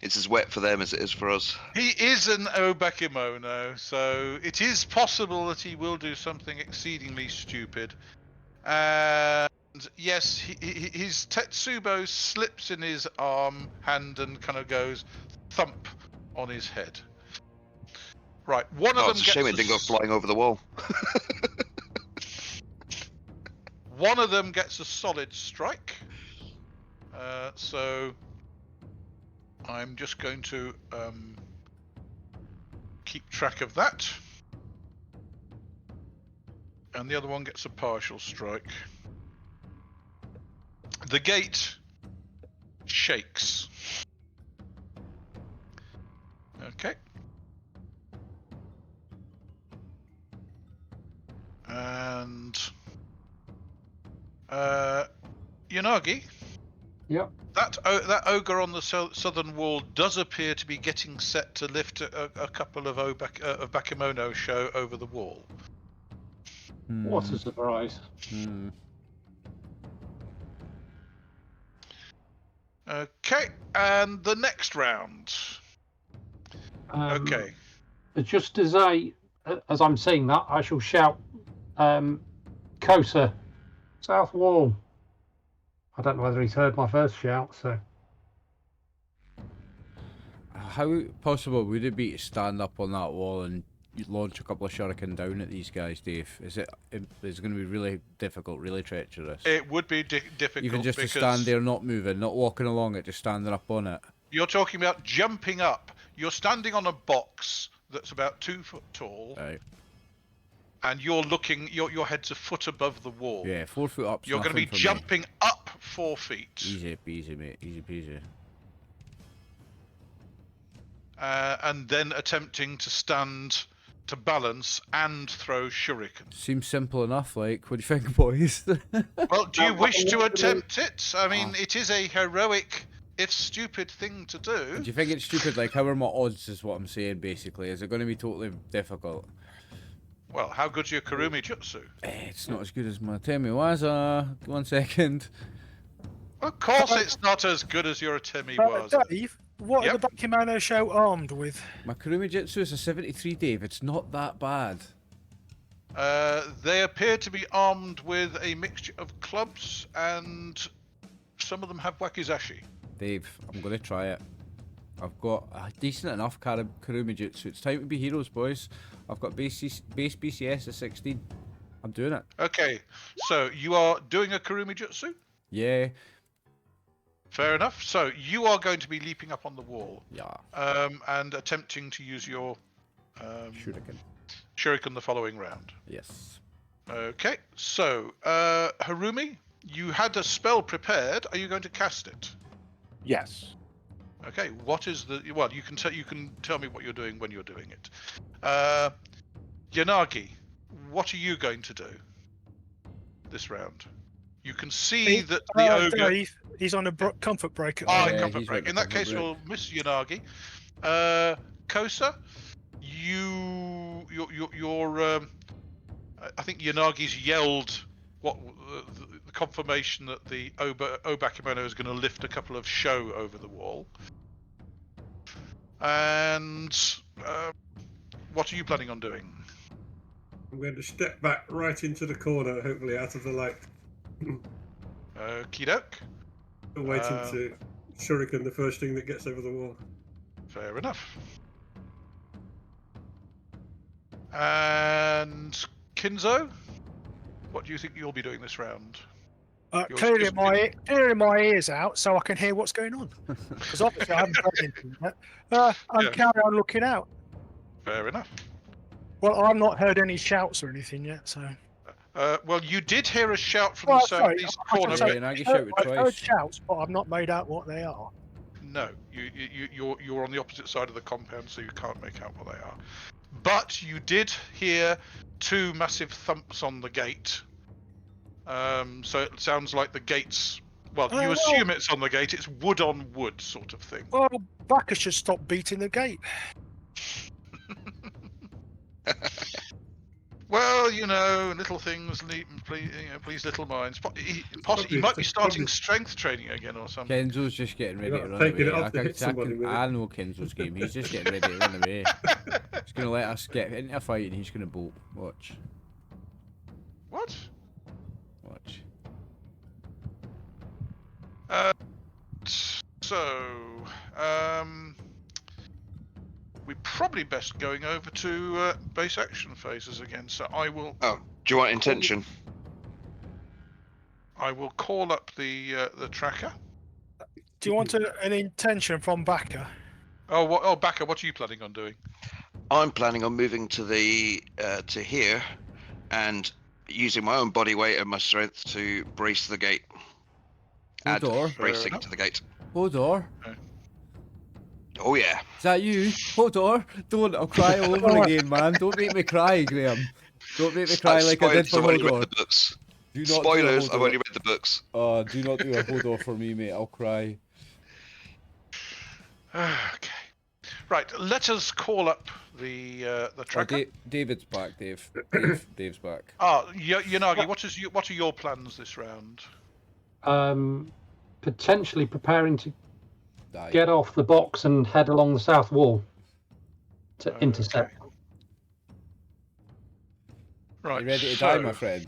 It's as wet for them as it is for us. He is an Obakemono, so it is possible that he will do something exceedingly stupid. And yes, his Tetsubo slips in his hand and kind of goes thump on his head. Right, one of them It's a shame it didn't go flying over the wall. One of them gets a solid strike. So I'm just going to keep track of that. And the other one gets a partial strike. The gate shakes. Okay. And Yanagi. Yep. That ogre on the southern wall does appear to be getting set to lift a couple of Bakemono show over the wall. What a surprise. Okay, and the next round. Okay. Just as I'm saying that, I shall shout, Kosa, south wall. I don't know whether he's heard my first shout, so. How possible would it be to stand up on that wall and launch a couple of shuriken down at these guys, Dave? Is it going to be really difficult, really treacherous? It would be difficult. Even just to stand there, not moving, not walking along it, just standing up on it. You're talking about jumping up. You're standing on a box that's about 2 foot tall. Right. And you're looking, your head's a foot above the wall. Yeah, 4 foot up. You're going to be jumping up 4 feet. Easy peasy, mate. Easy peasy. And then attempting to stand, to balance, and throw shuriken. Seems simple enough, like, what do you think, boys? Well, do you wish to attempt it? I mean, it is a heroic, if stupid, thing to do. Do you think it's stupid? Like, how are my odds, is what I'm saying, basically? Is it going to be totally difficult? Well, how good's your Harumi jutsu? It's not as good as my Temiwaza. 1 second. Of course it's not as good as your Temiwaza. Dave, what are the Bakemono show armed with? My Kurumi Jutsu is a 73, Dave. It's not that bad. They appear to be armed with a mixture of clubs, and some of them have wakizashi. Dave, I'm going to try it. I've got a decent enough Kurumi Jutsu. It's time to be heroes, boys. I've got base BCS of 16. I'm doing it. Okay, so you are doing a Kurumi Jutsu? Yeah. Fair enough. So you are going to be leaping up on the wall. Yeah. And attempting to use your Shuriken the following round. Yes. Okay, so Harumi, you had a spell prepared. Are you going to cast it? Yes. Okay, what is the... Well, you can tell me what you're doing when you're doing it. Yanagi, what are you going to do this round? You can see that the ogre... Dave, he's on a comfort break. Comfort break. In that case, we'll miss Yanagi. Kosa, you're I think Yanagi's yelled the confirmation that the Obakemono is going to lift a couple of show over the wall. And what are you planning on doing? I'm going to step back right into the corner, hopefully out of the light. Okie doke. Waiting to shuriken the first thing that gets over the wall. Fair enough. And Kinzo, what do you think you'll be doing this round? Clearing my ears out so I can hear what's going on. Because obviously I haven't heard anything yet. I'm carrying on looking out. Fair enough. Well, I've not heard any shouts or anything yet, so... well, you did hear a shout from the southeast corner. I've heard shouts, but I've not made out what they are. No, you're on the opposite side of the compound, so you can't make out what they are. But you did hear 2 massive thumps on the gate. So it sounds like the gate's... Well, you assume it's on the gate. It's wood on wood sort of thing. Well, Baka should stop beating the gate. Well, you know, little things please little minds. He might be starting strength training again or something. Kenzo's just getting ready to run away. I know Kenzo's game. He's just getting ready to run away. He's going to let us get into a fight and he's going to bolt. Watch. What? Watch. We're probably best going over to base action phases again. So I will. Oh, do you want intention? I will call up the tracker. Do you want an intention from Baka? Oh, Baka, what are you planning on doing? I'm planning on moving to the to here, and using my own body weight and my strength to brace the gate. Add bracing to the gate. Hodor. Oh yeah. Is that you? Hodor? Don't, I'll cry all over again, man. Don't make me cry, Graham. Don't make me cry like I did for Hodor. Spoilers, I've already read the books. Oh, do not do a Hodor for me, mate. I'll cry. Okay. Right, let us call up the Oh, tracker. David's back, Dave. Dave's back. Yanagi, what are your plans this round? Potentially preparing to Die. get off the box and head along the south wall to intercept. Right. You ready to die, my friend?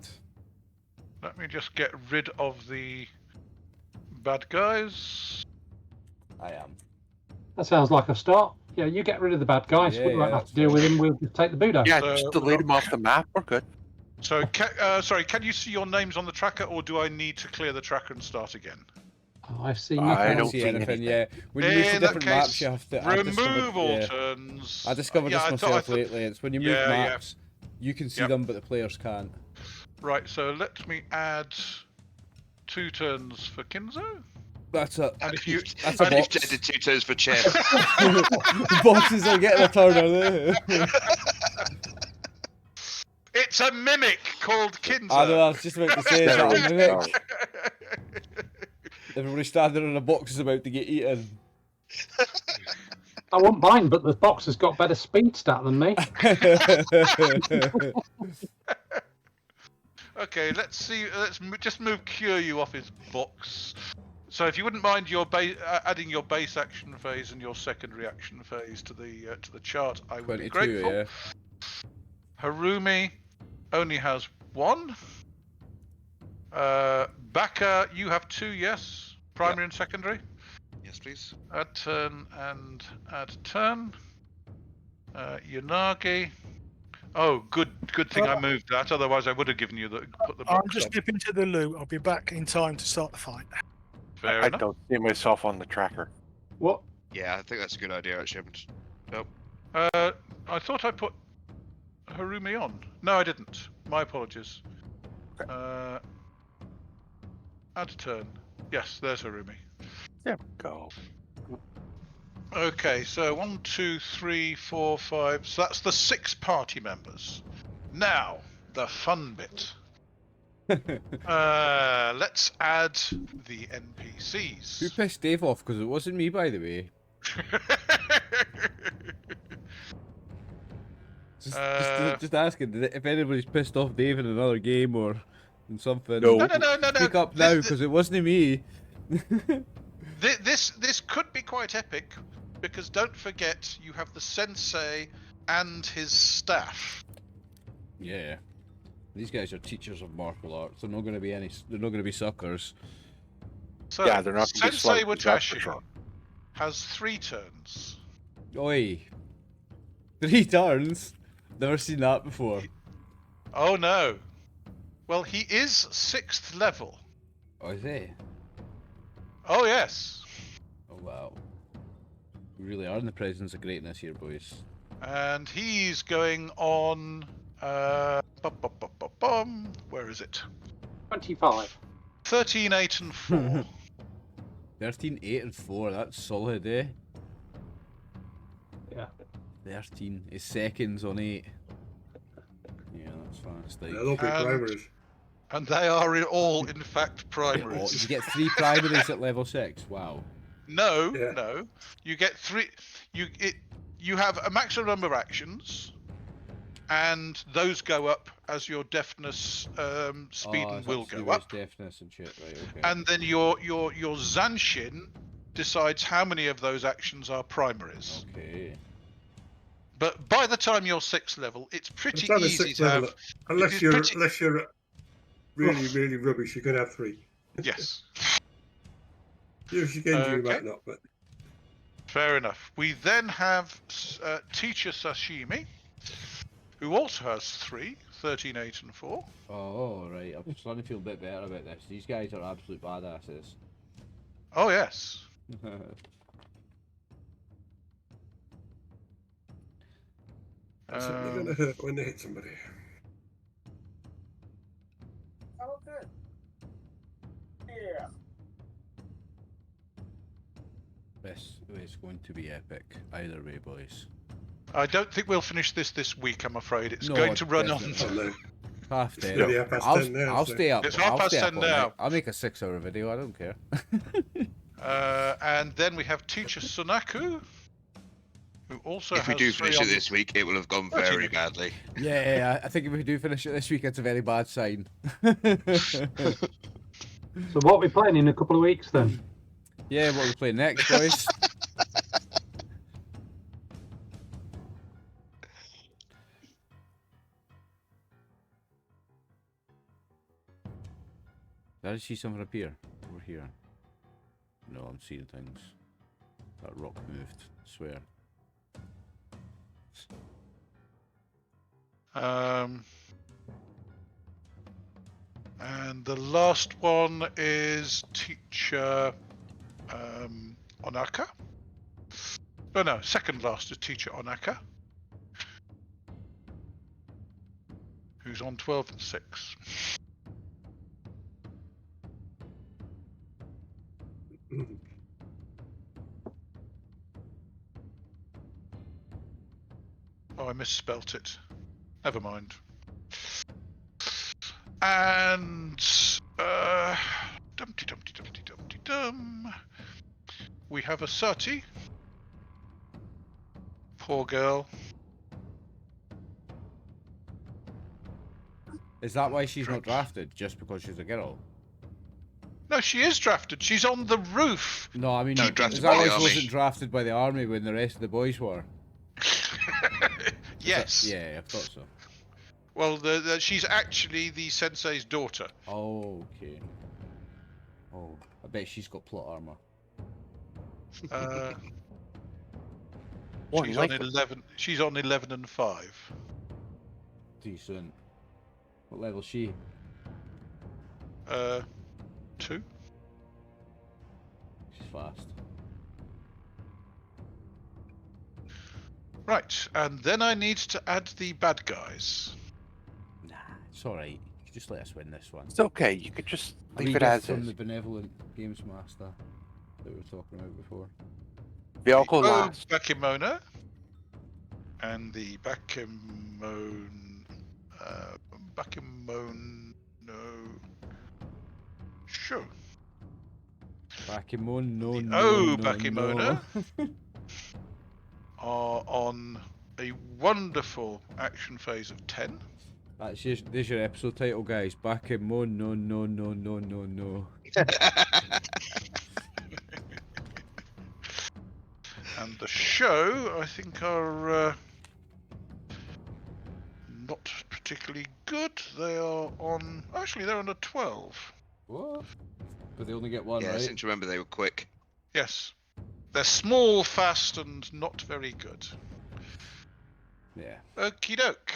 Let me just get rid of the bad guys. I am. That sounds like a start. Yeah, you get rid of the bad guys. Yeah, we won't yeah, have to deal with him. We'll just take the Buddha. Yeah, So, just delete them off the map. We're good. So, can you see your names on the tracker, or do I need to clear the tracker and start again? Oh, I see I nothing. don't see see anything. anything. Yeah, when you move to In that different maps, case, you have to remove all turns. I discovered this myself lately. It's when you move Yeah, yeah. maps, you can see Yep. them, but the players can't. Right, so let me add 2 turns for Kinzo. That's it. And if you That's a And you've box. added 2 turns for Chef. Boxes are getting a turn, are they? It's a mimic called Kinzo. I know, I was just about to say There that. we a go. mimic. Everybody standing in a box is about to get eaten. I won't mind, but the box has got better speed stat than me. Okay, let's see. Just move Kyūryū off his box. So, if you wouldn't mind your adding your base action phase and your secondary action phase to the chart, I would be 22, grateful. yeah. Harumi only has 1. Baka, you have 2, yes? Primary and secondary? Yes, please. Add turn and add turn. Yanagi. Oh, good thing I moved that. Otherwise, I would have given you put the I'm box just on. nipping to the loo. I'll be back in time to start the fight. Fair I enough. don't see myself on the tracker. What? Yeah, I think that's a good idea, actually. I thought I put Harumi on. No, I didn't. My apologies. Add turn. Yes, there's Harumi. There we go. Okay, so 1, 2, 3, 4, 5. So that's the 6 party members. Now, the fun bit. Let's add the Who NPCs. pissed Dave off? Because it wasn't me, by the way. Just asking if anybody's pissed off Dave in another game or in something. No. No. Speak up now, because it wasn't me. This could be quite epic, because don't forget you have the sensei and his staff. Yeah. These guys are teachers of martial arts. They're not going to be They're not going to be suckers. So Yeah, they're not gonna be Sensei sluggers, that's for Watashi sure. has 3 turns. Oi. 3 turns. Never seen that before. Oh no. Well, he is 6th level. Oh, is he? Oh yes. Oh wow. We really are in the presence of greatness here, boys. And he's going on where is it? 25. 13, 8 and 4. 13, 8 and 4. That's solid, eh? Yeah. 13 is seconds on 8. Yeah, that's fantastic. They'll be primaries. And they are all in fact Oh, primaries. you get 3 primaries at level 6. Wow. No, Yeah. no. You get 3. You have a maximum number of actions, and those go up as your deafness, speed, and will go up. Deafness and shit, right? Okay. And then your Zanshin decides how many of those actions are primaries. Okay. But by the time you're 6th level, it's pretty It's on the easy 6th to level. have. Unless it's you're pretty- really rubbish, you could have 3. Yes, Usually Genji you Okay. might not, but fair enough. We then have Teacher Sashimi, who also has 3, 13, 8 and 4. Oh, right. I'm starting to feel a bit better about this. These guys are absolute badasses. Oh yes. it's certainly going to hurt when they hit somebody. This is going to be epic. Either way, boys. I don't think we'll finish this week, I'm afraid. It's No, going to run on. definitely. Oh, no. Half It's 10. nearly 10:30 now. I'll so- stay up. It's I'll 10:30 stay up all now. night. I'll make a 6-hour video. I don't care. And then we have Teacher Sunaku, who also If we has do 3 finish it on- this week, it will have gone 13 very again. badly. Yeah, I think if we do finish it this week, it's a very bad sign. So what are we playing in a couple of weeks then? Yeah, what are we playing next, boys? Did I see something appear over here? No, I'm seeing things. That rock moved, I swear. And the last one is teacher Onaka. No, second last is teacher Onaka, who's on 12 and 6. Oh, I misspelt it. Never mind. And Dumpty Dumpty Dumpty Dumpty Dum. We have Asati. Poor girl. Is that why she's not drafted? Just because she's a girl? No, she is drafted. She's on the roof. No, I mean, She's is drafted that by why the she army. wasn't drafted by the army when the rest of the boys were? Yes. Yeah, I thought so. Well, she's actually the sensei's daughter. Oh, okay. Oh, I bet she's got plot armor. More She's than on likely. 11. She's on 11 and 5. Decent. What level's she? 2. She's fast. Right, and then I need to add the bad guys. Nah, it's alright. You can just let us win this one. It's okay. You could just A leave wee it gift as from is. the benevolent games master that we were talking about before. They all go The last. Bakimona and the Bakimono. Sure. Bakimon, no, The no, no, Bakimona no. are on a wonderful action phase of 10. There's your episode title, guys. Bakimon, no, no, no, no, no, no. And the show, I think, are not particularly good. They are on. Actually, they're on a 12. What? But they only get one, Yeah, I right? seem to remember they were quick. Yes. They're small, fast, and not very good. Yeah. Okie doke.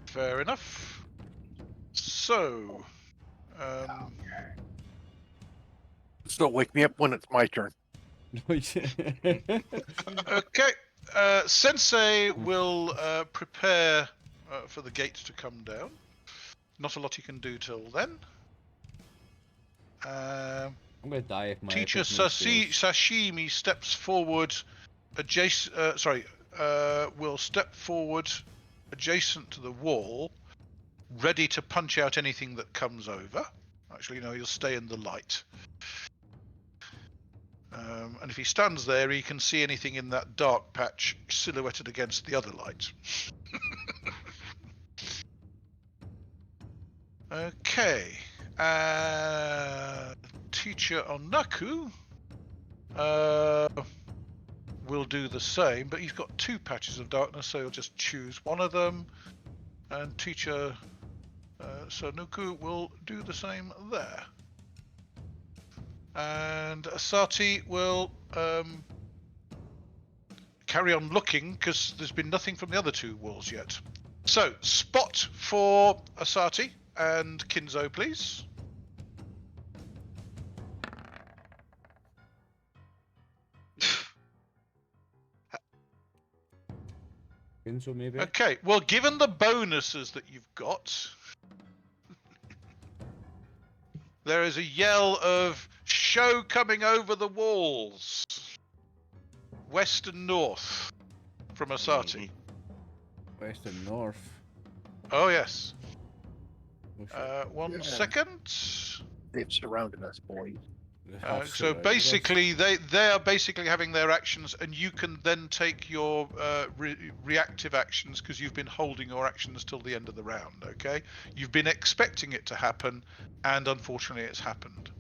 Fair enough. So, Just don't wake me up when it's my turn. okay. Sensei will prepare for the gate to come down. Not a lot he can do till then. I'm gonna die if my Teacher epic move fails. Sashimi steps forward, will step forward adjacent to the wall, ready to punch out anything that comes over. Actually, no, he'll stay in the light. And if he stands there, he can see anything in that dark patch silhouetted against the other light. Okay. Teacher Onaku will do the same, but he's got 2 patches of darkness, so he'll just choose one of them. And Teacher Sonuku will do the same there. And Asati will carry on looking, because there's been nothing from the other 2 walls yet. So, spot for Asati and Kinzo, please. Kinzo, maybe? Okay, well, given the bonuses that you've got, there is a yell of show coming over the walls, west and north, from Asati. West and north. Oh, yes. Oh, shit. One Yeah. second. They've surrounded us, boys. So basically, they are basically having their actions, and you can then take your reactive actions because you've been holding your actions till the end of the round. Okay, you've been expecting it to happen, and unfortunately, it's happened.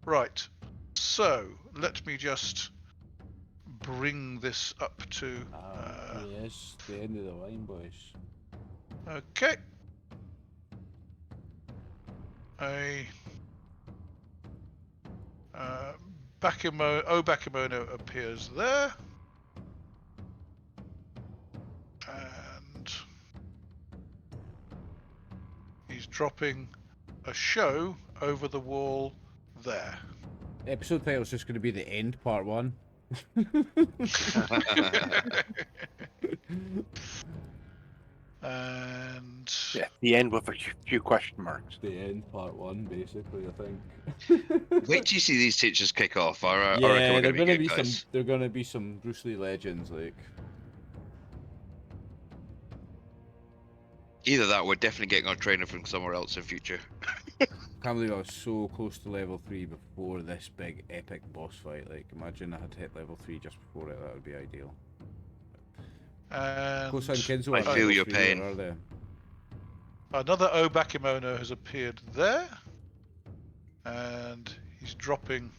Right. So let me just bring this up to. Yes, the end of the line, boys. Okay. Bakemono appears there, and he's dropping a show over the wall there. The episode title's just going to be The End, Part 1. And Yeah, the end with a few question marks. The End, Part 1, basically, I think. Wait till you see these teachers kick off. I reckon Yeah, we're they're going to be gonna good, be guys. they're gonna be some Bruce Lee legends, like. Either that, or we're definitely getting our trainer from somewhere else in future. Can't believe I was so close to level 3 before this big epic boss fight. Like, imagine I had hit level 3 just before it. That would be ideal. Kosa and Kinzo I are feel level your 3, pain. Are they? another Bakemono has appeared there, and he's dropping.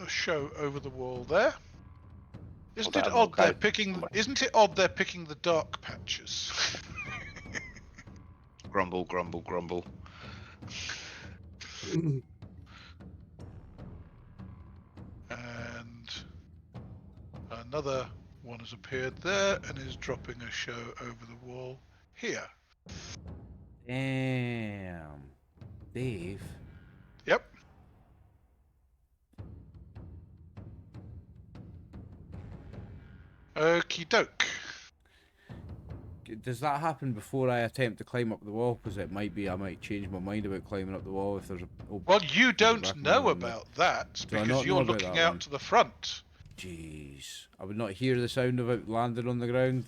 A show over the wall there. Isn't it odd they're picking? Isn't it odd they're picking the dark patches? Grumble, grumble, grumble. And another one has appeared there and is dropping a show over the wall here. Damn, Dave. Yep. Okie doke. Does that happen before I attempt to climb up the wall? Because it might be I might change my mind about climbing up the wall if there's a. Well, you don't know about that Do I because not you're know about looking that out one? to the front. Jeez, I would not hear the sound of it landing on the ground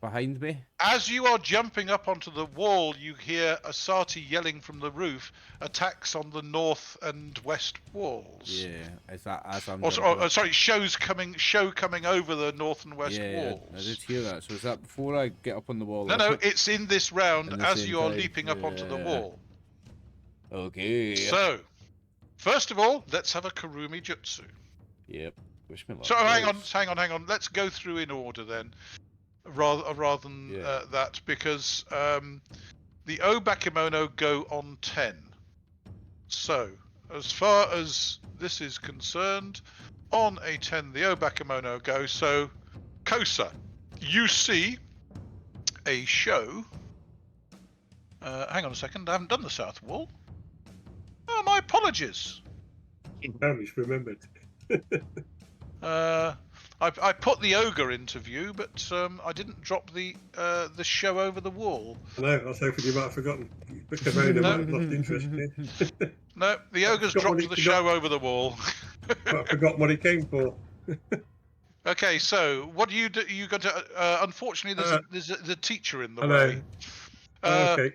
behind me. As you are jumping up onto the wall, you hear Asati yelling from the roof, attacks on the north and west walls. Yeah, is that as I'm? Sorry, show coming over the north and west walls. I did hear that. So is that before I get up on the wall? No, it's in this round In the as same you are time, leaping up onto the wall. Okay. So, first of all, let's have a Harumi jutsu. Yep. Wish me luck. So hang on. Let's go through in order then, rather than that, because the Bakemono go on 10. So, as far as this is concerned, on a 10 the Bakemono go. So, Kosa, you see a show. Hang on a second, I haven't done the south wall. Oh, my apologies. Now he's remembered. I put the ogre into view, but I didn't drop the show over the wall. No, I was hoping you might have forgotten. Bakemono might have lost interest. Yeah. No, the ogre's dropped the show over the wall. I forgot what he came for. Okay, so what do you do? You got to. Unfortunately, there's a teacher in the Hello. way. Okay.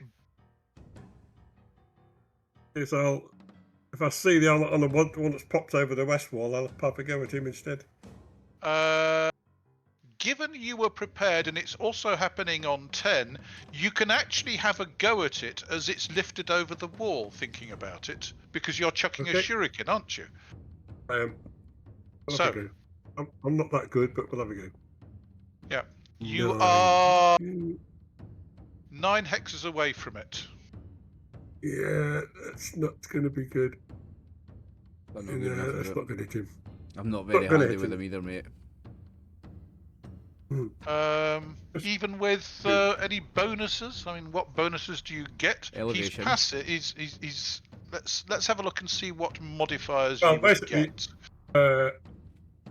So if I see the on the one that's popped over the west wall, I'll pop a go at him instead. Given you were prepared and it's also happening on 10, you can actually have a go at it as it's lifted over the wall, thinking about it, because you're chucking a shuriken, aren't you? We'll have a go. I'm not that good, but we'll have a go. Yeah. You are 9 hexes away from it. Yeah, that's not going to be good. That's not good enough, is that's it? not going to hit him. I'm not very gonna handy hit with him. them either, mate. Even with any bonuses? I mean, what bonuses do you get? Elevation. He's passive. He's. Let's have a look and see what modifiers Well, you would basically, get.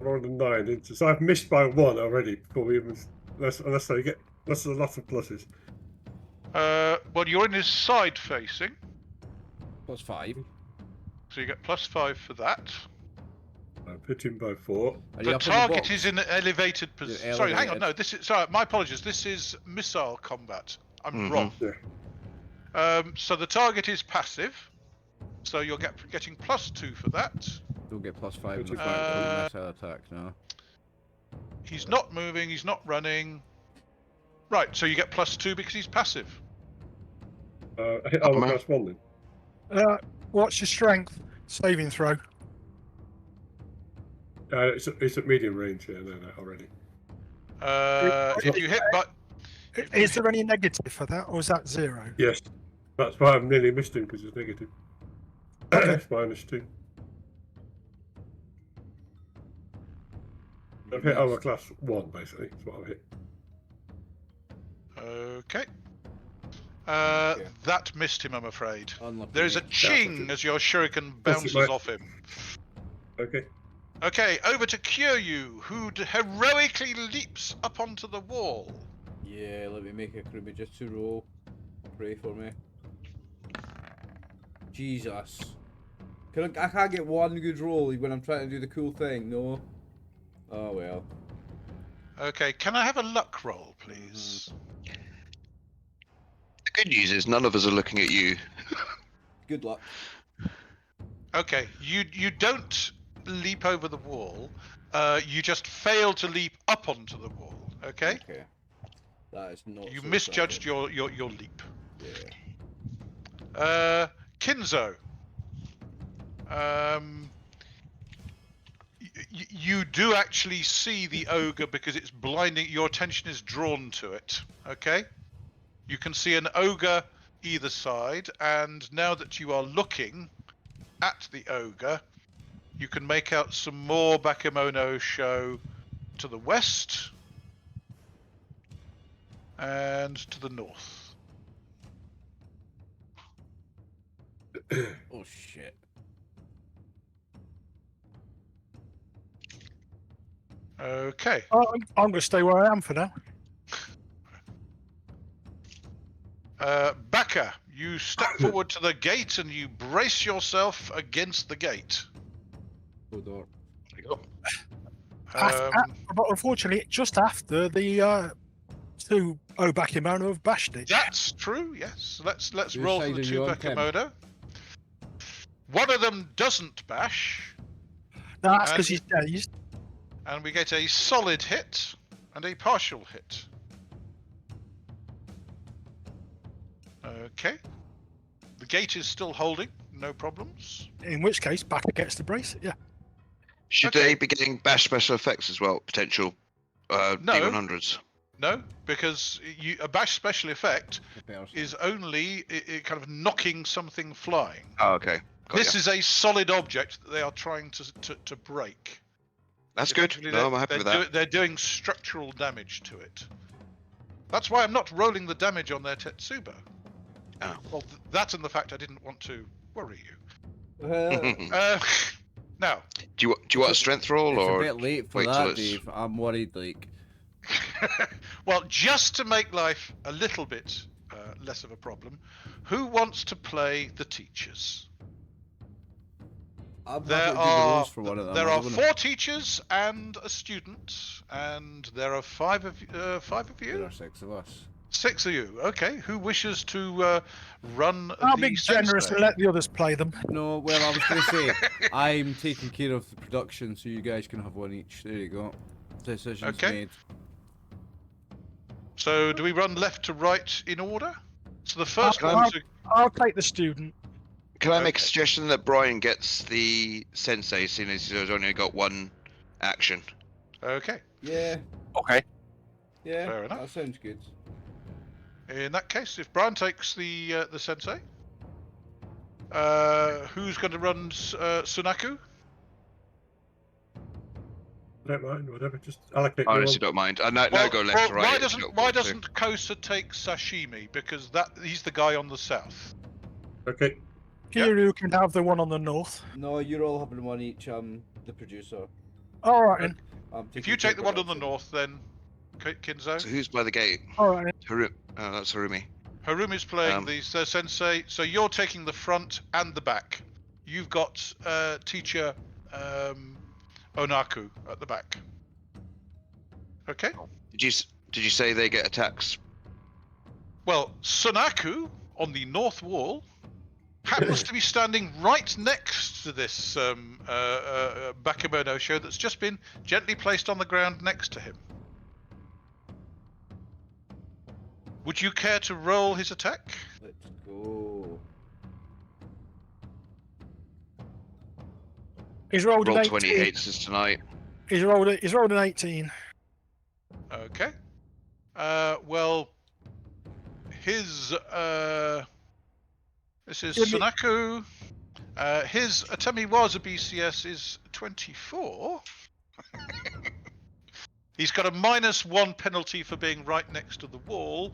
Rolled a 9, so I've missed by 1 already before we even. Unless I get. That's a lot of pluses. Well, you're in his side facing, +5. so you get +5 for that. I'm hitting by 4. Are you The up in target box? is in an elevated position. You're Sorry, hang on. elevated. No, this is sorry. My apologies. This is missile combat. I'm Mhm. wrong. Yeah. So the target is passive. So you're getting +2 for that. Don't get +5 in the Uh, missile attack, no. He's not moving. He's not running. Right. So you get +2 because he's passive. I hit armor class 1 then. What's your strength saving throw? It's at medium range, yeah, no, already. If you hit, but Is there any negative for that, or is that 0? Yes. That's why I've nearly missed him, because it's negative. It's -2. I've hit armor class 1, basically. That's what I've hit. okay. Okay. That missed him, I'm afraid. Unlucky. There's a ching as your shuriken bounces might- off him. Okay. Okay, over to Kyūryū, who heroically leaps up onto the wall. Yeah, let me make a Kurumijutsu roll. Pray for me. Jesus. I can't get one good roll when I'm trying to do the cool thing, no? Oh well. Okay, can I have a luck roll, please? The good news is none of us are looking at you. Good luck. Okay, you don't leap over the wall. You just fail to leap up onto the wall. Okay, Okay. That is not. you so misjudged tragic. your leap. Yeah. Kinzo. You do actually see the ogre because it's blinding. Your attention is drawn to it. Okay, you can see an ogre either side, and now that you are looking at the ogre, you can make out some more bakemono show to the west and to the north. Oh shit. Okay. I'm going to stay where I am for now. Baka, you step forward to the gate and you brace yourself against the gate. Hold on. There you go. But unfortunately, just after the 2 Obakemono have bashed it. That's true. Yes. Let's Whose roll for side the are 2 you on, Tim? bakemono. One of them doesn't bash, No, that's because he's dazed. and we get a solid hit and a partial hit. Okay. The gate is still holding, no problems. In which case, Baka gets to brace it. Yeah. Should Okay. they be getting bash special effects as well? Potential No. D100s. No, because a bash special effect Repairs. is only kind of knocking something flying. Oh, okay. Got This ya. is a solid object that they are trying to break. That's good. Effectively, No, I'm happy with that. They're doing structural damage to it. That's why I'm not rolling the damage on their Tetsuba. Oh. Well, that and the fact I didn't want to worry you. Well, Now, do you want a strength roll it's a or bit late for wait till that, it's- Dave. I'm worried, like. well, just to make life a little bit less of a problem, who wants to play the teachers? I'm There happy to do the are roles for one of them. there I are don't 4 teachers and a student, and there are 5 of There you. are 6 of us. 6 of you. Okay. Who wishes to run I'll the be generous sensei? and let the others play them. No, well, I was going to say, I'm taking care of the production, so you guys can have one each. There you go. Decisions Okay. made. So, do we run left to right in order? So the first I'll- one to I'll take the student. Can I make a Okay. suggestion that Brian gets the sensei, seeing as he's only got one action? okay. Yeah, Okay. yeah, Fair enough. that sounds good. In that case, if Brian takes the sensei, who's going to run Sunaku? I don't mind, whatever. Just allocate I me honestly one. don't mind. Now go left to right. Why if you don't why want to. doesn't Kosa take Sashimi? Because he's the guy on the south. Okay. Kyūryū can have the one on the north. No, you're all having one each. The producer. All right, then. I'm If taking you care take the of one on the production. north, then Kinzo. So who's by the gate? All right, then. Oh, that's Harumi. Harumi's playing Um, the sensei, so you're taking the front and the back. You've got teacher Onaku at the back. Okay. Did you say they get attacks? Well, Sunaku on the north wall happens to be standing right next to this Bakemono show that's just been gently placed on the ground next to him. Would you care to roll his attack? Let's go. He's rolled Roll an 20 18. hits tonight. He's rolled an 18. Okay. Well, his this is Give me- Sunaku. His Atemiwaza BCS is 24. He's got a -1 penalty for being right next to the wall,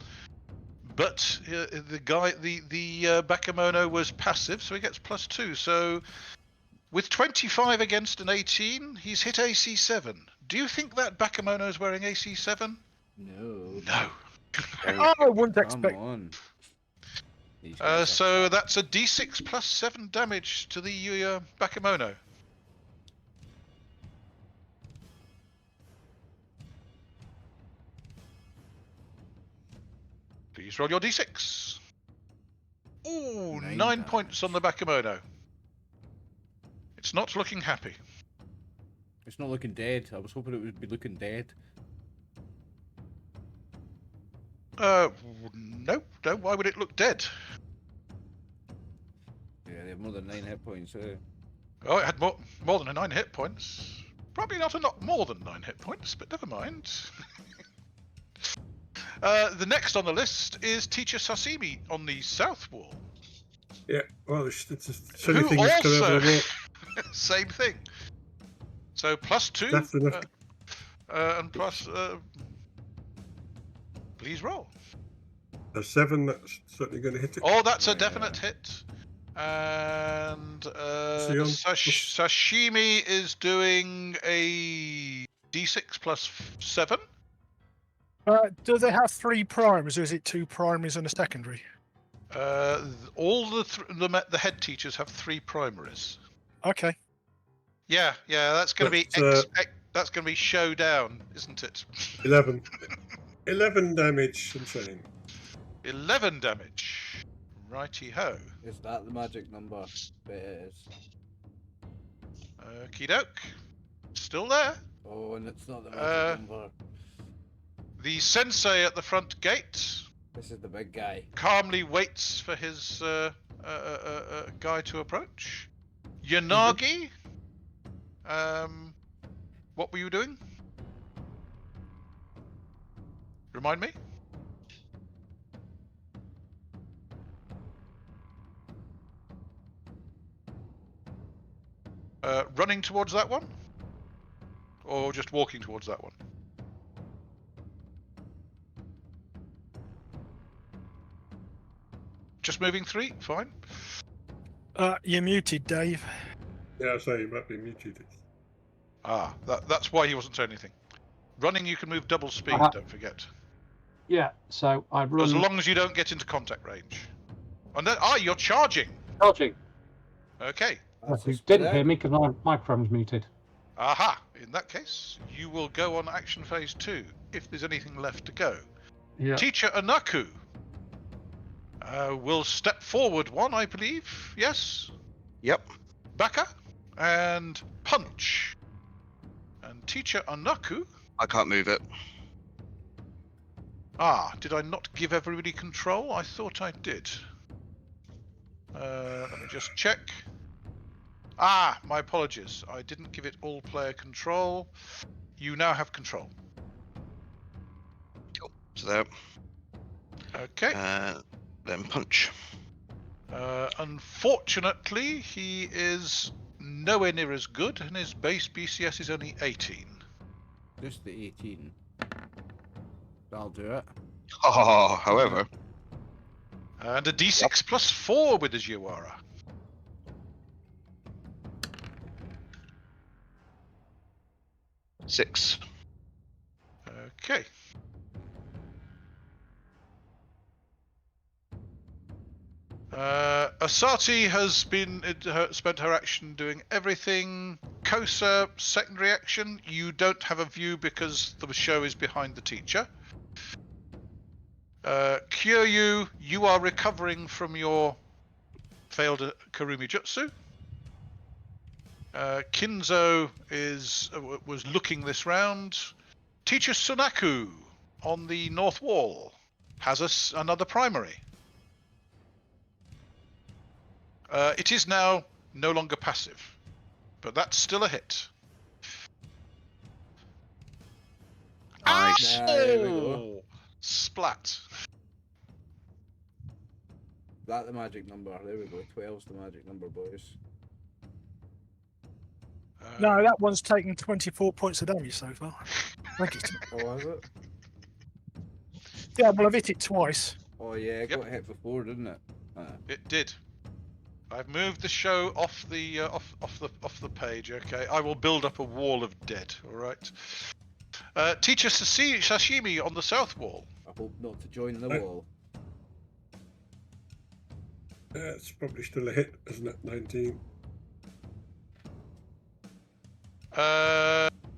but the Bakemono was passive, so he gets +2. So with 25 against an 18, he's hit AC7. Do you think that Bakemono is wearing AC7? No. No. Oh, I wouldn't Come expect. on. These guys are So that's a D6 +7 damage to the Bakemono. Please roll your D6. Ooh, 9 9 points on the Bakemono. It's not looking happy. It's not looking dead. I was hoping it would be looking dead. No. Why would it look dead? Yeah, they have more than 9 hit points. Oh, it had more than 9 hit points. Probably not a lot more than 9 hit points, but never mind. The next on the list is Teacher Sashimi on the south wall. Yeah, well, it's silly Who things to also over the wall. same thing. So +2 That's enough. and plus. Please roll. A 7, that's certainly going to hit it. Oh, that's a Yeah. definite hit. And See on- Sashimi is doing a D6 +7. Do they have 3 primaries, or is it 2 primaries and a secondary? All the head teachers have 3 primaries. Okay. Yeah, that's going to be But, that's going to be showdown, isn't it? 11. 11 damage, insane. 11 damage. Righty ho. Is that the magic number? It is. Okie doke. Still there. Oh, and it's not the magic number. The sensei at the front gate This is the big guy. calmly waits for his guy to approach. Yanagi, what were you doing? Remind me. Running towards that one? Or just walking towards that one? Just moving 3? Fine. You're muted, Dave. Yeah, sorry, you might be muted. Ah, that's why he wasn't saying anything. Running, you can move double speed, don't forget. Yeah, so I run. As long as you don't get into contact range. And then, you're charging! Charging. Okay. That's You a didn't split. hear me because my microphone's muted. Aha! In that case, you will go on action phase 2, if there's anything left to go. Yeah. Teacher Anaku will step forward 1, I believe. Yes? Yep. Baka and punch. And Teacher Anaku. I can't move it. Did I not give everybody control? I thought I did. Let me just check. My apologies. I didn't give it all player control. You now have control. Cool. So there. Okay. Then punch. Unfortunately, he is nowhere near as good, and his base BCS is only 18. Just the 18. That'll do it. Oh, however. And a D6 +4 with his Yuara. Six. Okay. Asati has spent her action doing everything. Kosa, secondary action. You don't have a view because the show is behind the teacher. Kyūryū, you are recovering from your failed Harumi jutsu. Kinzo was looking this round. Teacher Sunaku on the north wall has another primary. It is now no longer passive, but that's still a hit. Nice. There we go. Splat. That's the magic number. There we go. 12's the magic number, boys. No, that one's taken 24 points of damage so far. Thank you. Oh, was it? Yeah, well, I've hit it twice. Oh yeah, it got hit before, didn't it? It did. I've moved the show off the page. Okay, I will build up a wall of dead. All right. Teacher Sashimi on the south wall. I hope not to join the wall. It's probably still a hit, isn't it? 19.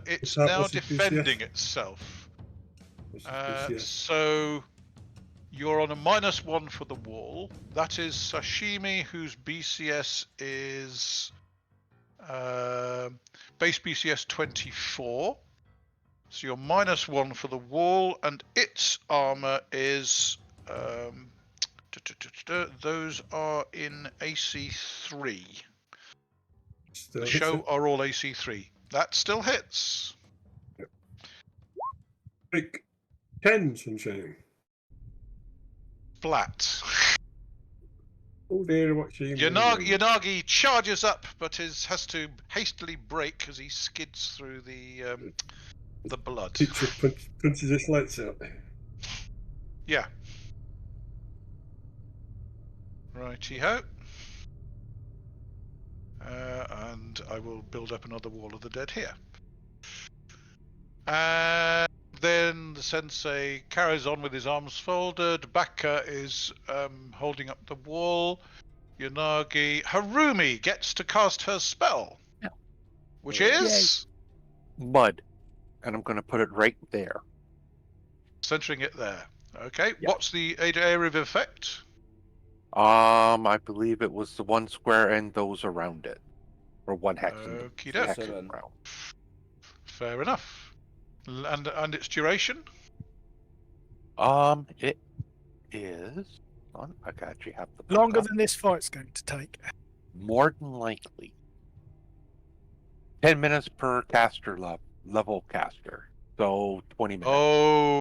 It's What's now the defending BCS? itself. What's the BCS? So you're on a -1 for the wall. That is Sashimi, whose BCS is base BCS 24. So you're -1 for the wall, and its armor is those are in AC3. Still The hits show it. are all AC3. That still hits. Big 10, sunshine. Flat. Oh dear, what she Yanagi charges up, but has to hastily brake as he skids through the blood. Teacher punches his lights out. Yeah. Righty-ho. And I will build up another wall of the dead here. And then the sensei carries on with his arms folded. Baka is holding up the wall. Yanagi. Harumi gets to cast her spell. Yeah. Which is? Mud. And I'm going to put it right there. Centering it there. Okay. Yeah. What's the area of effect? I believe it was the one square and those around it. Or one hex. Okie doke. Around. Fair enough. And its duration? It is. I actually have the Longer than this fight's going to take. more than likely 10 minutes per caster level caster. So 20 minutes. Oh,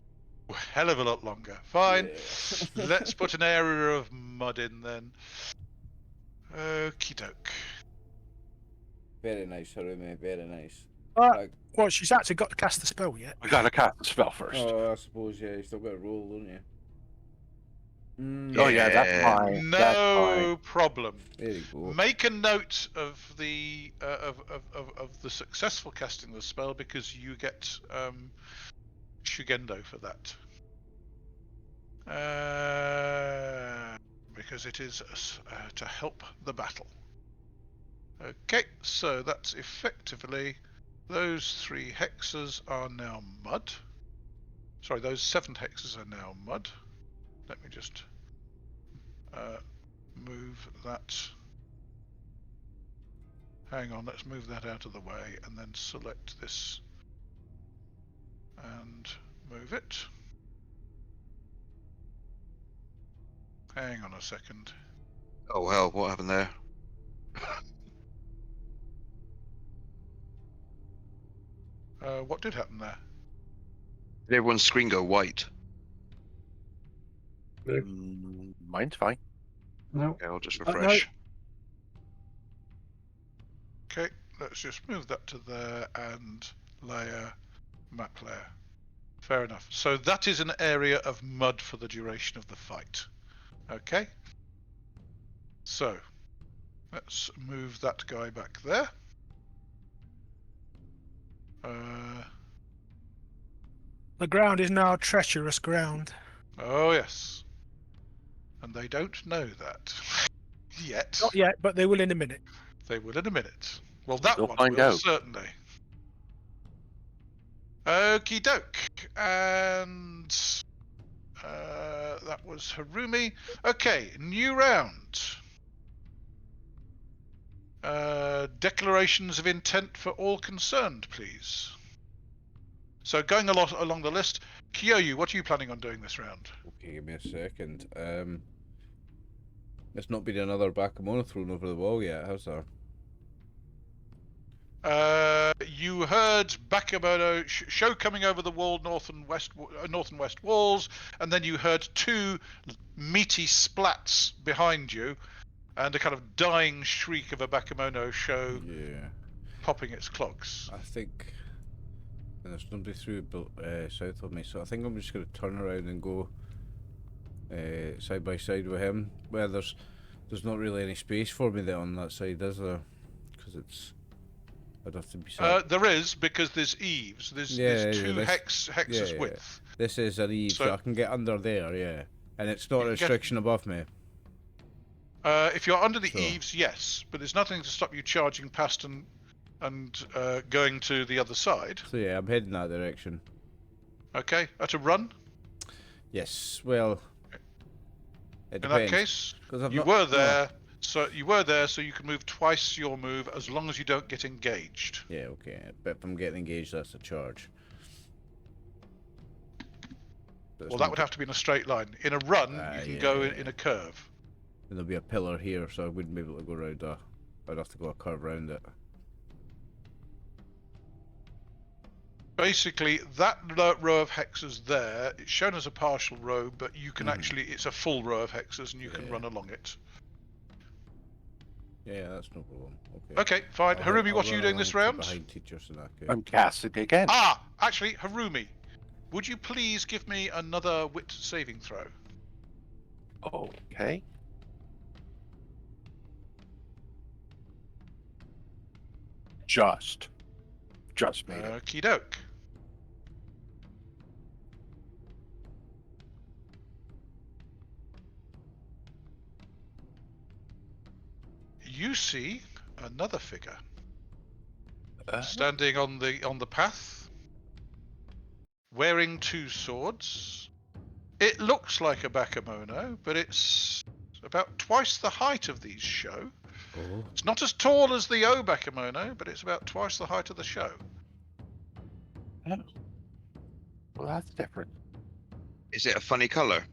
hell of a lot longer. Fine. Yeah. Let's put an area of mud in then. Okie doke. Very nice, Harumi. Very nice. Well, she's actually got to cast the spell yet. We gotta cast the spell first. Oh, I suppose you still got to roll, don't you? Oh yeah, that's fine. That's fine. No problem. There you go. Make a note of the successful casting of the spell because you get Shugendo for that. Because it is to help the battle. Okay, so that's effectively those 3 hexes are now mud. Sorry, those 7 hexes are now mud. Let me just move that. Hang on, let's move that out of the way and then select this and move it. Hang on a second. Oh hell, what happened there? What did happen there? Did everyone's screen go white? Mine's fine. No. Okay, I'll just no. refresh. Okay, let's just move that to there and layer, map layer. Fair enough. So that is an area of mud for the duration of the fight. Okay. So let's move that guy back there. The ground is now treacherous ground. Oh yes. And they don't know that yet. Not yet, but they will in a minute. They will in a minute. Well, that We'll one find will, out. certainly. Okie doke. And that was Harumi. Okay, new round. Declarations of intent for all concerned, please. So going along the list, Kyūryū, what are you planning on doing this round? Okay, give me a second. It's not been another Bakemono thrown over the wall yet, has there? You heard Bakemono show coming over the wall, north and west walls, and then you heard two meaty splats behind you, and a kind of dying shriek of a Bakemono show popping its clogs. I think there's nobody through south of me, so I think I'm just going to turn around and go side by side with him. Well, there's not really any space for me there on that side, is there? Because I'd have to be side. There is, because there's eaves. There's two hexes width. This is an eave, so I can get under there, yeah. And it's not a restriction above me. If you're under the eaves, yes, but there's nothing to stop you charging past and going to the other side. So yeah, I'm heading that direction. Okay, at a run? Yes, well, it depends. In that case, you were there, so you can move twice your move as long as you don't get engaged. Yeah, okay, but if I'm getting engaged, that's a charge. Well, that would have to be in a straight line. In a run, you can go in a curve. And there'll be a pillar here, so I wouldn't be able to go around I'd have to go a curve around it. Basically, that row of hexes there, it's shown as a partial row, but you can actually, it's a full row of hexes and you can run along it. Yeah, that's no problem. Okay. Okay, fine. Harumi, what are you doing this round? Behind teachers in that case. I'm casting again. Ah, actually, Harumi, would you please give me another wit saving throw? Okay. Just made it. Okie doke. You see another figure standing on the path, wearing two swords. It looks like a Bakemono, but it's about twice the height of these show. Oh. It's not as tall as the O Bakemono, but it's about twice the height of the show. Oh. Well, that's different. Is it a funny colour?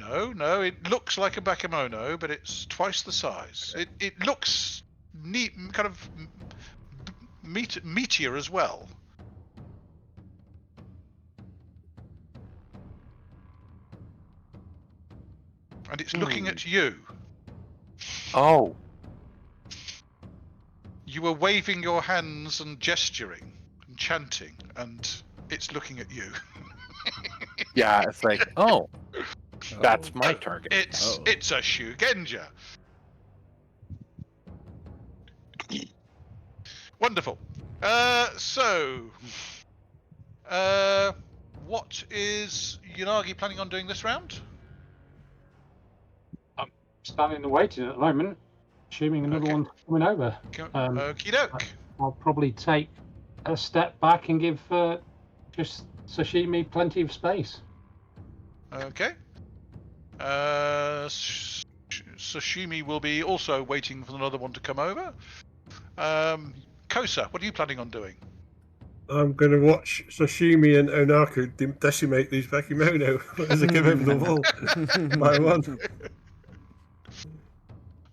No, it looks like a Bakemono, but it's twice the size. It looks neat, kind of meatier as well. And it's looking at you. Oh. You were waving your hands and gesturing and chanting, and it's looking at you. Yeah, it's like, oh. That's my target. It's a Shugenja. Wonderful. What is Yanagi planning on doing this round? I'm standing and waiting at the moment, assuming another one's coming over. Okie doke. I'll probably take a step back and give just Sashimi plenty of space. Okay. Sashimi will be also waiting for another one to come over. Kosa, what are you planning on doing? I'm going to watch Sashimi and Onaku decimate these Bakemono as they come over the wall by one.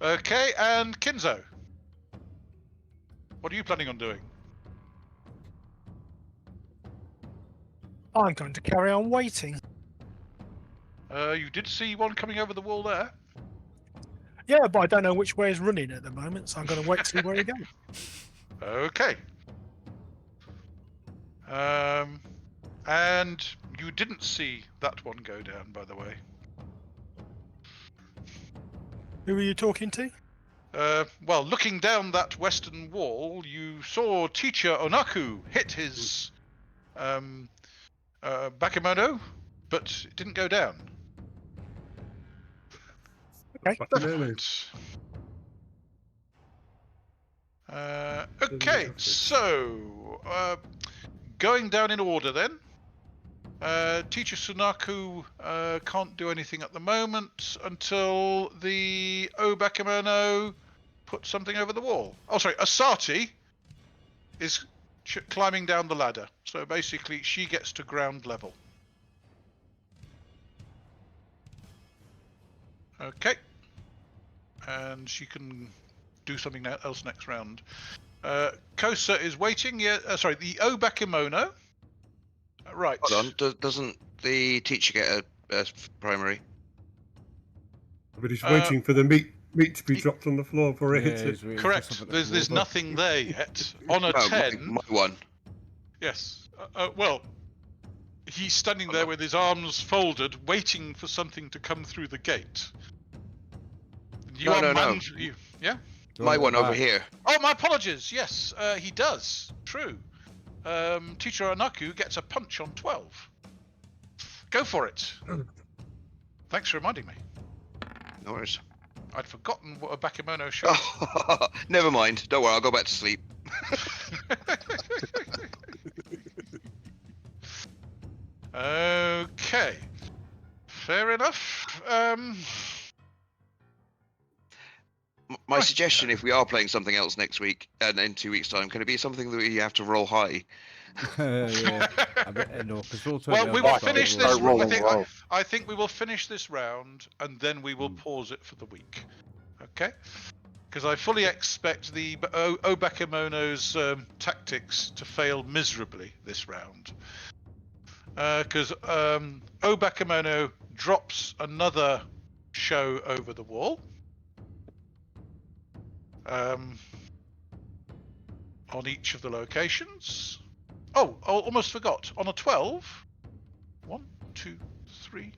Okay, and Kinzo, what are you planning on doing? I'm going to carry on waiting. You did see one coming over the wall there. Yeah, but I don't know which way is running at the moment, so I'm going to wait to see where he goes. Okay. And you didn't see that one go down, by the way. Who are you talking to? Well, looking down that western wall, you saw Teacher Onaku hit his Bakemono, but it didn't go down. Okay. Bakemono. Okay, so going down in order then. Teacher Sunaku can't do anything at the moment until the Obakemono put something over the wall. Oh, sorry, Asati is climbing down the ladder. So basically, she gets to ground level. Okay. And she can do something else next round. Kosa is waiting. Yeah, sorry, the Obakemono. Right. Hold on. Doesn't the teacher get a primary? But he's waiting for the meat to be dropped on the floor before it hits he's it. waiting for Correct. something to There's come over. nothing there yet. On a Oh, 10. my one. Yes. Well, he's standing there with his arms folded, waiting for something to come through the gate. No. Yeah? My one over back. here. Oh, my apologies. Yes, he does. True. Teacher Anaku gets a punch on 12. Go for it. Thanks for reminding me. No worries. I'd forgotten what a Bakemono showed. Oh, never mind. Don't worry. I'll go back to sleep. Okay. Fair enough. My Right. suggestion, if we are playing something else next week and in 2 weeks' time, can it be something that you have to roll high? Yeah. No, because Well, we will finish this. Start rolling low. I think we will finish this round, and then we will pause it for the week. Okay? Because I fully expect the Obakemono's tactics to fail miserably this round. Because Obakemono drops another show over the wall. On each of the locations. Oh, almost forgot. On a 12. 1, 2, 3.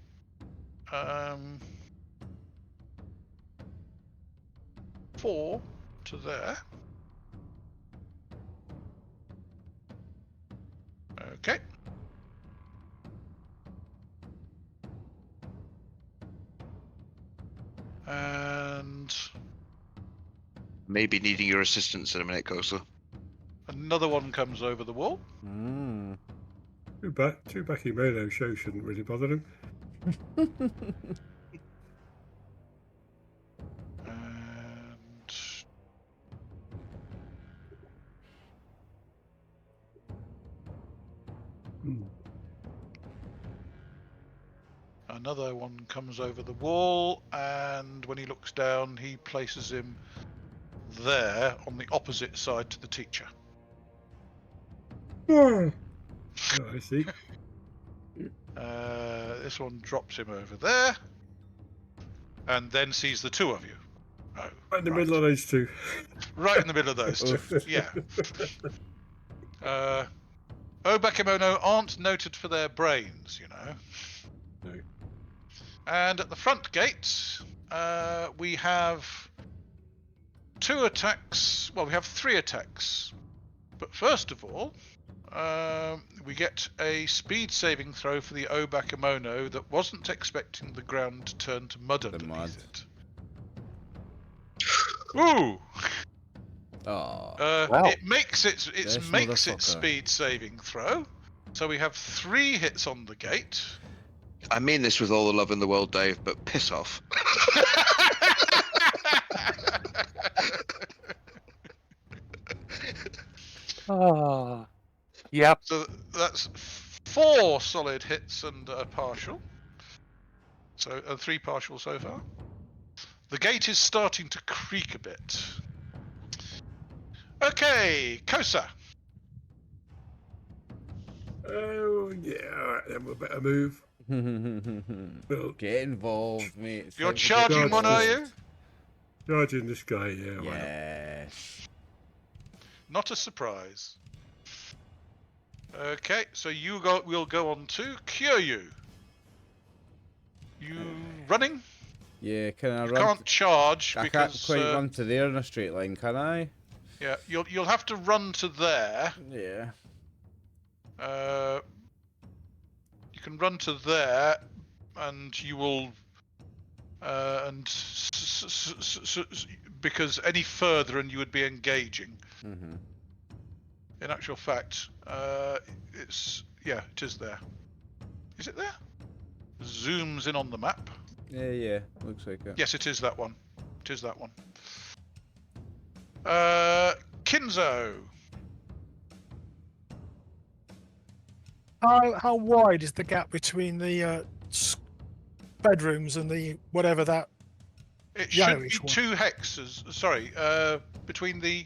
4 to there. Okay. And Maybe needing your assistance in a minute, Kosa. another one comes over the wall. Mm. Two Bakemono shows shouldn't really bother him. And another one comes over the wall, and when he looks down, he places him there on the opposite side to the teacher. Oh, I see. This one drops him over there, and then sees the two of you. Oh, Right in the middle of those two. Right in the middle of those two. Yeah. Obakemono aren't noted for their brains, you know. No. And at the front gate, we have 2 attacks. Well, we have 3 attacks. But first of all, we get a speed saving throw for the Obakemono that wasn't expecting the ground to turn to mud underneath it. Ooh! Oh. Wow. It makes its This motherfucker. motherfucker. Speed saving throw. So we have 3 hits on the gate. I mean this with all the love in the world, Dave, but piss off. Yep. So that's 4 solid hits and a partial. So 3 partial so far. The gate is starting to creak a bit. Okay, Kosa. Oh, yeah, alright, then we'll better move. Well, Get involved, mate. It's You're time to get charging one, are you? involved. charging this guy, yeah. Why not? Yes. Not a surprise. Okay, so we'll go on to Kyūryū. You running? Yeah, can I You run? can't charge I because can't quite run to there in a straight line, can I? yeah, you'll have to run to there. Yeah. You can run to there, and you will and because any further and you would be engaging. Mm-hmm. In actual fact, it is there. Is it there? Zooms in on the map. Yeah, looks like it. Yes, it is that one. It is that one. Kinzo. How wide is the gap between the bedrooms and the whatever that? It should be Yellowish one. 2 hexes. Sorry, between the.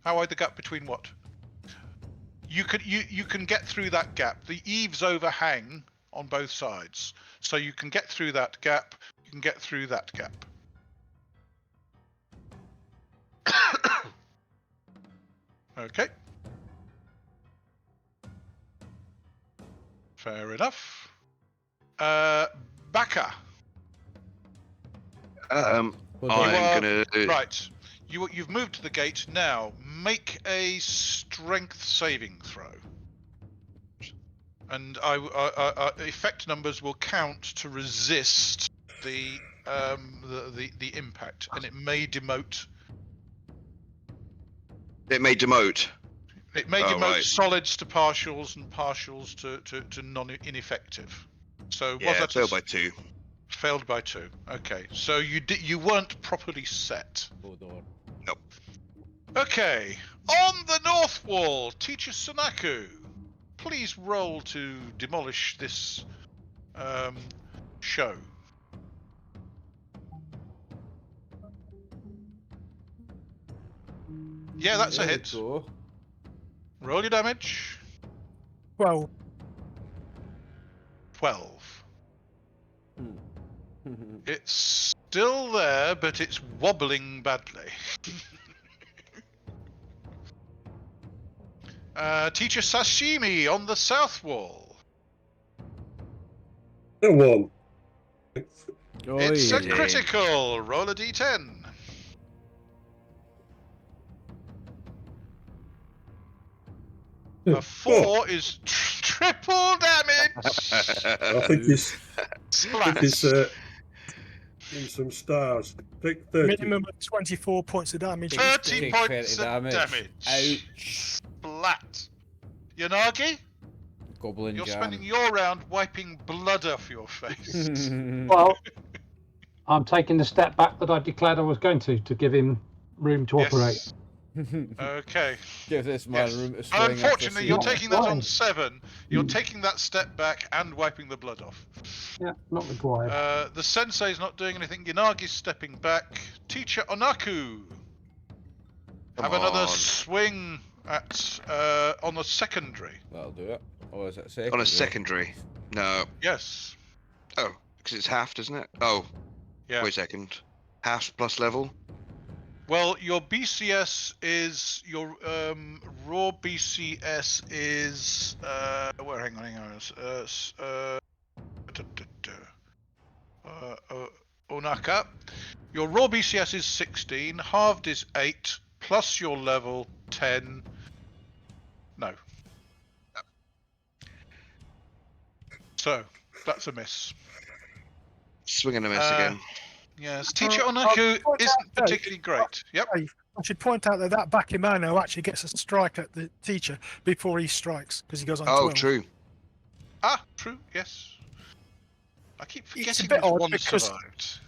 How wide the gap between what? You can get through that gap. The eaves overhang on both sides, so you can get through that gap. You can get through that gap. Okay. Fair enough. Baka. I'm gonna. Right. You've moved to the gate now. Make a strength saving throw, and effect numbers will count to resist the impact, and it may demote. It may demote. It may Oh, demote right. solids to partials and partials to ineffective. So was Yeah, that failed by 2. Failed by 2. Okay, so you weren't properly set. Hold on. Nope. Okay, on the north wall, Teacher Sunaku, please roll to demolish this show. Yeah, that's a There we hit. go. Roll your damage. Well, 12. Hmm. It's still there, but it's wobbling badly. Teacher Sashimi on the south wall. The one. It's a yeah. critical. Roll a d10. A 4 is triple damage. I think he's Splat. in some stars. Take 30. minimum of 24 points of damage. 30 Take points 30 of damage. Ouch. Splat. Yanagi, Goblin you're jam. spending your round wiping blood off your face. Well, I'm taking the step back that I declared I was going to give him room to operate. Okay. Give this man Yes. room to swing. Unfortunately, you're taking that on Fine. 7. You're taking that step back and wiping the blood off. Yeah, not required. The sensei's not doing anything. Yanagi's stepping back. Teacher Onaku, have another swing at on a secondary. That'll do it. Or is it secondary? On a secondary. No. Yes. Oh, because it's halved, isn't it? Oh, Yeah. wait a second. Half plus level? Well, your BCS is your raw BCS is hang on. Onaka. Your raw BCS is 16. Halved is 8. Plus your level 10. No. So that's a miss. Swing and a miss again. Yes, Teacher I'll Onaku point isn't out, particularly great. Yep. I should point out that Bakimano actually gets a strike at the teacher before he strikes because he goes on 12. True. Ah, true. Yes. I keep It's a forgetting bit which odd one because- survived.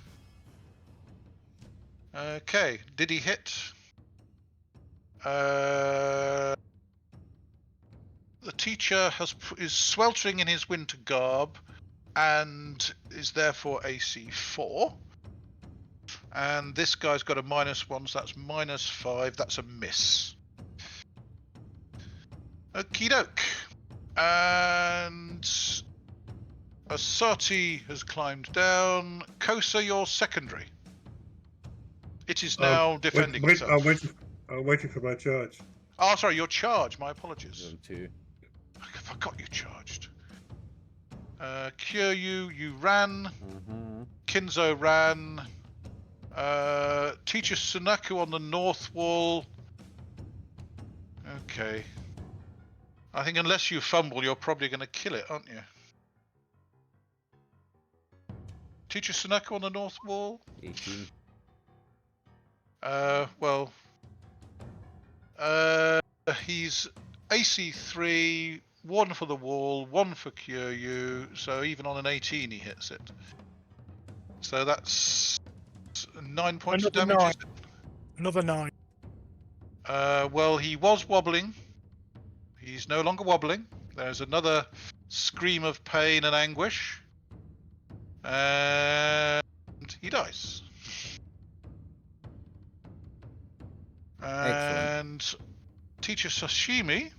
Okay, did he hit? The teacher is sweltering in his winter garb and is therefore AC 4. And this guy's got a -1, so that's -5. That's a miss. Okie doke. And Asati has climbed down. Kosa, you're secondary. It is now defending itself. I'm waiting for my charge. Oh, sorry, your charge. My apologies. Zone 2. I forgot you charged. Kyūryū, you ran. Kinzo ran. Teacher Sunaku on the north wall. Okay. I think unless you fumble, you're probably going to kill it, aren't you? Teacher Sunako on the north wall. 18. Well, he's AC 3, 1 for the wall, 1 for Kyūryū, so even on an 18 he hits it. So that's 9 points of Another damage. 9. Another 9. Well, he was wobbling. He's no longer wobbling. There's another scream of pain and anguish. And he dies. And Teacher Sashimi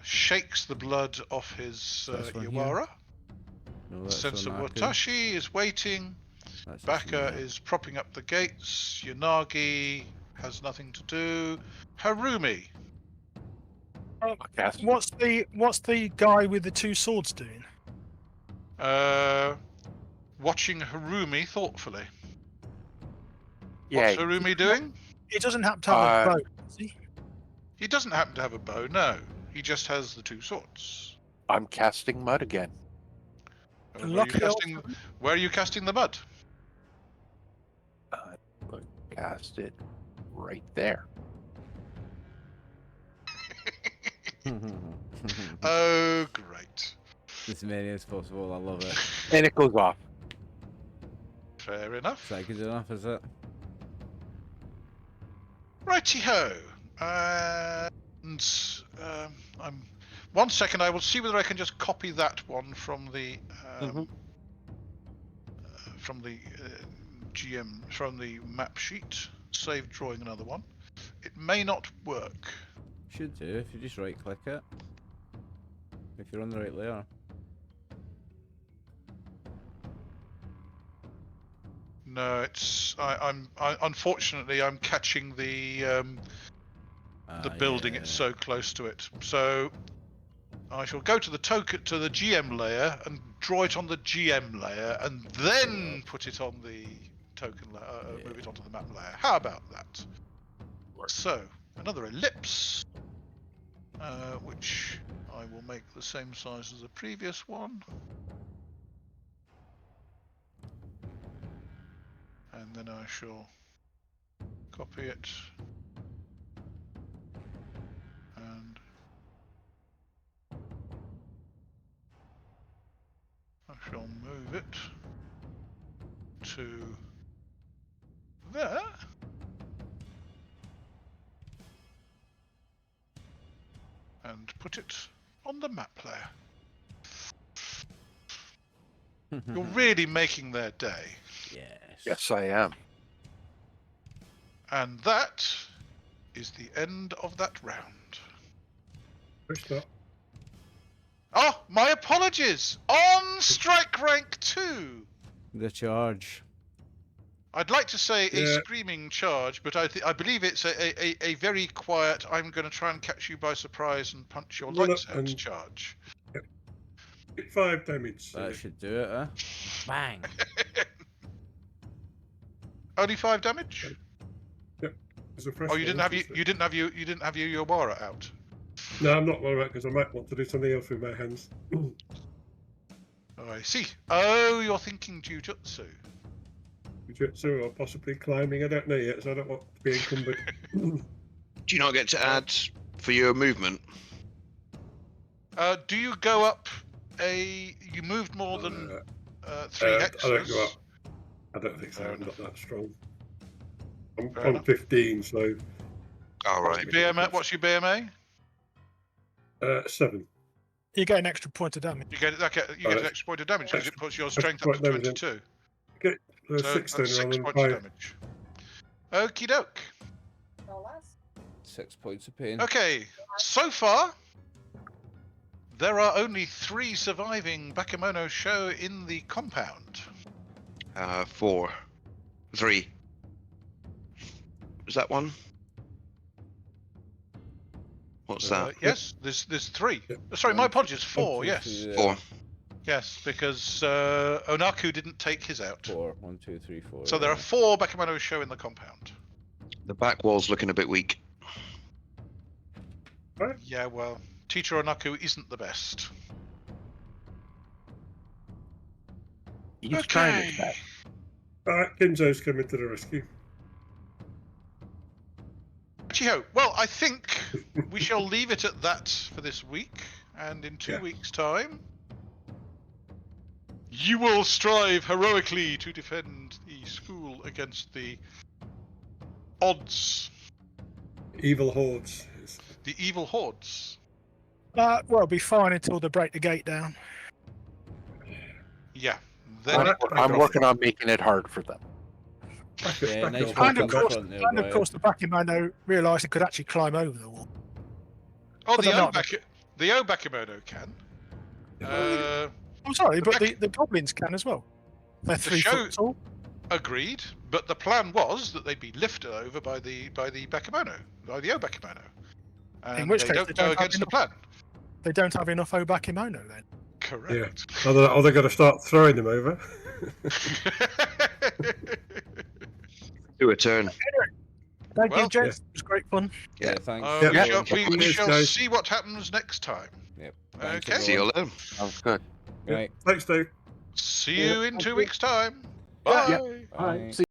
shakes the blood off his That's one here. Iwara. No, that's Sensor Onaku. Watashi is waiting. That's Baka Ishimura. is propping up the gates. Yanagi has nothing to do. Harumi. Cast. What's the guy with the 2 swords doing? Watching Harumi thoughtfully. Yeah, What's Harumi doing? He doesn't happen to have a bow, does he? He doesn't happen to have a bow, no. He just has the 2 swords. I'm casting mud again. Where are you casting the mud? Cast it right there. Oh, great. As many as possible, I love it. And it goes off. Fair enough. Is that good enough, is it? Righty-ho. And I'm 1 second. I will see whether I can just copy that one from the GM from the map sheet. Save drawing another one. It may not work. Should do if you just right click it. If you're on the right layer. No, it's unfortunately I'm catching the building. Yeah. It's so close to it. So I shall go to the GM layer and draw it on the GM layer, and then put it on the token layer. Move it onto the map layer. How about that? So another ellipse, which I will make the same size as the previous one. And then I shall copy it and I shall move it to there. And put it on the map layer. You're really making their day. Yes. Yes, I am. And that is the end of that round. Push that. Oh, my apologies! On strike rank 2! The charge. I'd like to say a Yeah. screaming charge, but I believe it's a very quiet, I'm going to try and catch you by surprise and punch your Run lights up out and- charge. 5 damage. That should do it, eh? Bang! Only 5 damage? There's a fresh Oh, you didn't one, have isn't you didn't have your Yawara out. No, I'm not worried because I might want to do something else with my hands. Oh, I see. Oh, you're thinking Jujutsu. Jiu-jitsu or possibly climbing. I don't know yet, so I don't want to be encumbered. Do you not get to add for your movement? Do you go up you moved more than 3 hexes? I don't go up. I don't think so. Fair I'm not enough. that strong. I'm Fair on enough. 15, so All What's right. your BMA? What's your BMA? 7. You get an extra point of damage. You get an extra point of damage because it puts your strength up to Point damage, 22. Okay, So 6 then that's 6 rather than points of 5. damage. Okie doke. 6 points of pain. Okay, so far there are only 3 surviving Bakemono Show in the compound. 4. 3. Was that one? What's that? Yes, there's 3. Yep. Sorry, my One, apologies. 4. 2, Yes, 3, 4. yes, because Onaku didn't take his out. 4. 1, 2, 3, 4. So there are 4 Bakemono Show in the compound. The back wall's looking a bit weak. Yeah, well, Teacher Onaku isn't the best. He's trying his best. Alright, Kinzo's coming to the rescue. Righty-ho. Well, I think we shall leave it at that for this week, and in 2 Yeah. weeks' time, you will strive heroically to defend the school against the odds, Evil hordes. the evil hordes. Well, it'll be fine until they break the gate down. Yeah. Then I'm working on making it hard for them. Yeah, nice And fucking of course, front there, and boy. of course the Bakemono realised they could actually climb over the wall. oh, but they're not. the Obakemono can. I'm sorry, but Back- the goblins can as well. They're The 3 show- foot tall. Agreed, but the plan was that they'd be lifted over by the Bakemono, by the Obakemono. And which they case don't they go don't have against the plan. They don't have enough Obakemono then. Correct. Are they going to start throwing them over? Do a turn. Thank Well, you, gents. It was great fun. Yeah, thanks. We Yeah. shall, we Cheers, shall guys. see what happens next time. Yep. Thanks, Okay. See you everyone. later. Sounds good. Right. Thanks, Dave. See you in thank 2 you. weeks' time. Yeah. Bye. All right. Bye. See